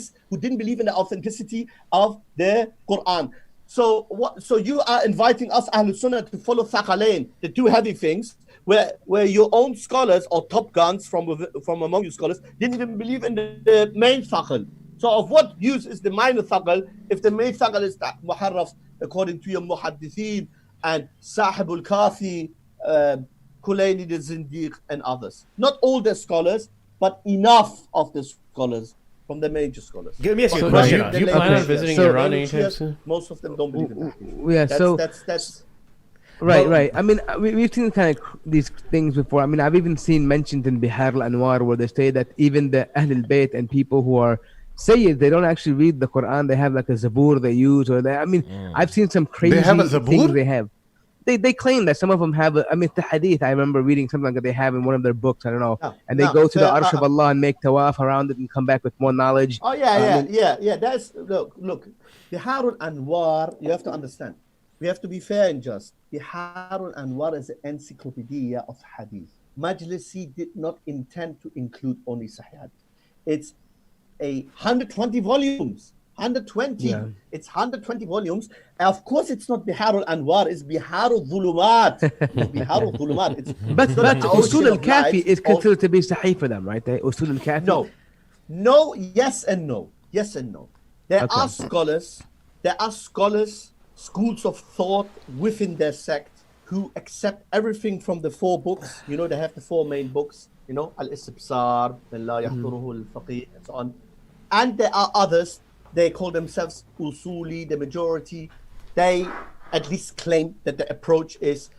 believe in the authenticity of the Quran. So you are inviting us Ahlul Sunnah to follow Thaqalain, the two heavy things, where your own scholars or top guns from among you scholars didn't even believe in the main Thaqal. So of what use is the minor Thaqal if the main Thaqal is Muharraf according to your muhaddithin and 𝗧𝗨𝗥𝗓𝗦𝗧𝗜𝗢𝗍𝗓, 𝗦𝗦𝗦𝗧𝗓𝗏𝗧 and others. Not all the scholars, but enough of the scholars from the major scholars. Give me a So question. do you plan on visiting Iran anytime soon? Most of them don't believe in that. Yeah, That's right. I mean, we've seen kind of these things before. I mean, I've even seen mentioned in Bihar al-Anwar where they say that even the Ahl al-Bayt and people who are Sayyid, they don't actually read the Quran. They have like a Zabur they use, or they. I mean, I've seen some crazy They have a Zabur? things they have. They claim that some of them have. The Hadith. I remember reading something like that they have in one of their books. I don't know, and they go to the Arsh of Allah and make tawaf around it and come back with more knowledge. Oh yeah. That's look. Bihar al-Anwar. You have to understand. We have to be fair and just. Bihar al-Anwar is an encyclopedia of Hadith. Majlisi did not intend to include only Sahih Hadith. It's 120 volumes. 120. Yeah. It's 120 volumes. Of course, it's not Bihar al-Anwar. It's Bihar al-Dhulumat. Bihar al-Dhulumat. But Usul al-Kafi is considered to be Sahih for them, right? Usul al-Kafi. No. Yes and no. There are scholars. Schools of thought within their sect who accept everything from the 4 books. You know, they have the 4 main books. You know, al-Istibsar, la yahduruhu al-Faqih, and so on. And there are others. They call themselves Usuli, the majority. They at least claim that the approach is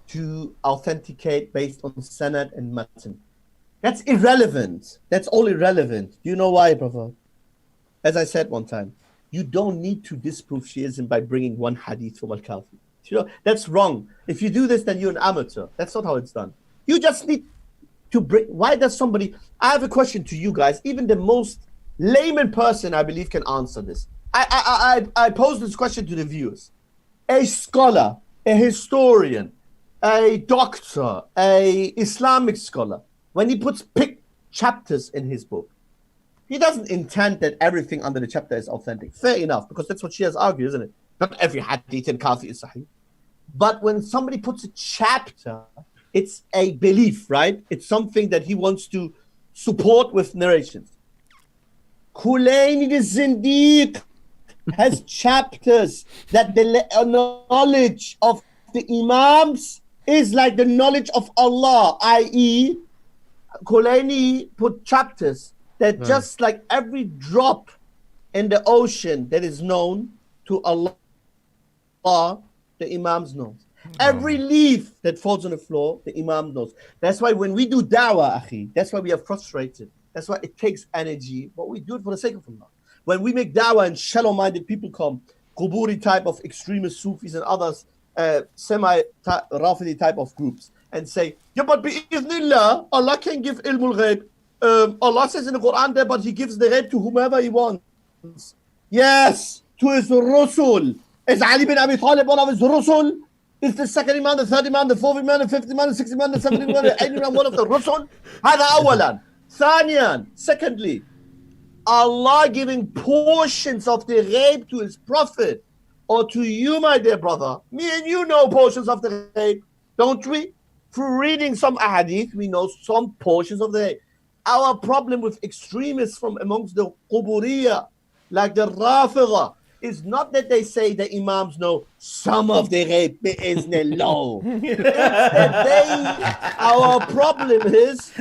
to authenticate based on Sanad and Matan. That's irrelevant. That's all irrelevant. Do you know why, brother? As I said one time, you don't need to disprove Shiism by bringing one hadith from Al-Kafi. You know, that's wrong. If you do this, then you're an amateur. That's not how it's done. You just need to bring. Why does somebody? I have a question to you guys. Even the most layman person, I believe, can answer this. I pose this question to the viewers. A scholar, a historian, a doctor, a Islamic scholar, when he puts pick chapters in his book, he doesn't intend that everything under the chapter is authentic. Fair enough, because that's what Shias argue, isn't it? Not every hadith in Kafi is sahih. But when somebody puts a chapter, it's a belief, right? It's something that he wants to support with narrations. 𝗧𝗨𝗥𝗓𝗦𝗧𝗜𝗢𝗙 has chapters that the knowledge of the Imams is like the knowledge of Allah, i.e. 𝗧𝗨𝗥𝗓𝗦𝗧𝗜𝗢𝗙 put chapters that just like every drop in the ocean that is known to Allah, the Imams knows. Every leaf that falls on the floor, the Imam knows. That's why when we do da'wah, akhi, that's why we are frustrated. That's why it takes energy, but we do it for the sake of Allah. When we make da'wah and shallow-minded people come, Quburi type of extremist Sufis and others, semi-Rafidi type of groups, and say, yeah, but bi-idhnillah, Allah can give ilmul ghaib. Allah says in the Quran there, but He gives the ghaib to whomever He wants. Yes, to His Rusul. Is Ali bin Abi Talib one of His Rusul? Is the second Imam, the third Imam, the fourth Imam, the fifth Imam, the sixth Imam, the seventh Imam, the eighth Imam, one of the Rusul? هذا أولا. ثانيا, secondly, Allah giving portions of the ghaib to His Prophet, or to you, my dear brother. Me and you know portions of the ghaib, don't we? Through reading some ahadith, we know some portions of the ghaib. Our problem with extremists from amongst the Quburiyya, like the Rafida, is not that they say the Imams know some of the ghaib, bi'iznillah. Our problem is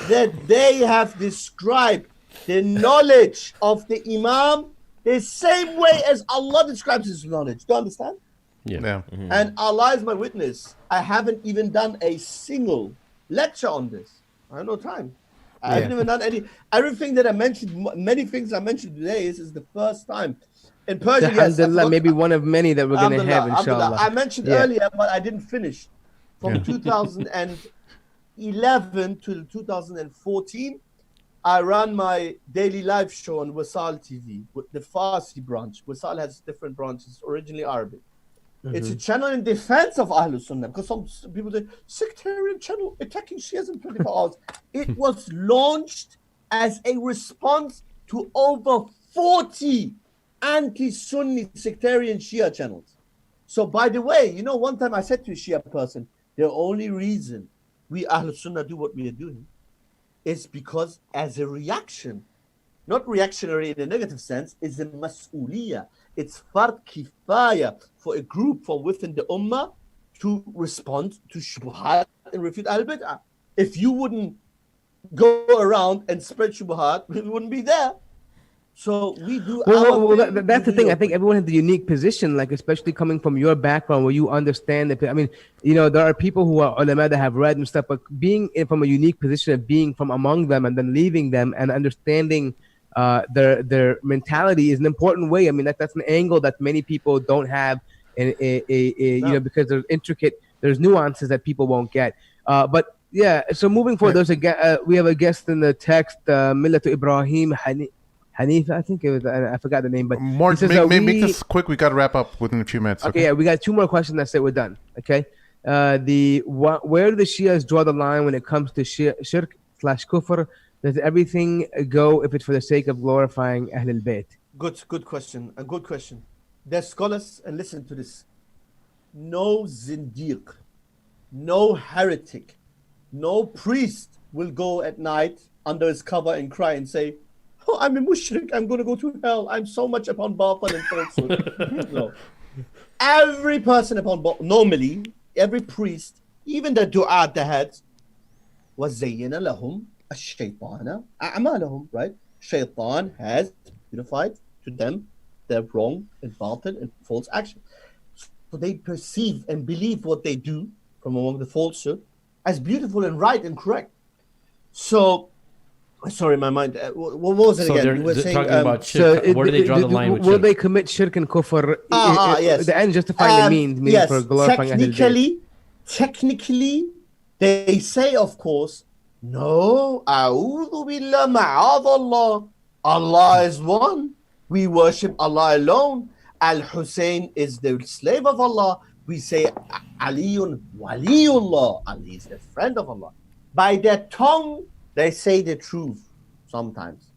that they have described the knowledge of the Imam the same way as Allah describes His knowledge. Do you understand? Yeah. Mm-hmm. And Allah is my witness. I haven't even done a single lecture on this. I have no time. I haven't even done any. Everything that I mentioned, many things I mentioned today is the first time. In Persia, yes. Maybe one of many that we're going to have, inshallah. I mentioned earlier, but I didn't finish. From 2011 to 2014, I ran my daily live show on Wisal TV, with the Farsi branch. Wisal has different branches, originally Arabic. It's a channel in defense of Ahlul Sunnah, because some people say, sectarian channel attacking Shias in 24 hours. It was launched as a response to over 40 anti-Sunni sectarian Shia channels. So, by the way, you know, one time I said to a Shia person, the only reason we Ahlul Sunnah do what we are doing is because as a reaction not reactionary in a negative sense, is the mas'uliyah. It's fard kifaya for a group from within the ummah to respond to shubuhat and refute al-bid'ah. If you wouldn't go around and spread shubuhat, we wouldn't be there. So we do that's the thing. I think everyone has a unique position, like especially coming from your background where you understand it. I mean, there are people who are ulama that have read and stuff, but being from a unique position of being from among them and then leaving them and understanding their mentality is an important way. I mean, that's an angle that many people don't have, because there's nuances that people won't get. But yeah, so moving forward, we have a guest in the text, Millatu Ibrahim Hanifa, I think it was. I forgot the name, but make this quick. We got to wrap up within a few minutes. Okay, yeah, we got 2 more questions. That's it. We're done. Okay, where do the Shias draw the line when it comes to shirk/kufr? Does everything go if it's for the sake of glorifying Ahlul Bayt? Good question. A good question. There's scholars, and listen to this. No zindiq, no heretic, no priest will go at night under his cover and cry and say, "Oh, I'm a mushrik, I'm going to go to hell. I'm so much upon batil and falsehood." No. Every person upon batil, normally, every priest, even the du'a, the heads, وَزَيَّنَ لَهُمْ الشَّيْطَانَ أَعْمَالَهُم, right? Shaitan has unified to them their wrong and batil and false action. So they perceive and believe what they do from among the falsehood as beautiful and right and correct. So, sorry, my mind. What was it again? They're talking about shirk. Where do they draw the line with shirk? Will they commit shirk and kufr? Yes. The end justifying the means, meaning yes. for glorifying Technically, they say, of course, no, a'udhu billah, ma'adallah. Allah is one. We worship Allah alone. Al-Hussein is the slave of Allah. We say Aliyun waliyullah. Ali is the friend of Allah. By their tongue, they say the truth sometimes.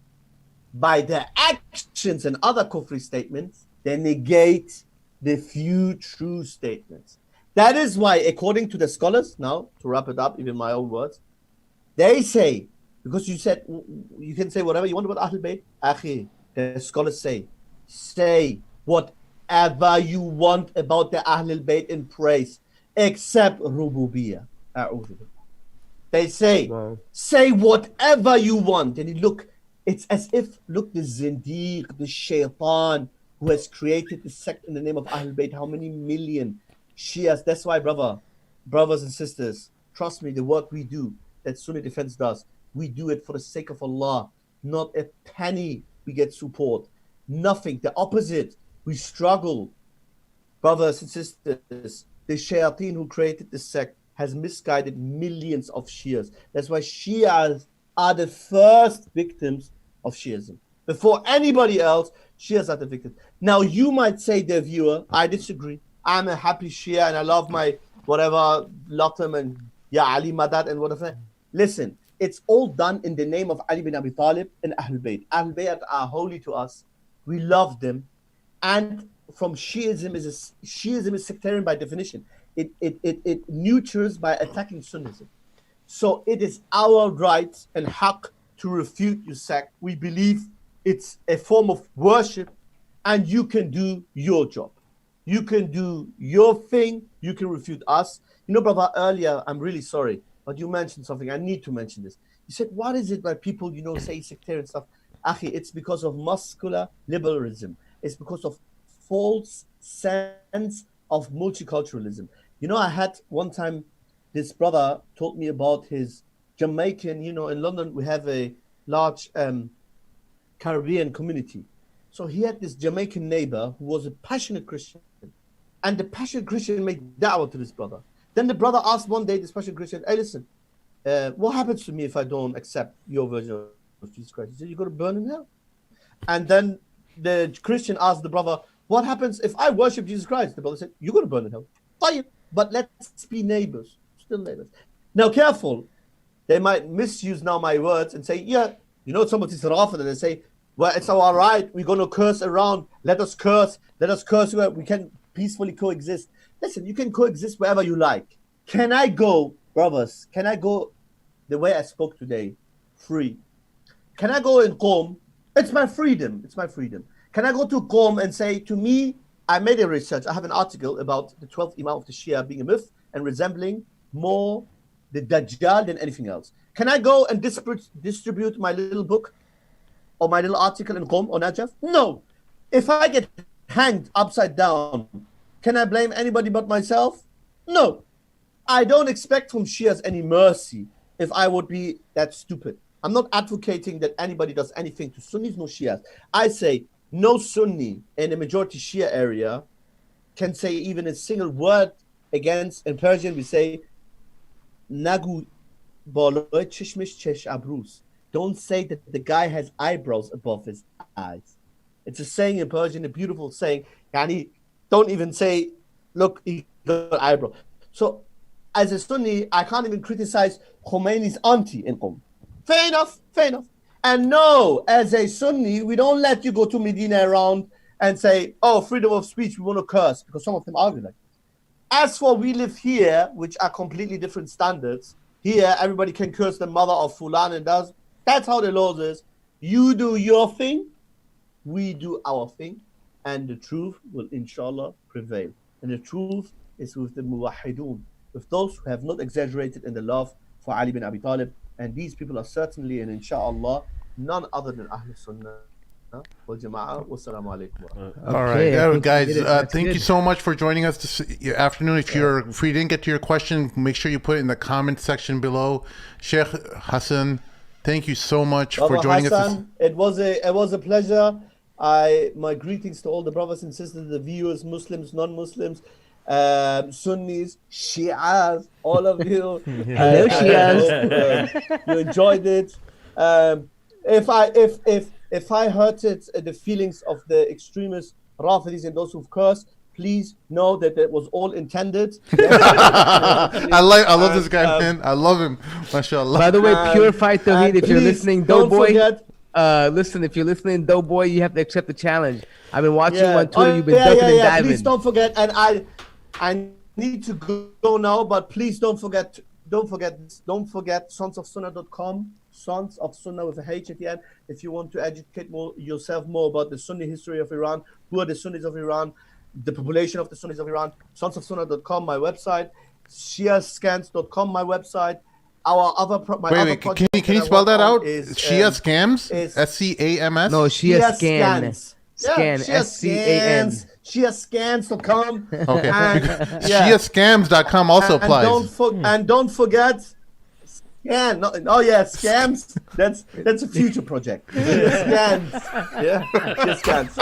By their actions and other kufri statements, they negate the few true statements. That is why, according to the scholars, now to wrap it up, even my own words, they say, because you said you can say whatever you want about Ahlul Bayt, Akhi, the scholars say whatever you want about the Ahlul Bayt in praise, except Rububiyyah. They say, say whatever you want. And look, it's as if, look, the zindiq, the shaitan, who has created the sect in the name of Ahlul Bayt, how many million Shias. That's why, brothers and sisters, trust me, the work we do, that Sunni Defense does, we do it for the sake of Allah. Not a penny we get support. Nothing. The opposite. We struggle. Brothers and sisters, the shayateen who created the sect has misguided millions of Shias. That's why Shias are the first victims of Shiism. Before anybody else, Shias are the victims. Now, you might say, dear viewer, I disagree. I'm a happy Shia and I love my whatever, Latam and Ya Ali Madad and whatever. Listen, it's all done in the name of Ali bin Abi Talib and Ahlul Bayt. Ahlul Bayt are holy to us. We love them. And from Shiism is sectarian by definition. It nurtures by attacking Sunnism. So it is our right and haqq to refute your sect. We believe it's a form of worship and you can do your job. You can do your thing. You can refute us. You know, brother, earlier, I'm really sorry, but you mentioned something. I need to mention this. You said, what is it by people, say sectarian stuff? Akhi, it's because of muscular liberalism. It's because of false sense of multiculturalism. I had one time, this brother told me about his Jamaican, in London, we have a large Caribbean community. So he had this Jamaican neighbor who was a passionate Christian. And the passionate Christian made da'wah to this brother. Then the brother asked one day, this passionate Christian, hey, listen, what happens to me if I don't accept your version of Jesus Christ? He said, you're going to burn in hell. And then the Christian asked the brother, what happens if I worship Jesus Christ? The brother said, you're going to burn in hell. But let's be neighbors, still neighbors. Now, careful. They might misuse now my words and say, yeah, somebody's rafid, and they say, well, it's all right. We're going to curse around. Let us curse. We can peacefully coexist. Listen, you can coexist wherever you like. Can I go, brothers, the way I spoke today, free? Can I go in Qom? It's my freedom. It's my freedom. Can I go to Qom and say, to me, I made a research. I have an article about the 12th Imam of the Shia being a myth and resembling more the Dajjal than anything else. Can I go and distribute my little book or my little article in Qom or Najaf? No. If I get hanged upside down, can I blame anybody but myself? No. I don't expect from Shias any mercy if I would be that stupid. I'm not advocating that anybody does anything to Sunnis, no Shias. I say no Sunni in a majority Shia area can say even a single word against. In Persian, we say, Nagu baloi chishmish chesh abrus. Don't say that the guy has eyebrows above his eyes. It's a saying in Persian, a beautiful saying. Yani, don't even say, look, he got eyebrow. So, as a Sunni, I can't even criticize Khomeini's auntie in Qom. Fair enough, fair enough. And no, as a Sunni, we don't let you go to Medina around and say, oh, freedom of speech, we want to curse, because some of them argue like that. As for we live here, which are completely different standards, here everybody can curse the mother of Fulan and does. That's how the laws is. You do your thing, we do our thing, and the truth will inshallah prevail. And the truth is with the muwahidun, with those who have not exaggerated in the love for Ali bin Abi Talib. And these people are certainly, and inshallah, none other than Ahl Sunnah wal Jama'ah. Wassalamu alaikum. All right, guys, thank you so much for joining us this afternoon. If you didn't get to your question, make sure you put it in the comment section below. Sheikh Hassan, thank you so much for joining us. It was a pleasure. My greetings to all the brothers and sisters, the viewers, Muslims, non-Muslims, Sunnis, Shias, all of you. Hello, Shias. You enjoyed it. If I hurted the feelings of the extremists, Rafidis, and those who've cursed, please know that it was all intended. I love this guy, man. I love him. MashaAllah. By the way, Purified Tawheed, if you're listening, Doughboy. Forget, listen, if you're listening, Doughboy, you have to accept the challenge. I've been watching you on Twitter. You've been ducking and diving. Please don't forget, and I need to go now, but please don't forget sonsofsunnah.com, Sons of Sunnah with a H at the end, if you want to educate yourself more about the Sunni history of Iran, who are the Sunnis of Iran, the population of the Sunnis of Iran. Sonsofsunnah.com, my website. Shiascans.com, my website. Our other can you spell that out? Shia Scams? SCAMS? No, Shia Scans. Scan, SCAN. Shiascans.com. Okay. Shiascams.com also applies. And don't forget, scan. Scams. That's a future project. Scans. Yeah, Shiascans.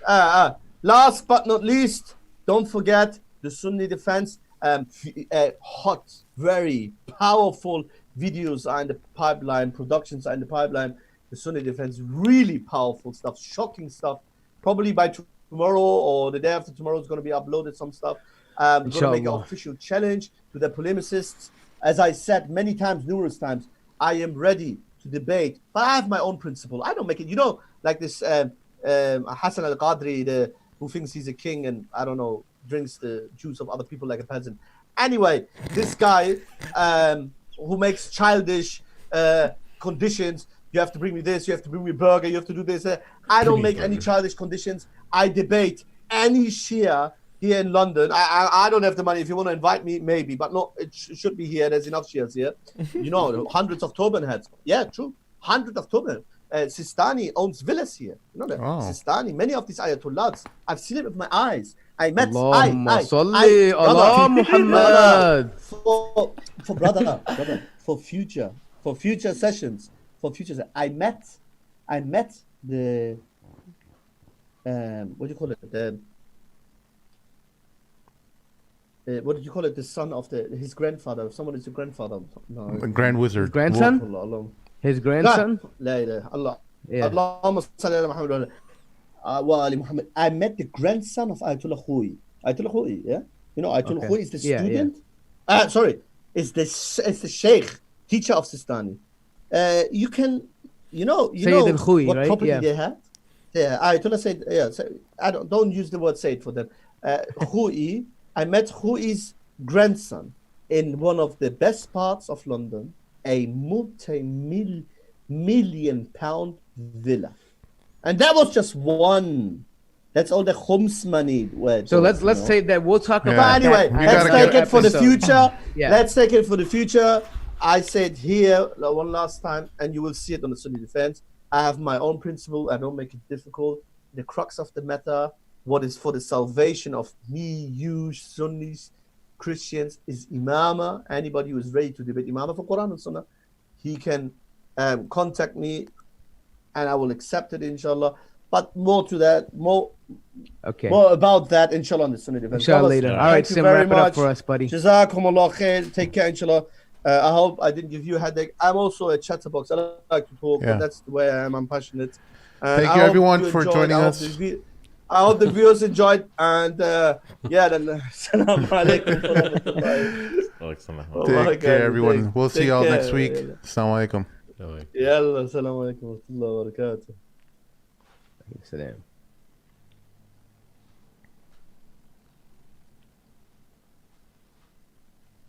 And last but not least, don't forget the Sunni defense. Hot, very powerful videos are in the pipeline. Productions are in the pipeline. The Sunni defense, really powerful stuff, shocking stuff. Probably by tomorrow or the day after tomorrow is going to be uploaded some stuff. We're going to make an official challenge to the polemicists. As I said many times, numerous times, I am ready to debate, but I have my own principle. I don't make it, like this Hassan al-Qadri, who thinks he's a king and, I don't know, drinks the juice of other people like a peasant. Anyway, this guy who makes childish conditions. You have to bring me this, you have to bring me a burger, you have to do this. I don't make any childish conditions. I debate any Shia here in London. I don't have the money. If you want to invite me, maybe. But no, it should be here. There's enough Shias here. Hundreds of turban heads. Yeah, true. Hundreds of turban. Sistani owns villas here. You know that? Oh. Sistani, many of these Ayatollahs, I've seen it with my eyes. I met Allah Muhammad. For brother, for future sessions. I met the what do you call it? What did you call it? The son of his grandfather. Someone is a grandfather. No, Grand Wizard. Grandson. His grandson. Allah. Allahumma salli ala Muhammad wa ali Muhammad. I met the grandson of Ayatollah Khoi. Ayatollah Khoi, yeah. Ayatollah Khoi is the student. Yeah. Sorry, it's the sheikh, teacher of Sistani. You can, Khoi, what right? property they had. Yeah, Ayatollah said, I don't use the word Sayyid for them. Khoi, I met Khoi's grandson in one of the best parts of London, a multi-million million villa. And that was just one. That's all the khums money. So let's say that we'll talk about. But anyway, let's take it for the future. Yeah. Let's take it for the future. I said here one last time, and you will see it on the Sunni Defense. I have my own principle. I don't make it difficult. The crux of the matter, what is for the salvation of me, you, Sunnis, Christians, is imama. Anybody who is ready to debate imama for Quran and Sunnah, he can contact me, and I will accept it, inshallah. But more to that, more about that, inshallah, on the Sunni Defense. Inshallah later. All right, Sim, wrap it up for us, buddy. Jazakumullah khair. Take care, inshallah. I hope I didn't give you a headache. I'm also a chatterbox. I like to talk, but that's the way I am. I'm passionate. Thank you, everyone, for joining us. I hope the viewers enjoyed. And then salam alaikum. Take care, everyone. We'll see y'all next week. Assalamu alaikum. Yalla, assalamu alaikum wa rahmatullahi wa barakatuh. Salam.